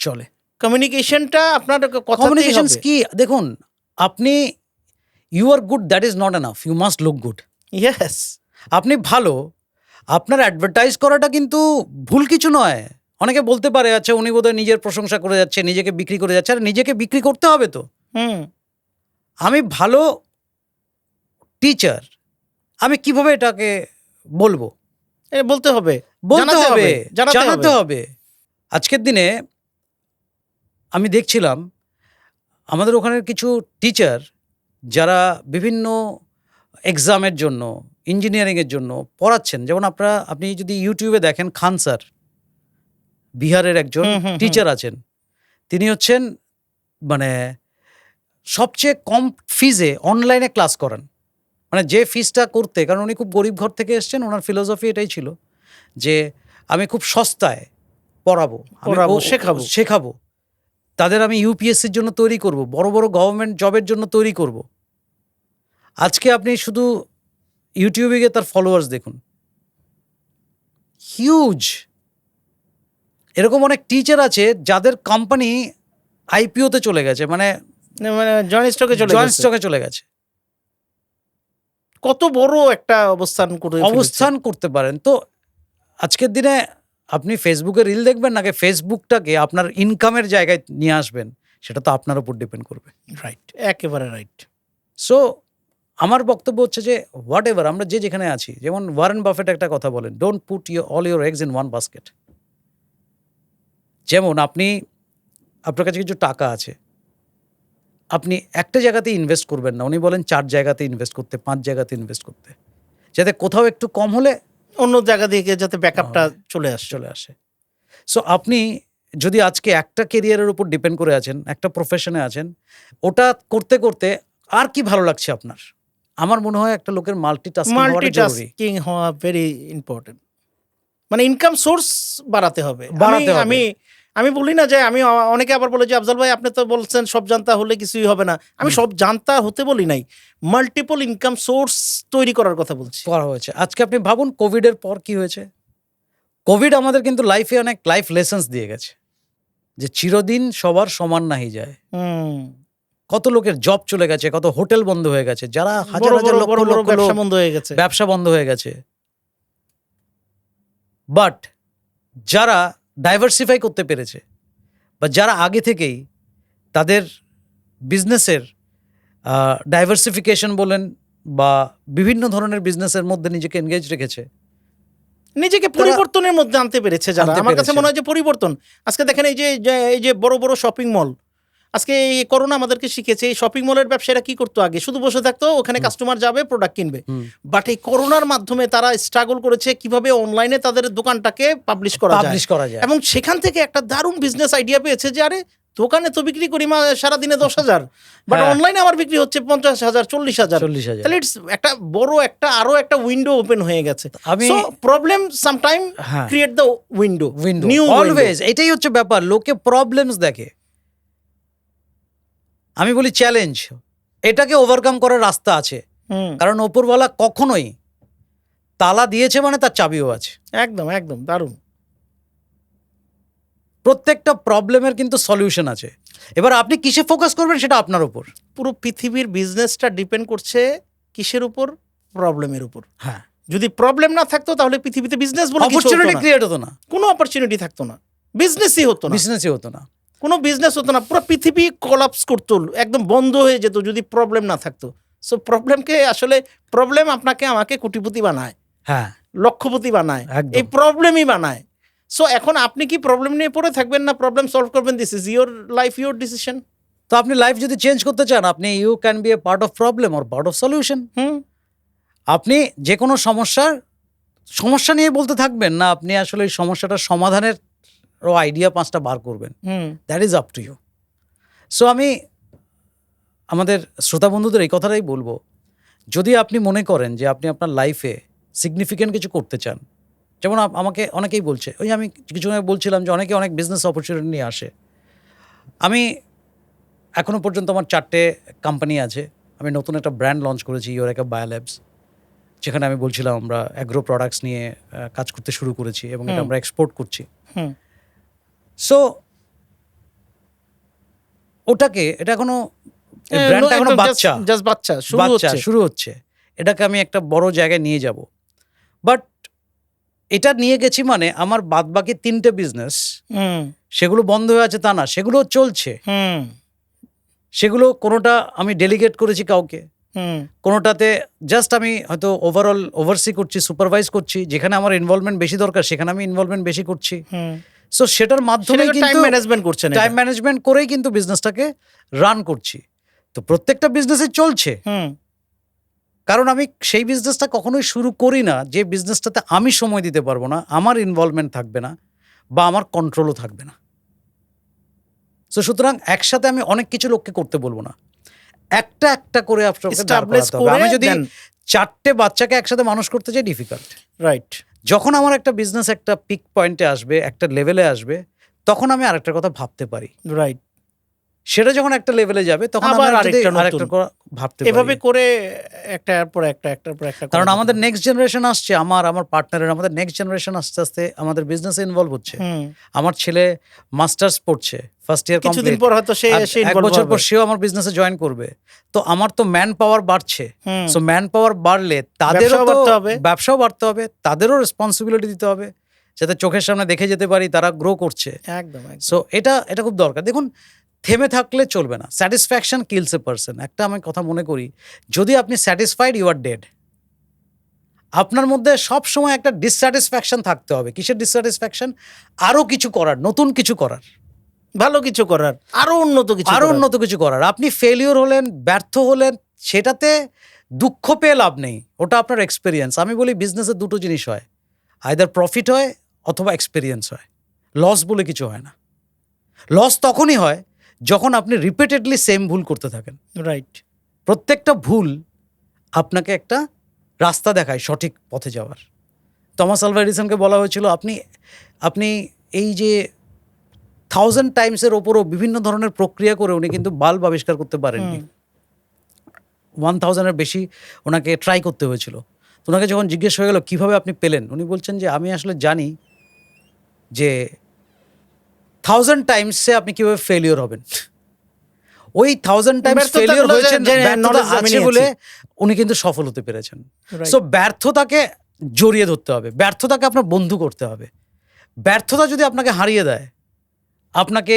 চলে। কমিউনিকেশনটা আপনার কমিউনিকেশন কি? দেখুন, আপনি you are good, that is not enough, you must look good. Yes, আপনি ভালো, আপনার অ্যাডভার্টাইজ করাটা কিন্তু ভুল কিছু নয়। অনেকে বলতে পারে আচ্ছা উনি বোধহয় নিজের প্রশংসা করে যাচ্ছে, নিজেকে বিক্রি করে যাচ্ছে। আর নিজেকে বিক্রি করতে হবে তো। আমি ভালো টিচার, আমি কিভাবে এটাকে বলবো? বলতে হবে, জানাতে হবে। আজকের দিনে আমি দেখছিলাম আমাদের ওখানের কিছু টিচার যারা বিভিন্ন এক্সামের জন্য, ইঞ্জিনিয়ারিংয়ের জন্য পড়াচ্ছেন। যেমন আপনি যদি ইউটিউবে দেখেন, খান স্যার, বিহারের একজন টিচার আছেন। তিনি হচ্ছেন মানে সবচেয়ে কম ফিজে অনলাইনে ক্লাস করান। মানে যে ফিজটা করতে, কারণ উনি খুব গরিব ঘর থেকে এসছেন, ওনার ফিলোসফি এটাই ছিল যে আমি খুব সস্তায় পড়াবো, শেখাবো, তাদের আমি ইউপিএসসির জন্য তৈরি করব, বড় বড় গভর্নমেন্ট জবের জন্য তৈরি করব। আজকে আপনি শুধু ইউটিউবে গিয়ে তার ফলোয়ার্স দেখুন, হিউজ। এরকম অনেক টিচার আছে যাদের কোম্পানি আইপিওতে চলে গেছে, মানে জয়েন্ট স্টকে চলে গেছে। কত বড় একটা অবস্থান করতে পারেন। তো আজকের দিনে আপনি ফেসবুকে রিল দেখবেন নাকি ফেসবুকটাকে আপনার ইনকামের জায়গায় নিয়ে আসবেন, সেটা তো আপনার উপর ডিপেন্ড করবে। রাইট, একেবারে রাইট। সো আমার বক্তব্য হচ্ছে যে হোয়াট এভার আমরা যেখানে আছি, যেমন ওয়ারেন বাফেট একটা কথা বলেন, don't put all your eggs in one basket. যেমন আপনার কাছে কিছু টাকা আছে, আপনি একটা জায়গাতে ইনভেস্ট করবেন না, উনি বলেন 4 জায়গাতে ইনভেস্ট করতে, 5 জায়গাতে ইনভেস্ট করতে। যাতে কোথাও একটু কম হলে অন্য জায়গা থেকে যাতে ব্যাকআপটা চলে আসে। সো আপনি যদি আজকে একটা কেরিয়ারের উপর ডিপেন্ড করে আছেন, একটা প্রফেশনে আছেন, ওটা করতে করতে আর কি ভালো লাগছে আপনার? আমার মনে হয় একটা লোকের মাল্টিটাস্কিং হওয়া ভেরি ইম্পর্টেন্ট। মানে ইনকাম সোর্স বাড়াতে হবে। আমি বলি না যে আমি, অনেকে আবার বলে যে আফজাল ভাই আপনি তো বলছেন সব জানতা হলে কিছুই হবে না। আমি সব জানতা হতে বলি নাই, মাল্টিপল ইনকাম সোর্স তৈরি করার কথা বলছি। করা হয়েছে। আজকে আপনি ভাবুন কোভিডের পর কি হয়েছে। কোভিড আমাদের কিন্তু লাইফে অনেক লাইফ লেসন্স দিয়ে গেছে, যে চিরদিন সবার সমান নাহি যায়। কত লোকের জব চলে গেছে, কত হোটেল বন্ধ হয়ে গেছে, যারা হাজার হাজার লক্ষ লক্ষ ব্যবসা বন্ধ হয়ে গেছে। বাট যারা ডাইভার্সিফাই করতে পেরেছে, বা যারা আগে থেকেই তাদের বিজনেসের ডাইভার্সিফিকেশন বলেন বা বিভিন্ন ধরনের বিজনেসের মধ্যে নিজেকে এনগেজ রেখেছে, নিজেকে পরিবর্তনের মধ্যে আনতে পেরেছে যারা, আমার কাছে মনে হয় যে পরিবর্তন। আজকে দেখেন এই যে বড় বড় শপিং মল, আজকে এই করোনা আমাদেরকে শিখেছে এই শপিং মলের ব্যবসায়ীরা কি করতো, আগে শুধু বসে থাকতো, ওখানে কাস্টমার যাবে প্রোডাক্ট কিনবে। বাট এই করোনার মাধ্যমে তারা স্ট্রাগল করেছে কিভাবে অনলাইনে তাদের দোকানটাকে পাবলিশ করা যায়, এবং সেখান থেকে একটা দারুণ বিজনেস আইডিয়া পেয়েছে যে আরে দোকানে তো বিক্রি করি সারাদিনে 10,000, বাট অনলাইনে আমার বিক্রি হচ্ছে 50,000 40,000। তাহলে ইটস একটা বড় আরো একটা উইন্ডো ওপেন হয়ে গেছে। So problem sometime create the window, new always. এটাই হচ্ছে ব্যাপার, লোকে প্রবলেমস দেখে, আমি বলি চ্যালেঞ্জ। এটাকে ওভারকাম করার রাস্তা আছে, কারণ ওপরওয়ালা কখনোই তালা দিয়েছে মানে তার চাবিও আছে। একদম একদম দারুণ। প্রত্যেকটা প্রবলেমের কিন্তু সলিউশন আছে। এবার আপনি কিসে ফোকাস করবেন সেটা আপনার উপর। পুরো পৃথিবীর বিজনেসটা ডিপেন্ড করছে কিসের উপর? প্রবলেমের উপর। হ্যাঁ, যদি প্রবলেম না থাকতো তাহলে পৃথিবীতে বিজনেস বলে অপরচুনিটি ক্রিয়েট হতো না, কোনো অপরচুনিটি থাকতো না, বিজনেসই হতো না, কোনো বিজনেস হতো না, পুরো পৃথিবী কোলাপস করতো, একদম বন্ধ হয়ে যেত যদি প্রবলেম না থাকতো। সো প্রবলেমকে আসলে প্রবলেম আপনাকে আমাকে কোটিপতি বানায়, হ্যাঁ লক্ষপতি বানায়, এই প্রবলেমই বানায়। সো এখন আপনি কি প্রবলেম নিয়ে পড়ে থাকবেন না প্রবলেম সলভ করবেন? This is your life, your decision. তো আপনি লাইফ যদি চেঞ্জ করতে চান, আপনি you can be a part of problem or part of solution. আপনি যে কোনো সমস্যা নিয়ে বলতে থাকবেন না, আপনি আসলে এই সমস্যাটার সমাধানের আইডিয়া 5টা বার করবেন। That is up to you. So আমি আমাদের শ্রোতা বন্ধুদের এই কথাটাই বলবো, যদি আপনি মনে করেন যে আপনি আপনার লাইফে সিগনিফিকেন্ট কিছু করতে চান, যেমন আমাকে অনেকেই বলছে, ওই আমি কিছু আগে বলছিলাম যে অনেকে অনেক বিজনেস অপরচুনিটি নিয়ে আসে। আমি এখনও পর্যন্ত আমার 4টে কোম্পানি আছে। আমি নতুন একটা ব্র্যান্ড লঞ্চ করেছি, ইউরেকা বায়োল্যাবস, যেখানে আমি বলছিলাম আমরা অ্যাগ্রো প্রোডাক্টস নিয়ে কাজ করতে শুরু করেছি এবং এটা আমরা এক্সপোর্ট করছি। সো এটা এখনো ব্র্যান্ডটা এখনো বাচ্চা শুরু হচ্ছে, এটাকে আমি একটা বড় জায়গায় নিয়ে যাব। বাট এটা নিয়ে গেছি মানে আমার বাদবাকি 3টে বিজনেস সেগুলো বন্ধ হয়ে আছে তা না, সেগুলো চলছে। সেগুলো কোনোটা আমি ডেলিগেট করেছি কাউকে, কোনোটাতে জাস্ট আমি হয়তো ওভারঅল ওভারসি করছি, সুপারভাইজ করছি, যেখানে আমার ইনভলভমেন্ট বেশি দরকার সেখানে আমি ইনভলভমেন্ট বেশি করছি। সো সেটার মাধ্যমে টাইম ম্যানেজমেন্ট করেই কিন্তু বিজনেসটাকে রান করছি। তো প্রত্যেকটা বিজনেসে চলছে, কারণ আমি সেই বিজনেসটা কখনোই শুরু করি না যে বিজনেসটাতে আমি সময় দিতে পারবো না, আমার ইনভলভমেন্ট থাকবে না বা আমার কন্ট্রোলও থাকবে না। সো সুতরাং একসাথে আমি অনেক কিছু লোককে করতে বলবো না, একটা একটা করে আমি যদি 4টে বাচ্চাকে একসাথে মানুষ করতে চাই, ডিফিকাল্ট। রাইট। যখন আমার একটা বিজনেস একটা পিক পয়েন্টে আসবে, একটা লেভেলে আসবে, তখন আমি আরেকটা কথা ভাবতে পারি। রাইট। সেটা যখন একটা লেভেলে যাবে তখন আরেকটা ভাবতে পারি, এভাবে করে একটার পর একটা। কারণ আমাদের নেক্সট জেনারেশন আসছে, আমার পার্টনারের আমাদের নেক্সট জেনারেশন আস্তে আস্তে আমাদের বিজনেসে ইনভলভ হচ্ছে। আমার ছেলে মাস্টার্স পড়ছে, ফার্স্ট ইয়ার কমপ্লিট, কিছুদিন পর হয়তো সে 1 বছর পর সেও আমার বিজনেসে জয়েন করবে। তো আমার তো ম্যান পাওয়ার বাড়ছে। সো ম্যান পাওয়ার বাড়লে তাদেরও ব্যবসাও বাড়তে হবে, তাদেরও রেসপন্সিবিলিটি দিতে হবে, যাতে চোখের সামনে দেখে যেতে পারি তারা গ্রো করছে। একদম। সো এটা খুব দরকার। দেখুন, থেমে থাকলে চলবে না। Satisfaction kills a person. একটা আমি কথা মনে করি, যদি আপনি স্যাটিসফাইড, ইউ আর ডেড। আপনার মধ্যে সব সময় একটা ডিসস্যাটিসফ্যাকশন থাকতে হবে। কিসের ডিসস্যাটিসফ্যাকশন? আরো কিছু করার, নতুন কিছু করার, ভালো কিছু করার, আরো উন্নত কিছু করার। আপনি ফেলিওর হলেন, ব্যর্থ হলেন, সেটাতে দুঃখ পেয়ে লাভ নেই, ওটা আপনার এক্সপিরিয়েন্স। আমি বলি বিজনেসে দুটো জিনিস হয়, আইদার প্রফিট হয় অথবা এক্সপিরিয়েন্স হয়, লস বলে কিছু হয় না। লস তখনই হয় যখন আপনি রিপিটেডলি সেম ভুল করতে থাকেন। রাইট। প্রত্যেকটা ভুল আপনাকে একটা রাস্তা দেখায় সঠিক পথে যাওয়ার। থমাস আলভা এডিসনকে বলা হয়েছিল আপনি এই যে 1000 টাইমসের ওপরও বিভিন্ন ধরনের প্রক্রিয়া করে উনি কিন্তু বাল্ব আবিষ্কার করতে পারেননি। 1000-এর বেশি ওনাকে ট্রাই করতে হয়েছিল। তো ওনাকে যখন জিজ্ঞেস হয়ে গেল কীভাবে আপনি পেলেন, উনি বলছেন যে আমি আসলে জানি যে 1000 টাইমসে আপনি কীভাবে ফেলিওর হবেন। ওই 1000 টাইমস ফেলিওর হয়েছেন, ব্যর্থতা আছে বলে উনি কিন্তু সফল হতে পেরেছেন। সো ব্যর্থতাকে জড়িয়ে ধরতে হবে, ব্যর্থতাকে আপনার বন্ধু করতে হবে। ব্যর্থতা যদি আপনাকে হারিয়ে দেয়, আপনাকে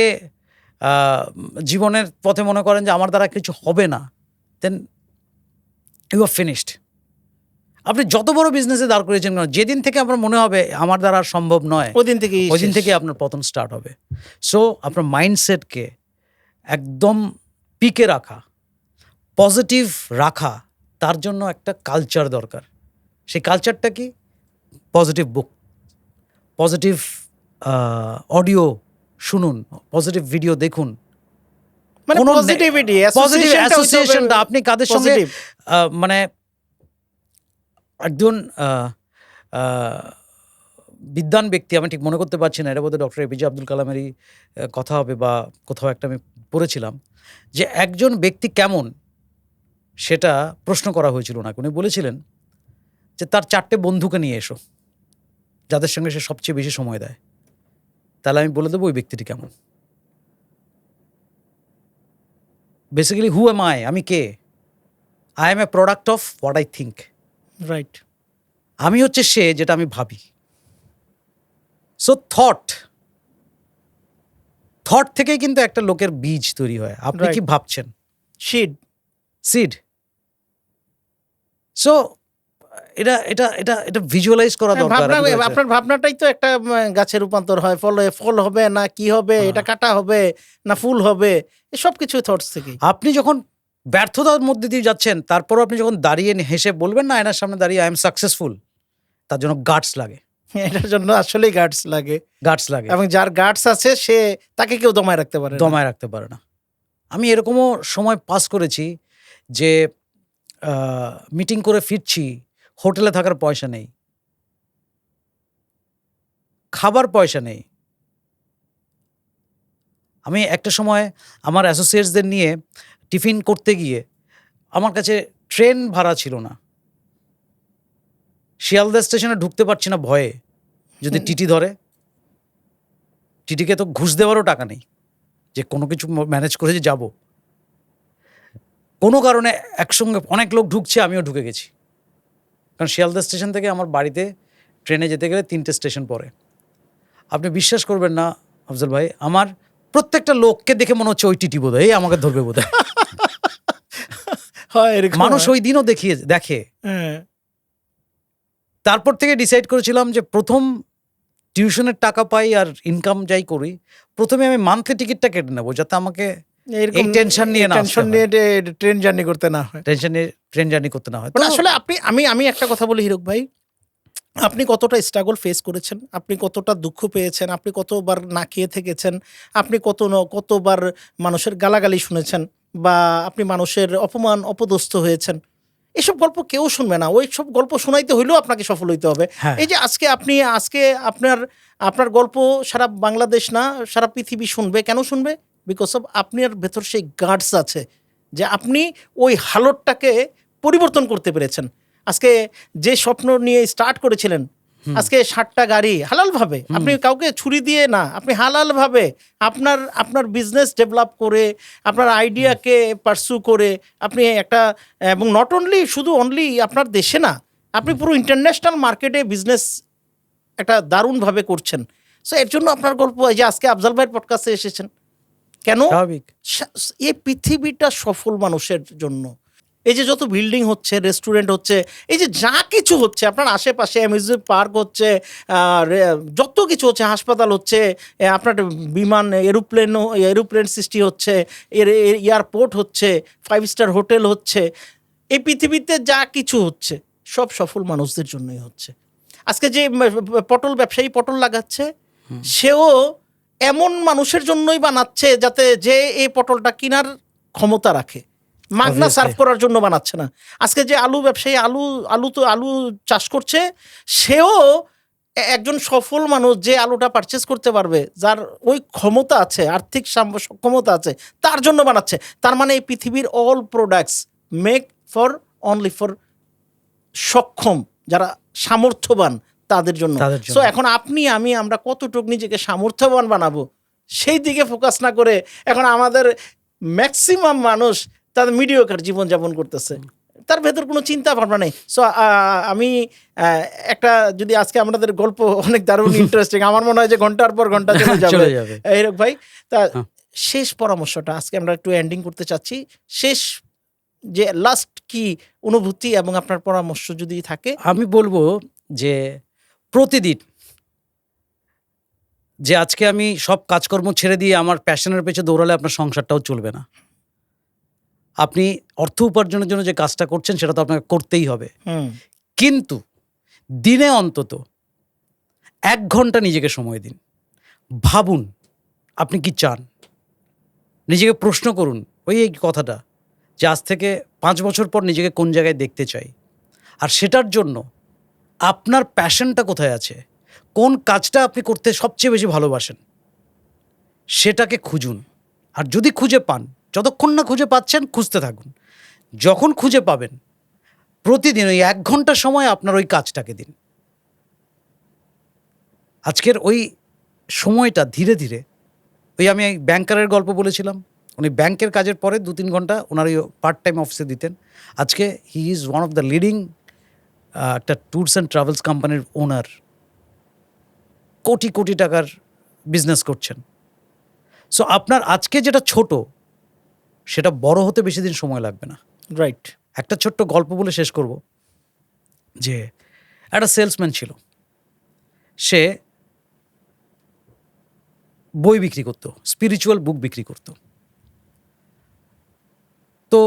জীবনের পথে মনে করেন যে আমার দ্বারা কিছু হবে না, দেন ইউ আর ফিনিশড। আপনি যত বড় বিজনেসে দাঁড় করেছেন কেন, যেদিন থেকে আপনার মনে হবে আমার দ্বারা আর সম্ভব নয়, ওই দিন থেকে আপনার পতন স্টার্ট হবে। সো আপনার মাইন্ডসেটকে একদম পিকে রাখা, পজিটিভ রাখা, তার জন্য একটা কালচার দরকার। সেই কালচারটা কি? পজিটিভ বুক, পজিটিভ অডিও শুনুন, পজিটিভ ভিডিও দেখুন, পজিটিভ অ্যাসোসিয়েশনটা আপনি কাদের সঙ্গে মানে একজন বিদ্বান ব্যক্তি, আমি ঠিক মনে করতে পারছি না, এটা বোধহয় ডক্টর এপিজে আব্দুল কালামেরই কথা হবে বা কোথাও একটা আমি পড়েছিলাম, যে একজন ব্যক্তি কেমন সেটা প্রশ্ন করা হয়েছিল ওনাকে। উনি বলেছিলেন যে তার 4টে বন্ধুকে নিয়ে এসো যাদের সঙ্গে সে সবচেয়ে বেশি সময় দেয়, তাহলে আমি বলে দেবো ওই ব্যক্তিটি কেমন। বেসিক্যালি হু এম আই, আমি কে? I am a product of what I think. Right. আমি হচ্ছে সে যেটা আমি ভাবি। সো থট থেকেই কিন্তু একটা লোকের বীজ তৈরি হয়। আপনি কি ভাবছেন? সিড। সো এটা ভিজুয়ালাইজ করা দরকার। আপনার ভাবনাটাই তো একটা গাছে রূপান্তর হয়, ফল হবে না কি হবে, এটা কাটা হবে না ফুল হবে, সব কিছু থটস থেকে। আপনি যখন ব্যর্থতার মধ্যে দিয়ে যাচ্ছেন, তারপরও আপনি যখন দাঁড়িয়ে হেসে বলবেন না আয়নার সামনে দাঁড়িয়ে আই এম সাকসেসফুল, তার জন্য গাটস লাগে। এটার জন্য আসলেই গাটস লাগে। এবং যার গাটস আছে সে তাকে কেউ দমায় রাখতে পারে না। আমি এরকমও সময় পাস করেছি যে মিটিং করে ফিরছি, হোটেলে থাকার পয়সা নেই, খাবার পয়সা নেই। আমি একটা সময় আমার অ্যাসোসিয়েটসদের নিয়ে টিফিন করতে গিয়ে আমার কাছে ট্রেন ভাড়া ছিল না, শিয়ালদা স্টেশনে ঢুকতে পারছি না ভয়ে, যদি টিটি ধরে। টিটিকে তো ঘুষ দেওয়ারও টাকা নেই যে কোনো কিছু ম্যানেজ করে যে যাব। কোনো কারণে একসঙ্গে অনেক লোক ঢুকছে, আমিও ঢুকে গেছি। কারণ শিয়ালদা স্টেশন থেকে আমার বাড়িতে ট্রেনে যেতে গেলে 3টে স্টেশন পরে। আপনি বিশ্বাস করবেন না আফজল ভাই, আমার প্রত্যেকটা লোককে দেখে মনে হচ্ছে ওই টিটি বোধহয় এই আমাকে ধরবে বোধহয়। মানুষ ওই দিনও দেখে। তারপর থেকে ডিসাইড করেছিলাম যে প্রথম টিউশনের টাকা পাই আর ইনকাম যাই করি, প্রথমে আমি মান্থলি টিকিটটা কেটে নেবো, যাতে আমাকে টেনশন নিয়ে ট্রেন জার্নি করতে না হয়। আসলে আমি একটা কথা বলি হিরক ভাই, আপনি কতটা স্ট্রাগল ফেস করেছেন, আপনি কতটা দুঃখ পেয়েছেন, আপনি কতবার না খেয়ে থেকেছেন, আপনি কতবার মানুষের গালাগালি শুনেছেন, বা আপনি মানুষের অপদস্থ হয়েছেন। এসব গল্প কেউ শুনবে না। ওই সব গল্প শোনাইতে হইলেও আপনাকে সফল হইতে হবে। এই যে আজকে আপনার গল্প সারা বাংলাদেশ না সারা পৃথিবী শুনবে। কেন শুনবে? বিকজ অফ আপনার ভেতর সেই গার্ডস আছে যে আপনি ওই হালতটাকে পরিবর্তন করতে পেরেছেন। আজকে যে স্বপ্ন নিয়ে স্টার্ট করেছিলেন, আজকে 60টা গাড়ি হালালভাবে, আপনি কাউকে ছুরি দিয়ে না, আপনি হালালভাবে আপনার বিজনেস ডেভেলপ করে, আপনার আইডিয়াকে পারসু করে আপনি একটা, এবং নট অনলি অনলি আপনার দেশে না, আপনি পুরো ইন্টারন্যাশনাল মার্কেটে বিজনেস একটা দারুণভাবে করছেন। সো এর জন্য আপনার গল্প, এই যে আজকে আফজল ভাইয়ের পডকাস্টে এসেছেন কেন? এই পৃথিবীটা সফল মানুষের জন্য। এই যে যত বিল্ডিং হচ্ছে, রেস্টুরেন্ট হচ্ছে, এই যে যা কিছু হচ্ছে আপনার আশেপাশে, অ্যামিউজমেন্ট পার্ক হচ্ছে, যত কিছু হচ্ছে, হাসপাতাল হচ্ছে, আপনার বিমান এরোপ্লেন সৃষ্টি হচ্ছে, এয়ারপোর্ট হচ্ছে, 5 স্টার হোটেল হচ্ছে, এই পৃথিবীতে যা কিছু হচ্ছে সব সফল মানুষদের জন্যই হচ্ছে। আজকে যে পটল ব্যবসায়ী পটল লাগাচ্ছে, সেও এমন মানুষের জন্যই বানাচ্ছে যাতে যে এই পটলটা কেনার ক্ষমতা রাখে, মাগনা সার্ভ করার জন্য বানাচ্ছে না। আজকে যে আলু ব্যবসায়ী আলু চাষ করছে, সেও একজন সফল মানুষ যে আলুটা পারচেস করতে পারবে, যার ওই ক্ষমতা আছে, আর্থিক সক্ষমতা আছে, তার জন্য বানাচ্ছে। তার মানে এই পৃথিবীর all products make for only for সক্ষম, যারা সামর্থ্যবান তাদের জন্য। সো এখন আপনি আমরা কতটুকু নিজেকে সামর্থ্যবান বানাবো সেই দিকে ফোকাস না করে এখন আমাদের ম্যাক্সিমাম মানুষ তাদের মিডিওকার জীবনযাপন করতেছে, তার ভেতর কোনো চিন্তা ভাবনা নেই। সো আমি একটা, যদি আজকে আমাদের গল্প অনেক দারুণ ইন্টারেস্টিং, আমার মনে হয় যে ঘন্টার পর ঘন্টা চলে যাবে হিরক ভাই। তা শেষ পরামর্শটা আজকে আমরা একটু এন্ডিং করতে চাচ্ছি। শেষ যে লাস্ট কি অনুভূতি এবং আপনার পরামর্শ যদি থাকে। আমি বলবো যে প্রতিদিন যে আজকে আমি সব কাজকর্ম ছেড়ে দিয়ে আমার প্যাশনের পেছনে দৌড়ালে আপনার সংসারটাও চলবে না। আপনি অর্থ উপার্জনের জন্য যে কাজটা করছেন সেটা তো আপনাকে করতেই হবে, কিন্তু দিনে অন্তত 1 ঘন্টা নিজেকে সময় দিন। ভাবুন আপনি কি চান, নিজেকে প্রশ্ন করুন এই কথাটা যে আজ থেকে 5 বছর পর নিজেকে কোন জায়গায় দেখতে চাই, আর সেটার জন্য আপনার প্যাশনটা কোথায় আছে, কোন কাজটা আপনি করতে সবচেয়ে বেশি ভালোবাসেন, সেটাকে খুঁজুন। আর যদি খুঁজে পান, যতক্ষণ না খুঁজে পাচ্ছেন খুঁজতে থাকুন। যখন খুঁজে পাবেন প্রতিদিন ওই 1 ঘন্টা সময় আপনার ওই কাজটাকে দিন। আজকের ওই সময়টা ধীরে ধীরে, ওই আমি ব্যাংকারের গল্প বলেছিলাম, উনি ব্যাংকের কাজের পরে 2-3 ঘন্টা ওনার ওই পার্ট টাইম অফিসে দিতেন। আজকে he is one of the leading একটা ট্যুরস অ্যান্ড ট্রাভেলস কোম্পানির ওনার, কোটি কোটি টাকার বিজনেস করছেন। সো আপনার আজকে যেটা ছোট সেটা বড় হতে বেশি দিন সময় লাগবে না। রাইট। একটা ছোট্ট গল্প বলে শেষ করব, যে একটা সেলসম্যান ছিল, সে বই বিক্রি করতো, স্পিরিচুয়াল বুক বিক্রি করতো। তো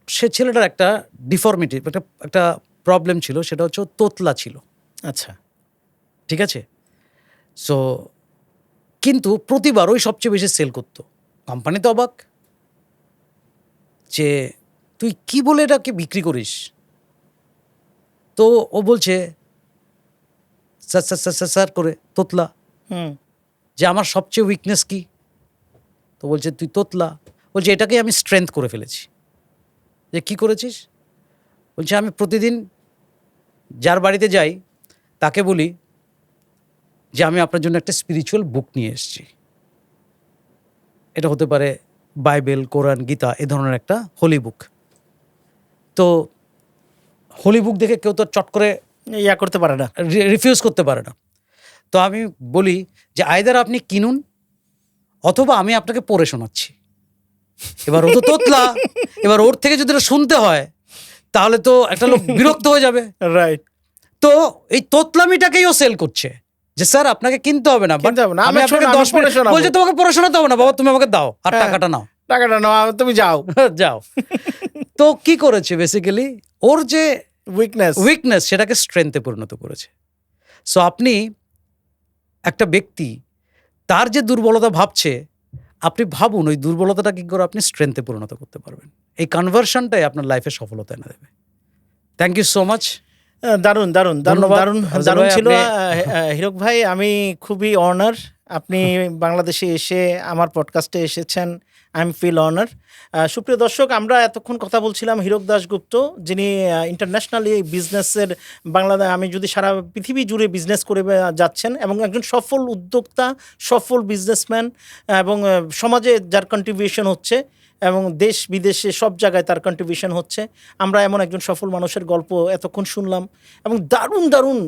সে ছেলেটার একটা ডিফর্মিটি, একটা প্রবলেম ছিল, সেটা হচ্ছে তোতলা ছিল। আচ্ছা, ঠিক আছে। সো কিন্তু প্রতিবার ওই সবচেয়ে বেশি সেল করতো। কোম্পানি তো অবাক যে তুই কি বলে এটাকে বিক্রি করিস। তো ও বলছে sir sir sir sir sir করে তোতলা, যে আমার সবচেয়ে উইকনেস কি। তো বলছে তুই তোতলা। বলছে এটাকেই আমি স্ট্রেংথ করে ফেলেছি। যে কি করেছিস? বলছে আমি প্রতিদিন যার বাড়িতে যাই তাকে বলি যে আমি আপনার জন্য একটা স্পিরিচুয়াল বুক নিয়ে এসেছি। এটা হতে পারে বাইবেল, কোরআন, গীতা, এ ধরনের একটা হোলি বুক। তো হোলি বুক দেখে কেউ তো চট করে করতে পারে না, রিফিউজ করতে পারে না। তো আমি বলি যে আইদার আপনি কিনুন অথবা আমি আপনাকে পড়ে শোনাচ্ছি। এবার ও তো তোতলা, এবার ওর থেকে যদি শুনতে হয় তাহলে তো একটা লোক বিরক্ত হয়ে যাবে। রাইট। তো এই তোতলামিটাকেই ও সেল করছে যে স্যার আপনাকে কিনতে হবে না, আমি আপনাকে 10 মিনিট বলছে তোমাকে পড়াশোনাতে হবে না বাবা, তুমি আমাকে দাও আর টাকাটা নাও, তুমি যাও যাও। তো কি করেছে বেসিক্যালি, ওর যে উইকনেস সেটাকে স্ট্রেংথে পরিণত করেছে। সো আপনি একটা ব্যক্তি তার যে দুর্বলতা ভাবছে, আপনি ভাবুন ওই দুর্বলতাটা কি করে আপনি স্ট্রেংথে পরিণত করতে পারবেন। এই কনভার্সনটাই আপনার লাইফে সফলতা এনে দেবে। Thank you so much. দারুণ দারুণ দারুণ দারুণ দারুণ ছিল হিরক ভাই। আমি খুবই অনার আপনি বাংলাদেশে এসে আমার পডকাস্টে এসেছেন। I am feel honour. সুপ্রিয় দর্শক, আমরা এতক্ষণ কথা বলছিলাম হিরক দাশগুপ্ত, যিনি ইন্টারন্যাশনালি বিজনেসের বাংলাদেশ, আমি যদি সারা পৃথিবী জুড়ে বিজনেস করে যাচ্ছেন এবং একজন সফল উদ্যোক্তা, সফল বিজনেসম্যান, এবং সমাজে যার কন্ট্রিবিউশন হচ্ছে এবং দেশ বিদেশে সব জায়গায় তার কন্ট্রিবিউশন হচ্ছে। আমরা এমন একজন সফল মানুষের গল্প এতক্ষণ শুনলাম এবং দারুণ দারুণ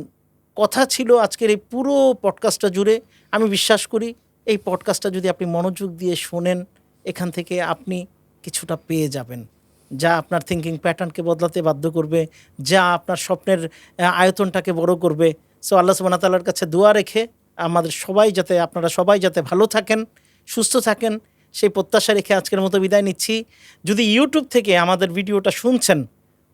কথা ছিল আজকের এই পুরো পডকাস্টটা জুড়ে। আমি বিশ্বাস করি এই পডকাস্টটা যদি আপনি মনোযোগ দিয়ে শোনেন, এখান থেকে আপনি কিছুটা পেয়ে যাবেন, যা আপনার থিঙ্কিং প্যাটার্নকে বদলাতে বাধ্য করবে, যা আপনার স্বপ্নের আয়তনটাকে বড় করবে। সো আল্লাহ সুবহানাহু ওয়া তাআলার কাছে দোয়া রেখে আপনারা সবাই যাতে ভালো থাকেন, সুস্থ থাকেন, সেই প্রত্যাশা রেখে আজকের মতো বিদায় নিচ্ছি। যদি ইউটিউব থেকে আমাদের ভিডিওটা শুনছেন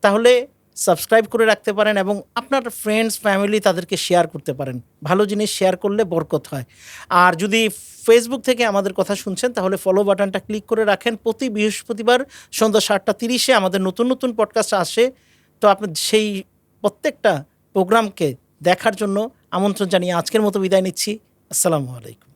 তাহলে সাবস্ক্রাইব করে রাখতে পারেন এবং আপনার ফ্রেন্ডস ফ্যামিলি তাদেরকে শেয়ার করতে পারেন। ভালো জিনিস শেয়ার করলে বরকত হয়। আর যদি ফেসবুক থেকে আমাদের কথা শুনছেন তাহলে ফলো বাটনটা ক্লিক করে রাখেন। প্রতি বৃহস্পতিবার সন্ধ্যা 7:30 আমাদের নতুন নতুন পডকাস্ট আসে। তো আপনি সেই প্রত্যেকটা প্রোগ্রামকে দেখার জন্য আমন্ত্রণ জানিয়ে আজকের মতো বিদায় নিচ্ছি। আসসালামু আলাইকুম।